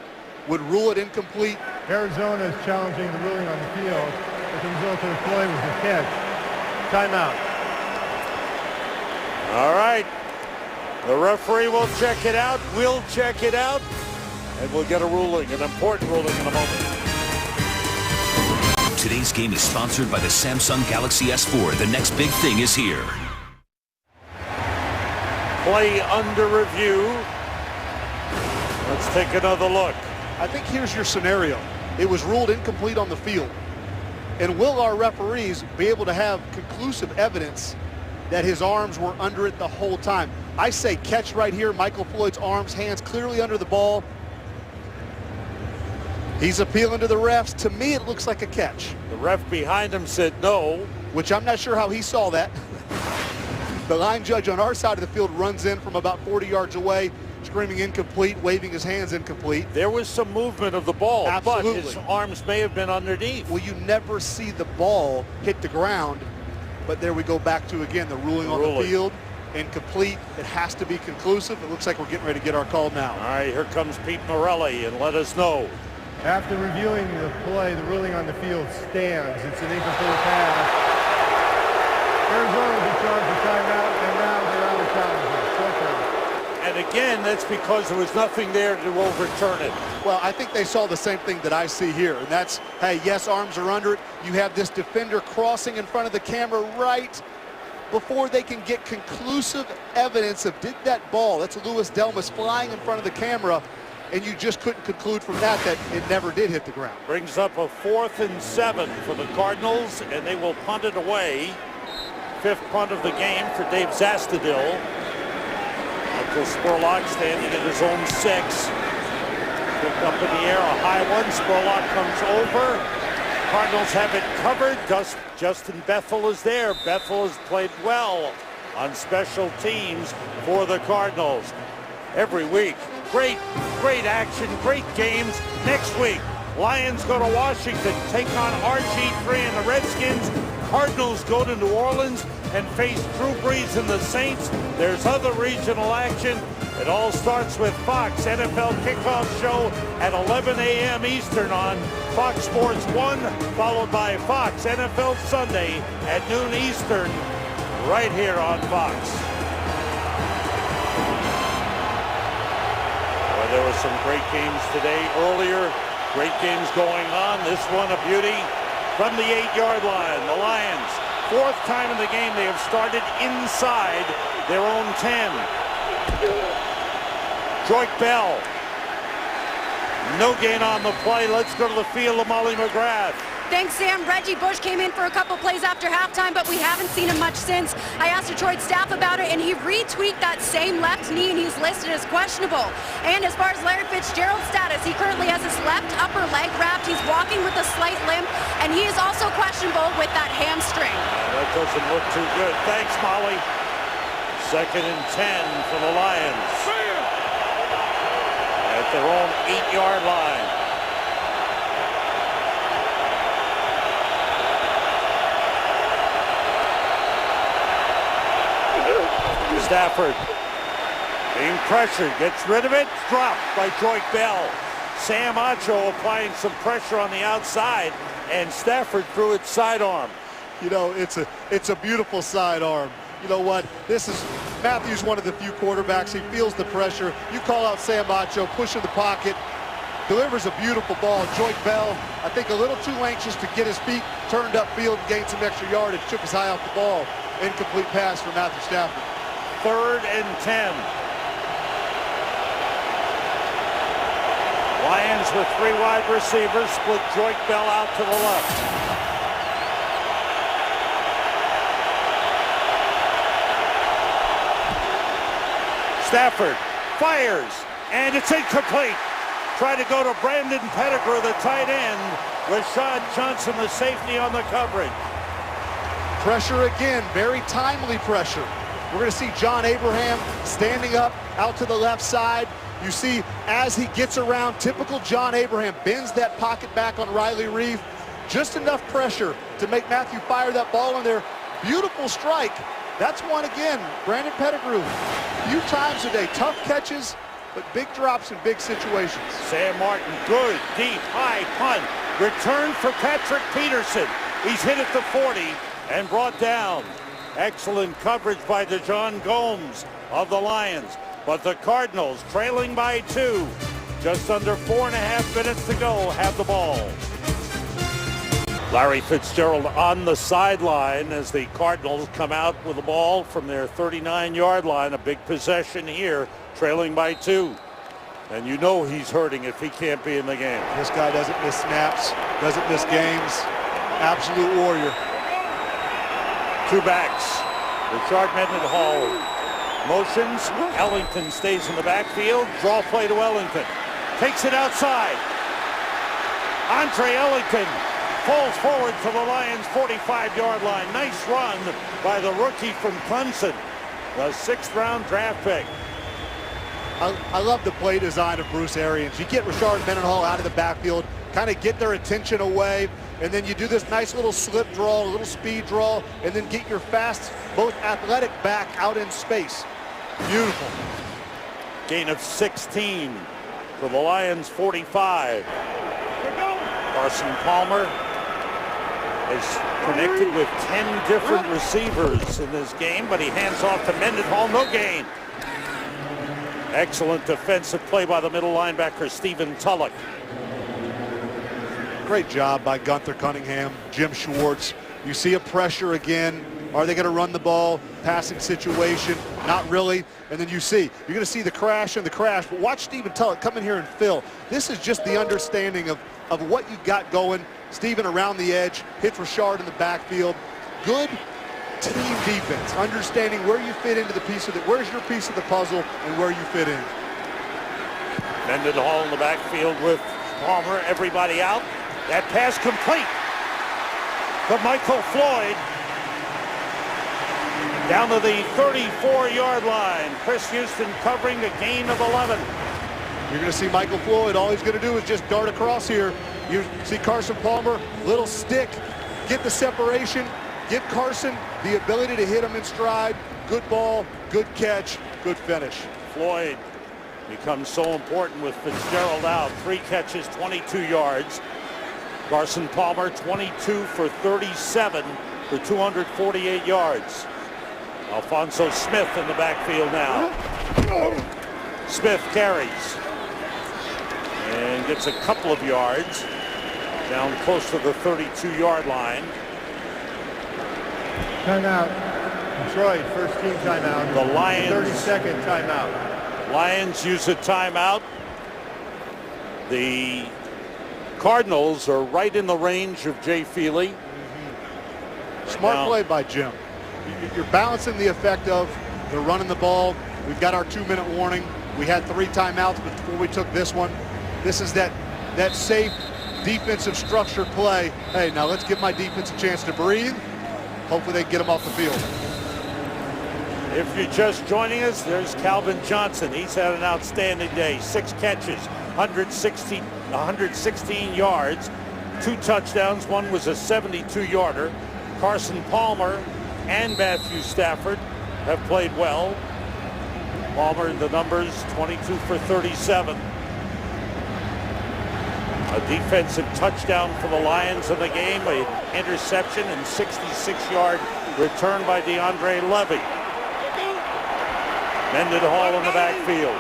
would rule it incomplete. Arizona is challenging the ruling on the field, but the result of the play was a catch. Timeout. All right. The referee will check it out. We'll check it out. And we'll get a ruling, an important ruling in a moment. Today's game is sponsored by the Samsung Galaxy S4. The next big thing is here. Play under review. Let's take another look. I think here's your scenario. It was ruled incomplete on the field. And will our referees be able to have conclusive evidence that his arms were under it the whole time? I say catch right here. Michael Floyd's arms, hands clearly under the ball. He's appealing to the refs. To me, it looks like a catch. The ref behind him said no. Which I'm not sure how he saw that. The line judge on our side of the field runs in from about 40 yards away, screaming incomplete, waving his hands incomplete. There was some movement of the ball, Absolutely. but his arms may have been underneath. Well, you never see the ball hit the ground, but there we go back to, again, the ruling on the field. Incomplete. It has to be conclusive. It looks like we're getting ready to get our call now. All right, here comes Pete Morelli, and let us know. After reviewing the play, the ruling on the field stands. It's an incomplete pass. Arizona was in charge of timeout, and now they're out of challenges. And again, that's because there was nothing there to overturn it. Well, I think they saw the same thing that I see here, and that's, hey, yes, arms are under it. You have this defender crossing in front of the camera right before they can get conclusive evidence of did that ball, that's Louis Delmas flying in front of the camera, and you just couldn't conclude from that it never did hit the ground. Brings up a 4th and 7 for the Cardinals, and they will punt it away. 5th punt of the game for Dave Zastudil. Michael Spurlock standing at his own 6. Picked up in the air, a high one. Spurlock comes over. Cardinals have it covered. Justin Bethel is there. Bethel has played well on special teams for the Cardinals. Every week, great action, great games. Next week, Lions go to Washington, take on RG3 and the Redskins. Cardinals go to New Orleans and face Drew Brees and the Saints. There's other regional action. It all starts with Fox NFL Kickoff Show at 11 a.m. Eastern on Fox Sports 1, followed by Fox NFL Sunday at noon Eastern, right here on Fox. There were some great games today. Earlier, great games going on. This one a beauty from the 8-yard line. The Lions, 4th time in the game they have started inside their own 10. Joyke Bell. No gain on the play. Let's go to the field of Molly McGrath. Thanks, Sam. Reggie Bush came in for a couple plays after halftime, but we haven't seen him much since. I asked Detroit staff about it, and he retweaked that same left knee, and he's listed as questionable. And as far as Larry Fitzgerald's status, he currently has his left upper leg wrapped. He's walking with a slight limp, and he is also questionable with that hamstring. That doesn't look too good. Thanks, Molly. 2nd and 10 for the Lions. At their own 8-yard line. Stafford being pressured, gets rid of it, dropped by Joyke Bell. Sam Acho applying some pressure on the outside, and Stafford threw it sidearm. You know, it's a beautiful sidearm. You know what? Matthew's one of the few quarterbacks. He feels the pressure. You call out Sam Acho, push in the pocket, delivers a beautiful ball. Joyke Bell, I think a little too anxious to get his feet turned upfield and gain some extra yardage. Took his eye off the ball. Incomplete pass for Matthew Stafford. 3rd and 10. Lions with 3 wide receivers, split Joyke Bell out to the left. Stafford fires, and it's incomplete. Try to go to Brandon Pettigrew, the tight end. Rashad Johnson, the safety, on the coverage. Pressure again, very timely pressure. We're going to see John Abraham standing up out to the left side. You see, as he gets around, typical John Abraham bends that pocket back on Riley Reef. Just enough pressure to make Matthew fire that ball in there. Beautiful strike. That's one again. Brandon Pettigrew, few times a day. Tough catches, but big drops in big situations. Sam Martin, good, deep, high punt. Return for Patrick Peterson. He's hit at the 40 and brought down. Excellent coverage by DeJon Gomes of the Lions. But the Cardinals, trailing by 2, just under 4.5 minutes to go, have the ball. Larry Fitzgerald on the sideline as the Cardinals come out with the ball from their 39-yard line. A big possession here, trailing by 2. And you know he's hurting if he can't be in the game. This guy doesn't miss snaps, doesn't miss games. Absolute warrior. 2 backs. Richard Mendenhall motions. Ellington stays in the backfield. Draw play to Ellington. Takes it outside. Andre Ellington falls forward to the Lions' 45-yard line. Nice run by the rookie from Clemson, the 6th-round draft pick. I love the play design of Bruce Arians. You get Richard Mendenhall out of the backfield, kind of get their attention away, and then you do this nice little slip draw, a little speed draw, and then get your fast, both athletic back out in space. Beautiful. Gain of 16 for the Lions' 45. Carson Palmer is connected with 10 different receivers in this game, but he hands off to Mendenhall, no gain. Excellent defensive play by the middle linebacker, Stephen Tulloch. Great job by Gunther Cunningham, Jim Schwartz. You see a pressure again. Are they going to run the ball? Passing situation, not really. And then you're going to see the crash and the crash. But watch Stephen Tulloch come in here and fill. This is just the understanding of what you got going. Stephen around the edge, hits Richard in the backfield. Good team defense, understanding where you fit into the piece of the, where's your piece of the puzzle and where you fit in. Mendenhall in the backfield with Palmer, everybody out. That pass complete. But Michael Floyd down to the 34-yard line. Chris Houston covering a gain of 11. You're going to see Michael Floyd. All he's going to do is just dart across here. You see Carson Palmer, little stick, get the separation, give Carson the ability to hit him in stride. Good ball, good catch, good finish. Floyd becomes so important with Fitzgerald out. 3 catches, 22 yards. Carson Palmer, 22 for 37 for 248 yards. Alphonso Smith in the backfield now. Smith carries. and gets a couple of yards down close to the 32-yard line. Timeout. Detroit, first team timeout. The Lions. 30-second timeout. Lions use a timeout. The Cardinals are right in the range of Jay Feely. Smart play by Jim. You're balancing the effect of they're running the ball. We've got our 2-minute warning. We had 3 timeouts before we took this one. This is that safe defensive structured play. Hey, now let's give my defense a chance to breathe. Hopefully they get them off the field. If you're just joining us, there's Calvin Johnson. He's had an outstanding day. 6 catches, 116 yards, 2 touchdowns. One was a 72-yarder. Carson Palmer and Matthew Stafford have played well. Palmer, the numbers, 22 for 37. A defensive touchdown for the Lions in the game, an interception and 66-yard return by DeAndre Levy. Mendenhall in the backfield.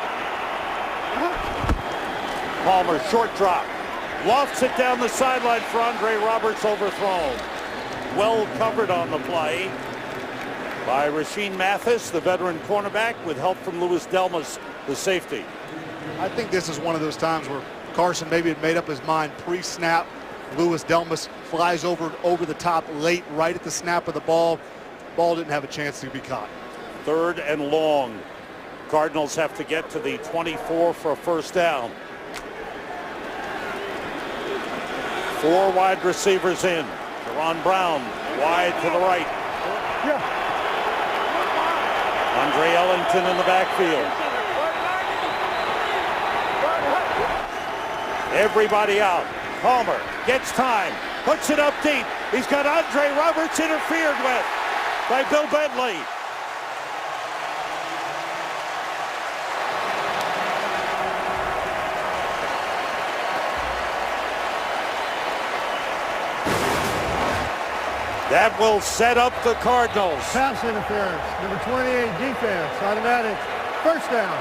Palmer, short drop. Lofts it down the sideline for Andre Roberts, overthrown. Well covered on the play by Rasheed Mathis, the veteran cornerback, with help from Louis Delmas, the safety. I think this is one of those times where Carson maybe had made up his mind pre-snap. Louis Delmas flies over the top late, right at the snap of the ball. Ball didn't have a chance to be caught. 3rd and long. Cardinals have to get to the 24 for a first down. 4 wide receivers in. Deron Brown wide to the right. Andre Ellington in the backfield. Everybody out. Palmer gets time, puts it up deep. He's got Andre Roberts interfered with by Bill Bentley. That will set up the Cardinals. Pass interference. Number 28 defense. Automatic. First down.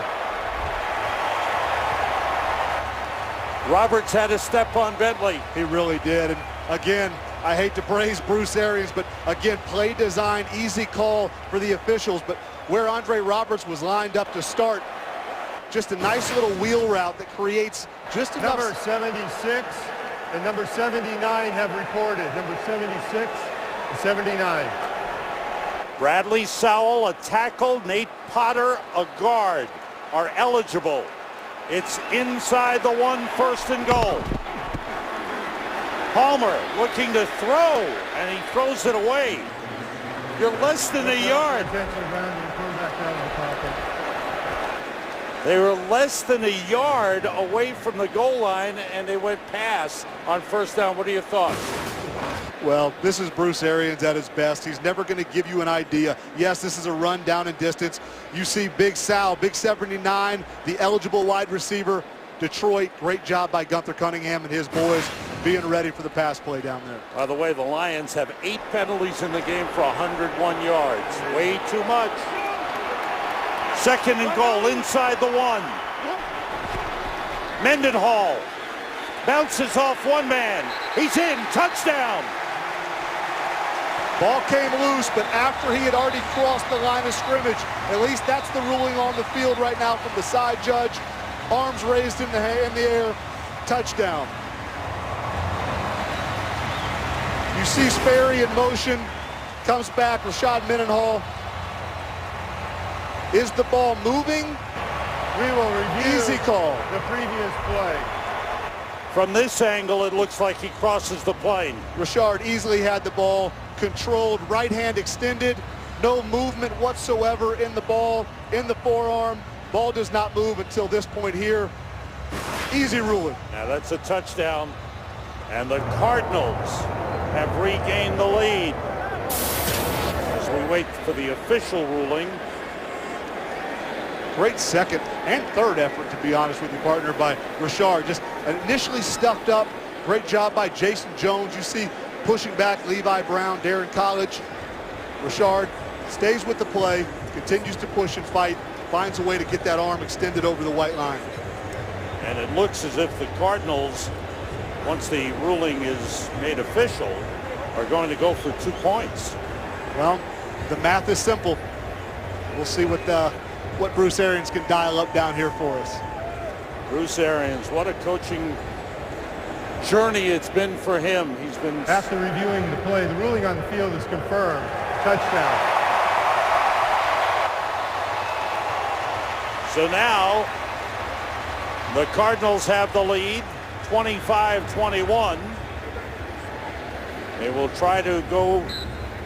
Roberts had a step on Bentley. He really did. And again, I hate to praise Bruce Arians, but again, play design, easy call for the officials. But where Andre Roberts was lined up to start, just a nice little wheel route that creates just enough. Number 76 and number 79 have recorded. Number 76 and 79. Bradley Sowell, a tackle. Nate Potter, a guard, are eligible. It's inside the 1, 1st and goal. Palmer looking to throw, and he throws it away. You're less than a yard. They were less than a yard away from the goal line, and they went pass on first down. What are your thoughts? Well, this is Bruce Arians at his best. He's never going to give you an idea. Yes, this is a run down in distance. You see Big Sal, Big 79, the eligible wide receiver. Detroit, great job by Gunther Cunningham and his boys being ready for the pass play down there. By the way, the Lions have 8 penalties in the game for 101 yards. Way too much. 2nd and goal inside the 1. Mendenhall bounces off one man. He's in. Touchdown. Ball came loose, but after he had already crossed the line of scrimmage, at least that's the ruling on the field right now from the side judge. Arms raised in the air. Touchdown. You see Sperry in motion. Comes back. Rashad Mendenhall. Is the ball moving? We will review Easy call. The previous play. From this angle, it looks like he crosses the plane. Rashard easily had the ball, controlled, right hand extended, no movement whatsoever in the ball, in the forearm. Ball does not move until this point here. Easy ruling. Now that's a touchdown, and the Cardinals have regained the lead. As we wait for the official ruling. Great 2nd and 3rd effort, to be honest with you, partner, by Rashard. Just initially stuffed up. Great job by Jason Jones. You see pushing back Levi Brown, Darren College. Rashard stays with the play, continues to push and fight, finds a way to get that arm extended over the white line. And it looks as if the Cardinals, once the ruling is made official, are going to go for 2 points. Well, the math is simple. We'll see what Bruce Arians can dial up down here for us. Bruce Arians, what a coaching journey it's been for him. He's been... After reviewing the play, the ruling on the field is confirmed. Touchdown. So now the Cardinals have the lead, 25-21. They will try to go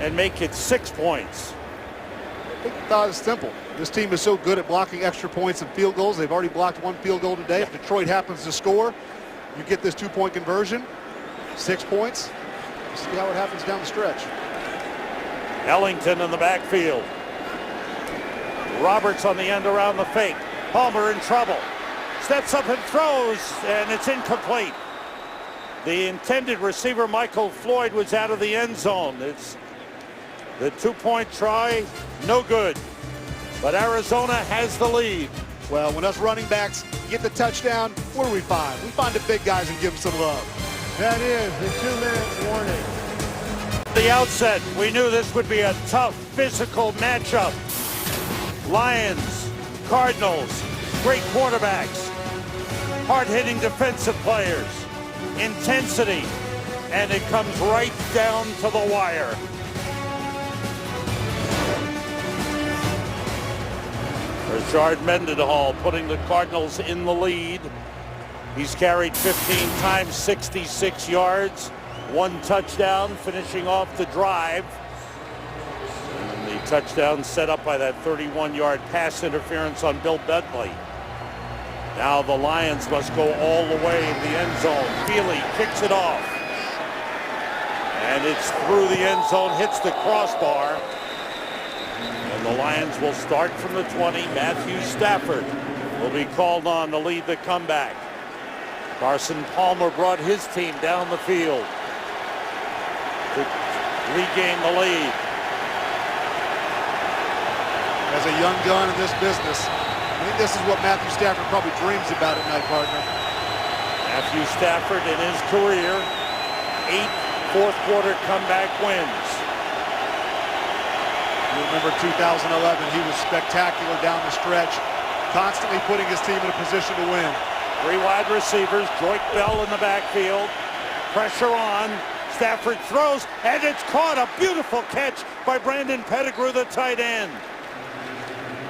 and make it 6 points. I think the thought is simple. This team is so good at blocking extra points and field goals. They've already blocked 1 field goal today. If Detroit happens to score, you get this 2-point conversion, 6 points. We'll see how it happens down the stretch. Ellington in the backfield. Roberts on the end around the fake. Palmer in trouble. Steps up and throws, and it's incomplete. The intended receiver, Michael Floyd, was out of the end zone. It's the 2-point try, no good. But Arizona has the lead. Well, when us running backs get the touchdown, what do we find? We find the big guys and give them some love. That is the 2-minute warning. At the outset, we knew this would be a tough physical matchup. Lions, Cardinals, great quarterbacks, hard-hitting defensive players, intensity, and it comes right down to the wire. Rashard Mendenhall putting the Cardinals in the lead. He's carried 15 times, 66 yards, 1 touchdown, finishing off the drive. And the touchdown set up by that 31-yard pass interference on Bill Bentley. Now the Lions must go all the way in the end zone. Feely kicks it off. And it's through the end zone, hits the crossbar. And the Lions will start from the 20. Matthew Stafford will be called on to lead the comeback. Carson Palmer brought his team down the field to regain the lead. As a young gun in this business, I think this is what Matthew Stafford probably dreams about at night, partner. Matthew Stafford in his career, 8 fourth-quarter comeback wins. You remember 2011, he was spectacular down the stretch, constantly putting his team in a position to win. 3 wide receivers, Joyce Bell in the backfield, pressure on, Stafford throws, and it's caught. A beautiful catch by Brandon Pettigrew, the tight end.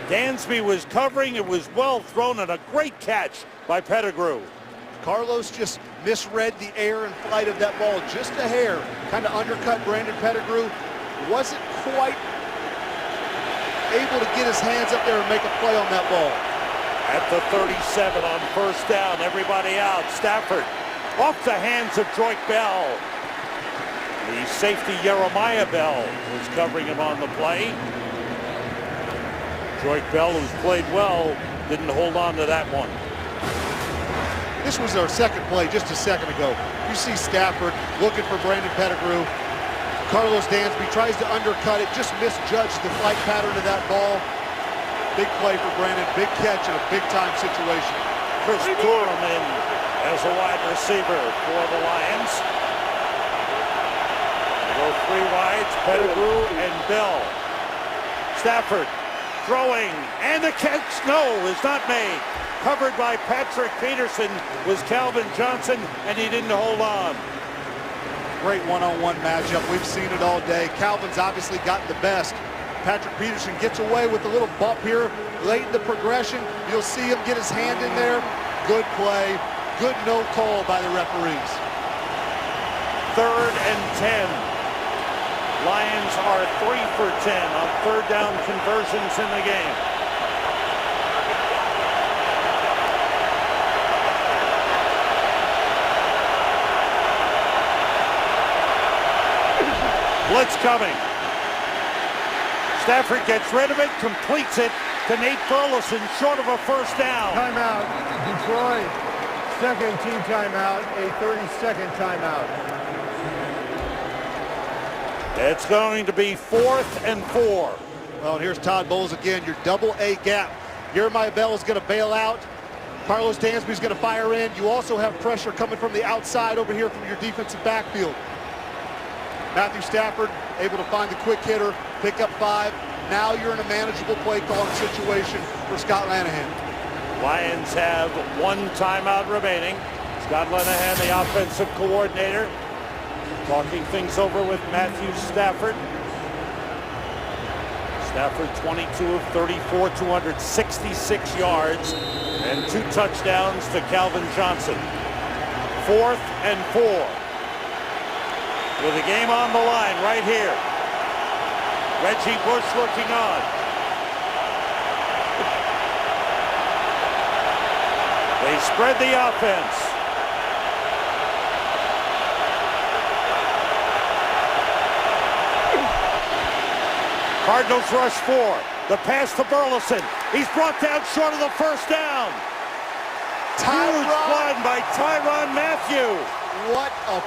Dansby was covering, it was well thrown, and a great catch by Pettigrew. Carlos just misread the air and flight of that ball just a hair, kind of undercut Brandon Pettigrew. Wasn't quite able to get his hands up there and make a play on that ball. At the 37 on first down, everybody out. Stafford off the hands of Joyce Bell. The safety Jeremiah Bell was covering him on the play. Joyce Bell, who's played well, didn't hold on to that one. This was our second play just a second ago. You see Stafford looking for Brandon Pettigrew. Carlos Dansby tries to undercut it, just misjudged the flight pattern of that ball. Big play for Brandon, big catch in a big-time situation. Chris Durham in as a wide receiver for the Lions. They go 3 wides, Pettigrew and Bell. Stafford throwing, and the catch, no, is not made. Covered by Patrick Peterson was Calvin Johnson, and he didn't hold on. Great one-on-one matchup. We've seen it all day. Calvin's obviously got the best. Patrick Peterson gets away with a little bump here late in the progression. You'll see him get his hand in there. Good play. Good no call by the referees. 3rd and 10. Lions are 3 for 10 on 3rd down conversions in the game. Blitz coming. Stafford gets rid of it, completes it to Nate Burleson, short of a first down. Timeout, Detroit. Second team timeout, a 30-second timeout. It's going to be 4th and 4. Well, here's Todd Bowles again, your double A gap. Jeremiah Bell is going to bail out. Carlos Dansby's going to fire in. You also have pressure coming from the outside over here from your defensive backfield. Matthew Stafford able to find the quick hitter, pick up 5. Now you're in a manageable play calling situation for Scott Linehan. Lions have 1 timeout remaining. Scott Linehan, the offensive coordinator, talking things over with Matthew Stafford. Stafford 22 of 34, 266 yards, and 2 touchdowns to Calvin Johnson. 4th and 4. With the game on the line right here. Reggie Bush looking on. They spread the offense. Cardinals rush 4. The pass to Burleson. He's brought down short of the first down. Huge run by Tyrann Mathieu. What a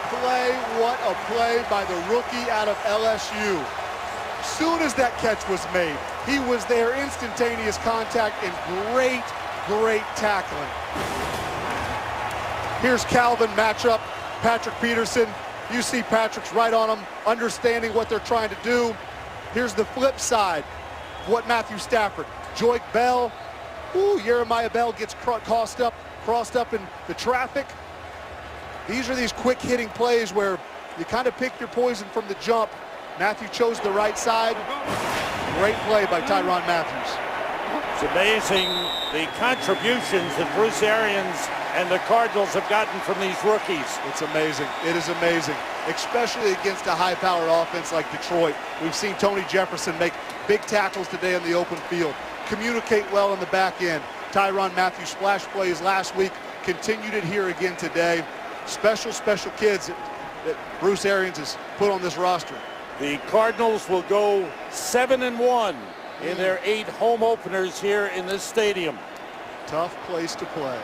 play by the rookie out of LSU. Soon as that catch was made, he was there, instantaneous contact and great tackling. Here's Calvin matchup, Patrick Peterson. You see Patrick's right on him, understanding what they're trying to do. Here's the flip side, what Matthew Stafford, Joique Bell, Jeremiah Bell gets crossed up in the traffic. These are these quick hitting plays where you kind of pick your poison from the jump. Matthew chose the right side. Great play by Tyrann Mathieu. It's amazing the contributions that Bruce Arians and the Cardinals have gotten from these rookies. It's amazing. It is amazing, especially against a high-powered offense like Detroit. We've seen Tony Jefferson make big tackles today in the open field, communicate well on the back end. Tyrann Mathieu splash plays last week, continued it here again today. Special kids that Bruce Arians has put on this roster. The Cardinals will go 7-1 in their 8 home openers here in this stadium. Tough place to play.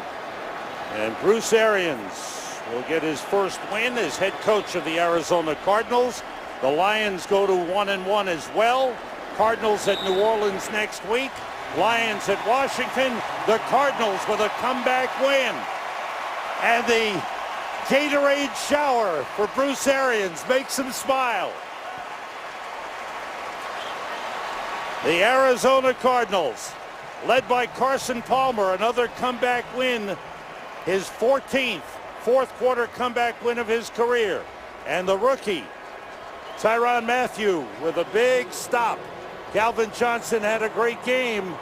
And Bruce Arians will get his first win as head coach of the Arizona Cardinals. The Lions go to 1-1 as well. Cardinals at New Orleans next week. Lions at Washington. The Cardinals with a comeback win. And the Gatorade shower for Bruce Arians makes him smile. The Arizona Cardinals, led by Carson Palmer, another comeback win, his 14th fourth-quarter comeback win of his career. And the rookie, Tyrann Mathieu, with a big stop. Calvin Johnson had a great game,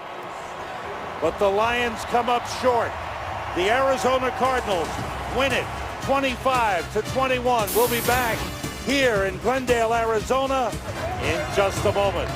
but the Lions come up short. The Arizona Cardinals win it 25-21. We'll be back here in Glendale, Arizona in just a moment.